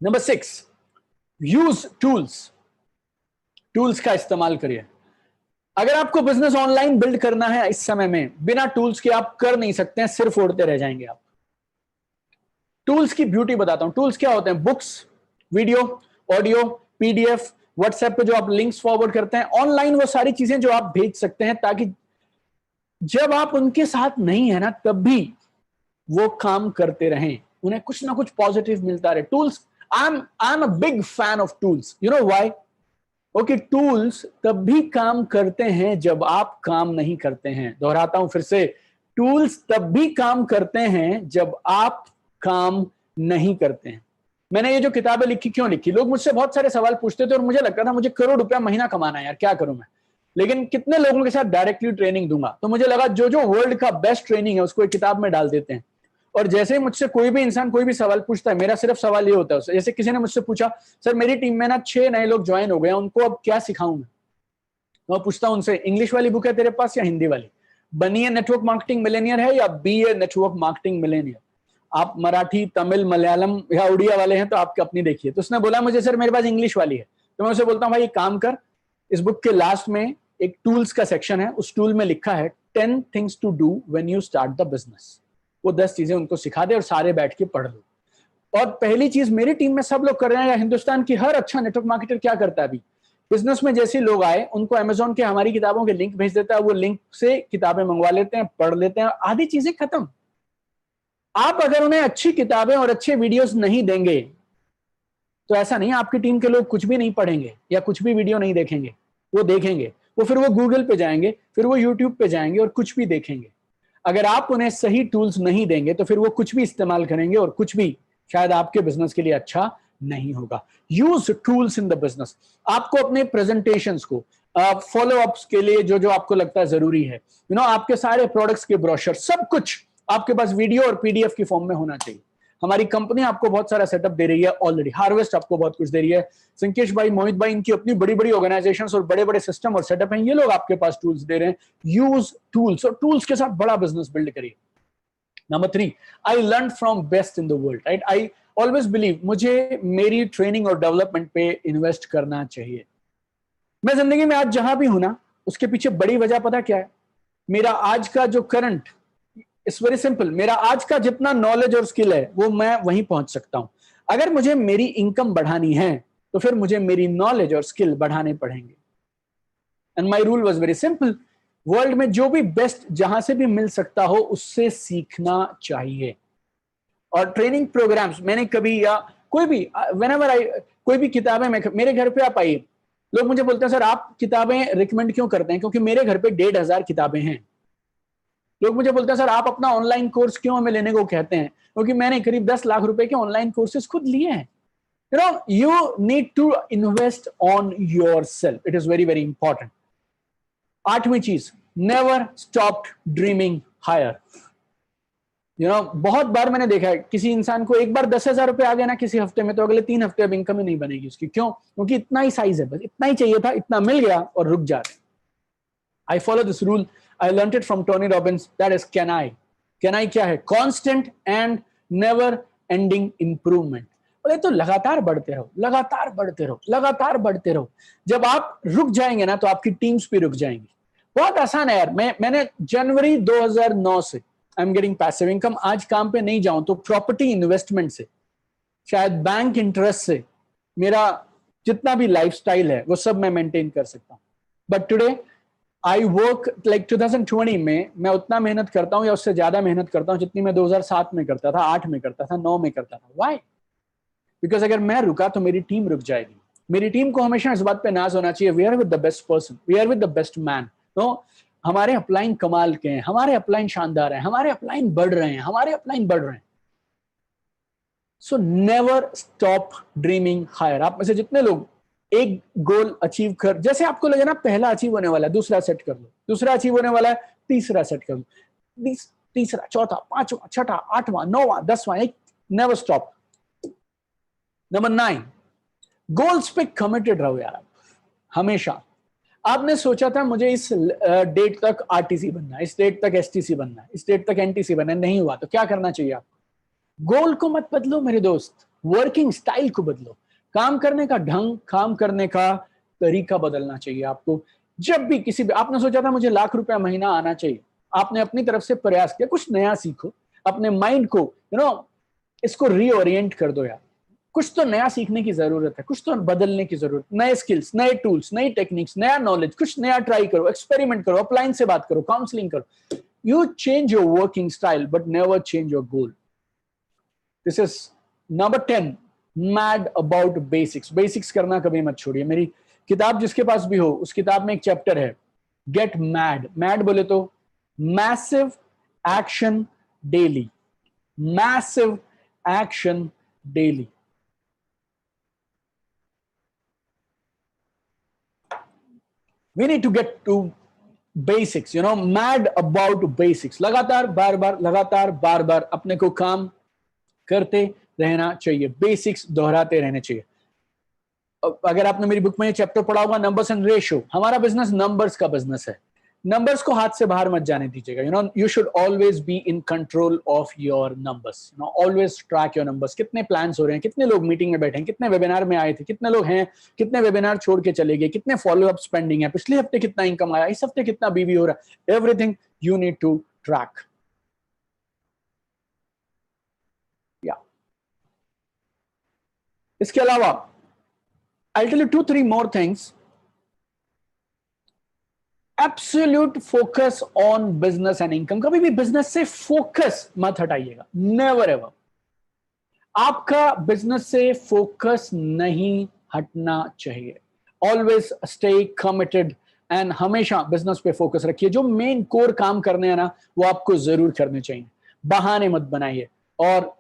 Speaker 2: Number 6, use tools। Tools का इस्तेमाल करिए। अगर आपको बिजनेस ऑनलाइन बिल्ड करना है इस समय में, बिना टूल्स के आप कर नहीं सकते हैं, सिर्फ उड़ते रह जाएंगे आप। टूल्स की ब्यूटी बताता हूं। टूल्स क्या होते हैं? Books, video, audio, PDF, WhatsApp पे जो आप लिंक्स फॉरवर्ड करते हैं, ऑनलाइन वो सारी चीजें जो आप भेज सकते हैं, ताकि जब आप उनके साथ नहीं है ना तब भी वो काम करते रहें, उन्हें कुछ ना कुछ पॉजिटिव मिलता रहे। Tools, I am a big fan of tools. You know why? Okay, tools तब भी काम करते हैं जब आप काम नहीं करते हैं। दोहराता हूं फिर से, टूल्स तब भी काम करते हैं जब आप काम नहीं करते हैं। मैंने ये जो किताबें लिखी क्यों लिखी? लोग मुझसे बहुत सारे सवाल पूछते थे और मुझे लगता था मुझे करोड़ रुपया महीना कमाना है यार, क्या करूं मैं, लेकिन कितने लोगों के साथ डायरेक्टली ट्रेनिंग दूंगा। तो मुझे लगा जो वर्ल्ड का बेस्ट ट्रेनिंग है उसको एक किताब में डाल देते हैं। और जैसे ही मुझसे कोई भी इंसान कोई भी सवाल पूछता है, मेरा सिर्फ सवाल ये होता है, जैसे किसी ने मुझसे पूछा सर मेरी टीम में ना 6 नए लोग ज्वाइन हो गए, उनको अब क्या सिखाऊं मैं पूछता हूं उनसे, इंग्लिश वाली बुक है तेरे पास या हिंदी वाली? बनिए नेटवर्क मार्केटिंग मिलेनियर है या बीए नेटवर्क मार्केटिंग मिलेनियर? आप मराठी, तमिल, मलयालम या उड़िया वाले हैं तो आपकी अपनी देखिए। तो उसने बोला मुझे सर मेरे पास इंग्लिश वाली है। तो मैं उसे बोलता हूँ भाई एक काम कर, इस बुक के लास्ट में एक टूल्स का सेक्शन है, उस टूल में लिखा है 10 things to do when you start the business. वो 10 चीजें उनको सिखा दे और सारे बैठ के पढ़ लो। और पहली चीज मेरी टीम में सब लोग कर रहे हैं, या हिंदुस्तान की हर अच्छा नेटवर्क मार्केटर क्या करता है अभी, बिजनेस में जैसे लोग आए उनको अमेजोन के हमारी किताबों के लिंक भेज देता है, वो लिंक से किताबें मंगवा लेते हैं, पढ़ लेते हैं, आधी चीजें खत्म। आप अगर उन्हें अच्छी किताबें और अच्छे वीडियोस नहीं देंगे तो ऐसा नहीं आपकी टीम के लोग कुछ भी नहीं पढ़ेंगे या कुछ भी वीडियो नहीं देखेंगे। वो देखेंगे, वो फिर वो गूगल पे जाएंगे, फिर वो यूट्यूब पे जाएंगे और कुछ भी देखेंगे। अगर आप उन्हें सही टूल्स नहीं देंगे तो फिर वो कुछ भी इस्तेमाल करेंगे और कुछ भी शायद आपके बिजनेस के लिए अच्छा नहीं होगा। Use tools in the business. आपको अपने प्रेजेंटेशंस को फॉलो अप्स के लिए जो जो आपको लगता है जरूरी है, आपके सारे प्रोडक्ट्स के ब्रोशर सब कुछ आपके पास वीडियो और पीडीएफ की फॉर्म में होना चाहिए। हमारी कंपनी आपको बहुत सारा सेटअप दे रही है ऑलरेडी, हार्वेस्ट आपको बहुत कुछ दे रही है, संकेश भाई, मोहित भाई, इनकी अपनी बड़ी बड़ी ऑर्गेनाइजेशंस और बड़े बड़े सिस्टम और सेटअप हैं, ये लोग आपके पास टूल्स दे रहे हैं। यूज टूल्स और टूल्स के साथ बड़ा बिजनेस बिल्ड करिए। Number 3, I learn from best in the world, right? I always believe मुझे मेरी ट्रेनिंग और डेवलपमेंट पे इन्वेस्ट करना चाहिए। मैं जिंदगी में आज जहां भी हूं ना, उसके पीछे बड़ी वजह पता क्या है? मेरा आज का जो करंट, इट्स वेरी सिंपल, मेरा आज का जितना नॉलेज और स्किल है वो मैं वहीं पहुंच सकता हूं। अगर मुझे मेरी इनकम बढ़ानी है तो फिर मुझे मेरी नॉलेज और स्किल बढ़ाने पड़ेंगे। And my rule was very simple, world में जो भी बेस्ट जहां से भी मिल सकता हो उससे सीखना चाहिए। और ट्रेनिंग प्रोग्राम्स मैंने कभी, या कोई भी, व्हेनेवर आई, कोई भी किताबें मेरे घर पे आप आइए, लोग मुझे बोलते हैं सर आप किताबें रिकमेंड क्यों करते हैं? क्योंकि मेरे घर पे 1500 किताबें हैं। लोग मुझे बोलते हैं सर आप अपना ऑनलाइन कोर्स क्यों हमें लेने को कहते हैं? क्योंकि मैंने करीब 10 लाख रुपए के ऑनलाइन कोर्सेज खुद लिए हैं। you need to invest on yourself. It is very very important. 8वीं चीज, never stop dreaming higher. बहुत बार मैंने देखा है किसी इंसान को एक बार 10,000 रुपए आ गए ना किसी हफ्ते में, तो अगले 3 हफ्ते अब इनकम ही नहीं बनेगी उसकी। क्यों? क्योंकि इतना ही साइज है, बस इतना ही चाहिए था, इतना मिल गया और रुक जा रहे। I follow this rule. I learned it from Tony Robbins. That is CANI. CANI क्या है? Constant and never ending improvement. बोले तो लगातार बढ़ते रहो, लगातार बढ़ते रहो, लगातार बढ़ते रहो। जब आप रुक जाएंगे ना तो आपकी टीम्स भी रुक जाएंगी। बहुत आसान है यार। मैंने जनवरी 2009 से आई एम गेटिंग पैसिव इनकम। आज काम पे नहीं जाऊं तो प्रॉपर्टी इन्वेस्टमेंट से, शायद बैंक इंटरेस्ट से, मेरा जितना भी लाइफस्टाइल है वो सब मैं मेंटेन कर सकता हूं। But today I work like 2020 में मैं उतना मेहनत करता हूं या उससे ज्यादा मेहनत करता हूं जितनी मैं 2007 में करता था, 8 में करता था, 9 में करता था। व्हाई? बिकॉज अगर मैं रुका तो मेरी टीम रुक जाएगी। मेरी टीम को हमेशा इस बात पे नाज होना चाहिए, we are with the best person, we are with the best man. तो हमारे अपलाइन कमाल के हैं, हमारे अपलाइन शानदार हैं, हमारे अपलाइन बढ़ रहे हैं, हमारे अपलाइन बढ़ रहे हैं। So never stop dreaming higher. आप में से जितने लोग एक गोल अचीव कर, जैसे आपको लगे ना पहला अचीव होने वाला है, दूसरा सेट कर लो, दूसरा अचीव होने वाला है, तीसरा सेट कर लो, तीसरा, चौथा, पांचवा, छठा, आठवां, 9वां, 10वां, एक नेवर स्टॉप। नंबर 9, गोल्स पे कमिटेड रहो यार। हमेशा आपने सोचा था मुझे इस डेट तक आरटीसी बनना है, इस डेट तक एसटीसी बनना है, इस डेट तक एनटीसी बनना है, नहीं हुआ तो क्या करना चाहिए आपको? गोल को मत बदलो मेरे दोस्त, वर्किंग स्टाइल को बदलो। काम करने का ढंग, काम करने का तरीका बदलना चाहिए आपको। जब भी किसी भी, आपने सोचा था मुझे ₹1,00,000 महीना आना चाहिए, आपने अपनी तरफ से प्रयास किया, कुछ नया सीखो, अपने माइंड को इसको रीओरिएंट कर दो यार। कुछ तो नया सीखने की जरूरत है, कुछ तो बदलने की जरूरत, नए स्किल्स, नए टूल्स, नई टेक्निक्स, नया नॉलेज, कुछ नया ट्राई करो, एक्सपेरिमेंट करो, अपलाइन से बात करो, काउंसलिंग करो। You change your working style but never change your goal. This is number 10, mad about basics. Basics करना कभी मत छोड़िए। मेरी किताब जिसके पास भी हो, उस किताब में एक चैप्टर है गेट मैड। मैड बोले तो massive action daily, massive action daily. We need to get to basics, mad about basics. लगातार बार बार अपने को काम करते रहना चाहिए, बेसिक्स दोहराते रहने चाहिए। अगर आपने मेरी बुक में ये चैप्टर पढ़ा होगा, नंबर्स एंड रेशियो, हमारा बिजनेस नंबर्स का बिजनेस है। नंबर्स को हाथ से बाहर मत जाने दीजिएगा. You should always be in control of your numbers. Always track your numbers. कितने प्लान्स हो रहे हैं, कितने लोग मीटिंग में बैठे हैं, कितने वेबिनार में आए थे, कितने लोग हैं, कितने वेबिनार छोड़ के चले गए, कितने फॉलोअप स्पेंडिंग है, पिछले हफ्ते कितना इनकम आया, इस हफ्ते कितना बीवी हो रहा है. Everything you need to track. या इसके अलावा I'll tell you 2-3 more things. Absolute focus on business and income. कभी भी बिजनेस से फोकस मत हटाइएगा. Never ever. आपका बिजनेस से फोकस नहीं हटना चाहिए. ऑलवेज स्टे कमिटेड एंड हमेशा बिजनेस पे फोकस रखिए. जो मेन कोर काम करने हैं ना, वो आपको जरूर करने चाहिए. बहाने मत बनाइए. और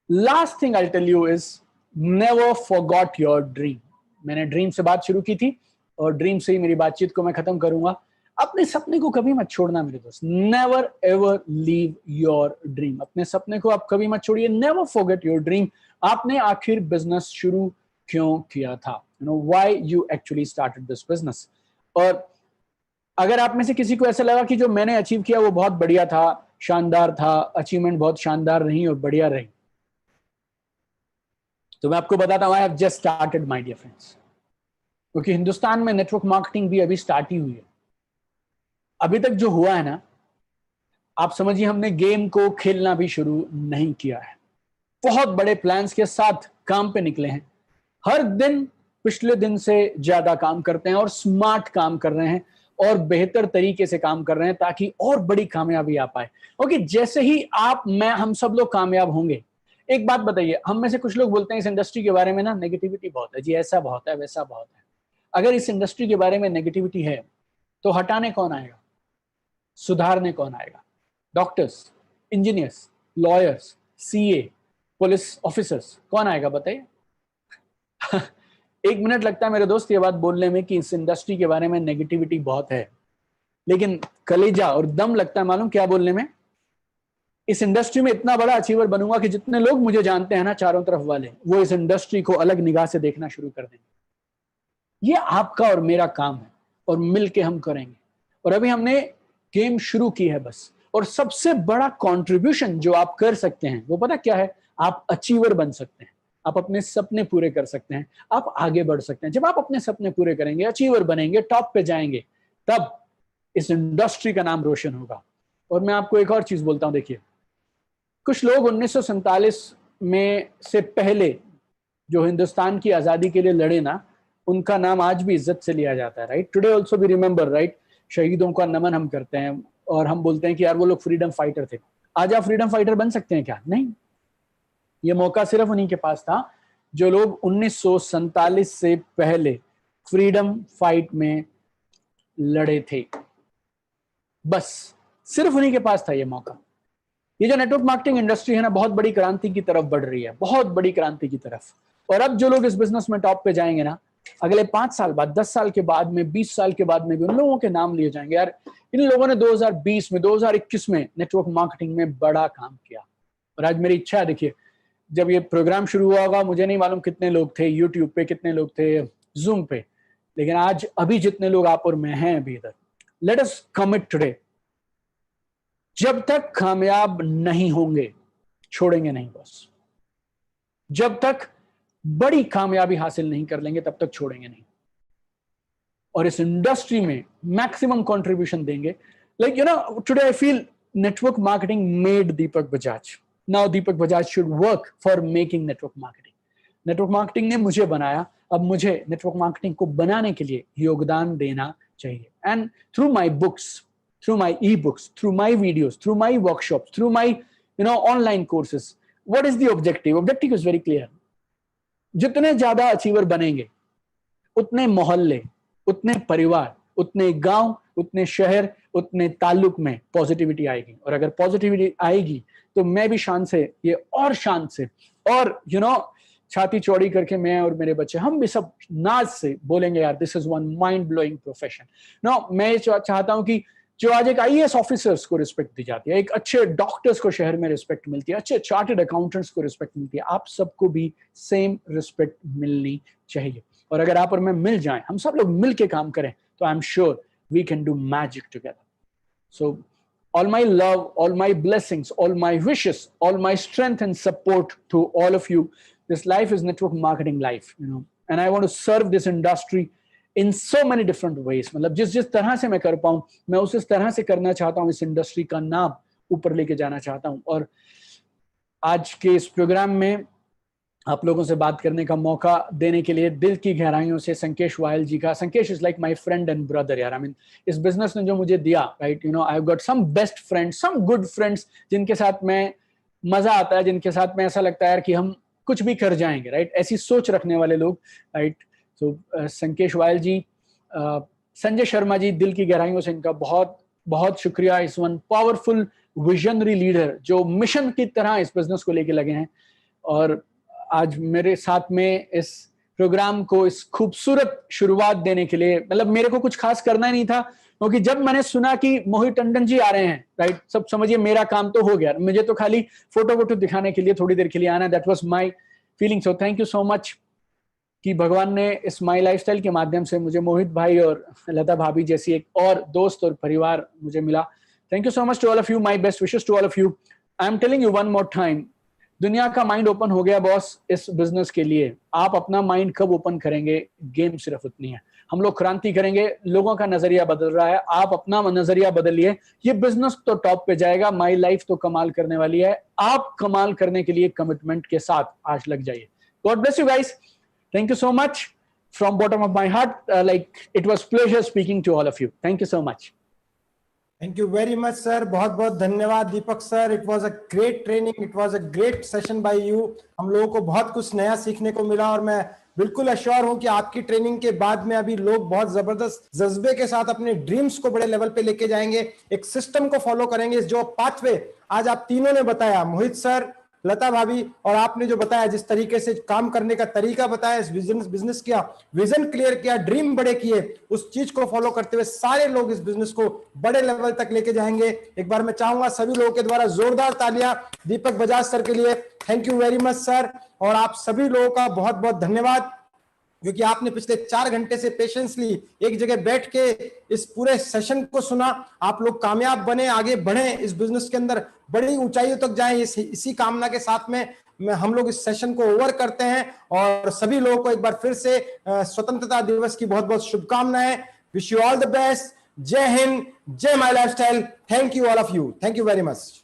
Speaker 2: last thing I tell you is never forgot your dream. मैंने ड्रीम से बात शुरू की थी और ड्रीम से ही मेरी बातचीत को मैं खत्म करूंगा. अपने सपने को कभी मत छोड़ना मेरे दोस्त. Never ever leave your dream. अपने सपने को आप कभी मत छोड़िए. Never forget your dream. आपने आखिर बिजनेस शुरू क्यों किया था? Why you actually started this business. और अगर आप में से किसी को ऐसा लगा कि जो मैंने अचीव किया वो बहुत बढ़िया था, शानदार था, अचीवमेंट बहुत शानदार रही और बढ़िया रही, तो मैं आपको बताता हूं, I have just started my dear friends. क्योंकि हिंदुस्तान में नेटवर्क मार्केटिंग भी अभी स्टार्ट ही हुई है. अभी तक जो हुआ है ना, आप समझिए हमने गेम को खेलना भी शुरू नहीं किया है. बहुत बड़े प्लान्स के साथ काम पे निकले हैं. हर दिन पिछले दिन से ज्यादा काम करते हैं और स्मार्ट काम कर रहे हैं और बेहतर तरीके से काम कर रहे हैं ताकि और बड़ी कामयाबी आ पाए. ओके, जैसे ही आप, मैं, हम सब लोग कामयाब होंगे. एक बात बताइए, हम में से कुछ लोग बोलते हैं इस इंडस्ट्री के बारे में ना नेगेटिविटी बहुत है जी, ऐसा बहुत है, वैसा बहुत है. अगर इस इंडस्ट्री के बारे में नेगेटिविटी है तो हटाने कौन आएगा? सुधारने कौन आएगा? Doctors, engineers, lawyers, CA, police officers, कौन आएगा बताइए? 1 मिनट लगता है मेरे दोस्त ये बात बोलने में कि इस इंडस्ट्री के बारे में नेगेटिविटी बहुत है, लेकिन कलेजा और दम लगता है मालूम क्या बोलने में? इस इंडस्ट्री में इतना बड़ा अचीवर बनूंगा कि जितने लोग मुझे जानते हैं ना चारों तरफ वाले, वो इस इंडस्ट्री को अलग निगाह से देखना शुरू कर देंगे. ये आपका और मेरा काम है और मिलके हम करेंगे. और अभी हमने गेम शुरू की है बस. और सबसे बड़ा कंट्रीब्यूशन जो आप कर सकते हैं वो पता क्या है? आप अचीवर बन सकते हैं. आप अपने सपने पूरे कर सकते हैं. आप आगे बढ़ सकते हैं. जब आप अपने सपने पूरे करेंगे, अचीवर बनेंगे, टॉप पे जाएंगे, तब इस इंडस्ट्री का नाम रोशन होगा. और मैं आपको एक और चीज बोलता हूं, देखिए, कुछ लोग 1947 में से पहले जो हिंदुस्तान की आजादी के लिए लड़े ना, उनका नाम आज भी इज्जत से लिया जाता है. Right, today also we remember, right, शहीदों का नमन हम करते हैं और हम बोलते हैं कि यार वो लोग फ्रीडम फाइटर थे. आज आप फ्रीडम फाइटर बन सकते हैं क्या? नहीं. ये मौका सिर्फ उन्हीं के पास था जो लोग 1947 से पहले फ्रीडम फाइट में लड़े थे. बस सिर्फ उन्हीं के पास था ये मौका. ये जो नेटवर्क मार्केटिंग इंडस्ट्री है ना, बहुत बड़ी क्रांति की तरफ बढ़ रही है, बहुत बड़ी क्रांति की तरफ. और अब जो लोग इस बिजनेस में टॉप पे जाएंगे ना, अगले 5 साल बाद, 10 साल के बाद में, 20 साल के बाद में भी उन लोगों के नाम लिए जाएंगे. यार इन लोगों ने 2020 में, 2021 में नेटवर्क मार्केटिंग में बड़ा काम किया. और आज मेरी इच्छा है, देखिए, जब ये प्रोग्राम शुरू हुआ होगा, मुझे नहीं मालूम कितने लोग थे यूट्यूब पे, कितने लोग थे जूम पे, लेकिन आज अभी जितने लोग आप और मैं हैं अभी इधर, लेट अस कमिट टुडे. जब तक कामयाब नहीं होंगे, छोड़ेंगे नहीं बॉस. जब तक बड़ी कामयाबी हासिल नहीं कर लेंगे, तब तक छोड़ेंगे नहीं. और इस इंडस्ट्री में मैक्सिमम कंट्रीब्यूशन देंगे. Like today I feel network marketing made Deepak Bajaj. Now Deepak Bajaj should work for making network marketing. Network marketing ने मुझे बनाया, अब मुझे नेटवर्क मार्केटिंग को बनाने के लिए योगदान देना चाहिए. And through my books, through my ebooks, through my videos, through my workshops, through my online courses, what is the objective? Objective is very clear. जितने ज्यादा अचीवर बनेंगे, उतने मोहल्ले, उतने परिवार, उतने गांव, उतने शहर, उतने ताल्लुक में पॉजिटिविटी आएगी. और अगर पॉजिटिविटी आएगी तो मैं भी शान से, ये और शान से, और छाती चौड़ी करके मैं और मेरे बच्चे, हम भी सब नाज से बोलेंगे, यार this is one mind blowing profession. मैं चाहता हूं कि जो आज एक आईएएस ऑफिसर्स को रिस्पेक्ट दी जाती है, एक अच्छे डॉक्टर्स को शहर में रिस्पेक्ट मिलती है, अच्छे चार्टर्ड अकाउंटेंट्स को रिस्पेक्ट मिलती है, आप सबको भी सेम रिस्पेक्ट मिलनी चाहिए. और अगर आप और मैं मिल जाएं, हम सब लोग मिल के काम करें, तो I am sure we can do magic together. So all my love, all my blessings, all my wishes, all my strength and support to all of you. This life is network marketing life, and I want to serve this industry in so many different ways. मतलब जिस तरह से मैं कर पाऊं, मैं उस तरह से करना चाहता हूं, इस इंडस्ट्री का नाम ऊपर लेके जाना चाहता हूं। और आज के इस प्रोग्राम में आप लोगों से बात करने का मौका देने के लिए दिल की गहराइयों से संकेश वायल जी का, Sankesh is like my friend and brother यार। आई मीन इस बिजनेस ने जो मुझे दिया, right, I have got some best friends, some good friends, जिनके साथ में मजा आता है, जिनके साथ में ऐसा लगता है यार कि हम कुछ भी कर जाएंगे, राइट, ऐसी सोच रखने वाले लोग, राइट। तो संकेश वायल जी, संजय शर्मा जी, दिल की गहराइयों से इनका बहुत बहुत शुक्रिया। इस वन पावरफुल विजनरी लीडर जो मिशन की तरह इस बिजनेस को लेके लगे हैं, और आज मेरे साथ में इस प्रोग्राम को इस खूबसूरत शुरुआत देने के लिए, मतलब मेरे को कुछ खास करना ही नहीं था, क्योंकि जब मैंने सुना कि मोहित टंडन जी आ रहे हैं, राइट, सब समझिए मेरा काम तो हो गया, मुझे तो खाली फोटो दिखाने के लिए थोड़ी देर के लिए आना, that was my feeling. So thank you so much कि भगवान ने इस माई लाइफस्टाइल के माध्यम से मुझे मोहित भाई और लता भाभी जैसी एक और दोस्त और परिवार मुझे मिला। Thank you so much to all of you, my best wishes to all of you. I am telling you one more time, दुनिया का माइंड ओपन हो गया बॉस इस बिजनेस के लिए। आप अपना माइंड कब ओपन करेंगे, गेम सिर्फ उतनी है। हम लोग क्रांति करेंगे, लोगों का नजरिया बदल रहा है, आप अपना नजरिया बदलिए, ये बिजनेस तो टॉप पे जाएगा, माई लाइफ तो कमाल करने वाली है। आप कमाल करने के लिए कमिटमेंट के साथ आज लग जाइए। God bless you guys, thank you so much from bottom of my heart. Like it was pleasure speaking to all of you. Thank you so much.
Speaker 1: Thank you very much, sir. बहुत बहुत धन्यवाद दीपक sir. It was a great training. It was a great session by you. हम लोगों को बहुत कुछ नया सीखने को मिला, और मैं बिल्कुल अश्योर हूं कि आपकी ट्रेनिंग के बाद में अभी लोग बहुत जबरदस्त जज्बे के साथ अपने ड्रीम्स को बड़े लेवल पे लेके जाएंगे, एक सिस्टम को फॉलो करेंगे। जो पाथवे आज आप तीनों ने बताया, मोहित सर, लता भाभी और आपने जो बताया, जिस तरीके से काम करने का तरीका बताया, इस बिजनेस किया, विजन क्लियर किया, ड्रीम बड़े किए, उस चीज को फॉलो करते हुए सारे लोग इस बिजनेस को बड़े लेवल तक लेके जाएंगे। एक बार मैं चाहूंगा सभी लोगों के द्वारा जोरदार तालियां दीपक बजाज सर के लिए। Thank you very much sir, और आप सभी लोगों का बहुत बहुत धन्यवाद, क्योंकि आपने पिछले 4 घंटे से पेशेंसली एक जगह बैठ के इस पूरे सेशन को सुना। आप लोग कामयाब बने, आगे बढ़े, इस बिजनेस के अंदर बड़ी ऊंचाइयों तक जाएं, इसी कामना के साथ में हम लोग इस सेशन को ओवर करते हैं। और सभी लोगों को एक बार फिर से स्वतंत्रता दिवस की बहुत बहुत शुभकामनाएं। Wish you all the best. जय हिंद, जय my lifestyle. Thank you all of you, thank you very much.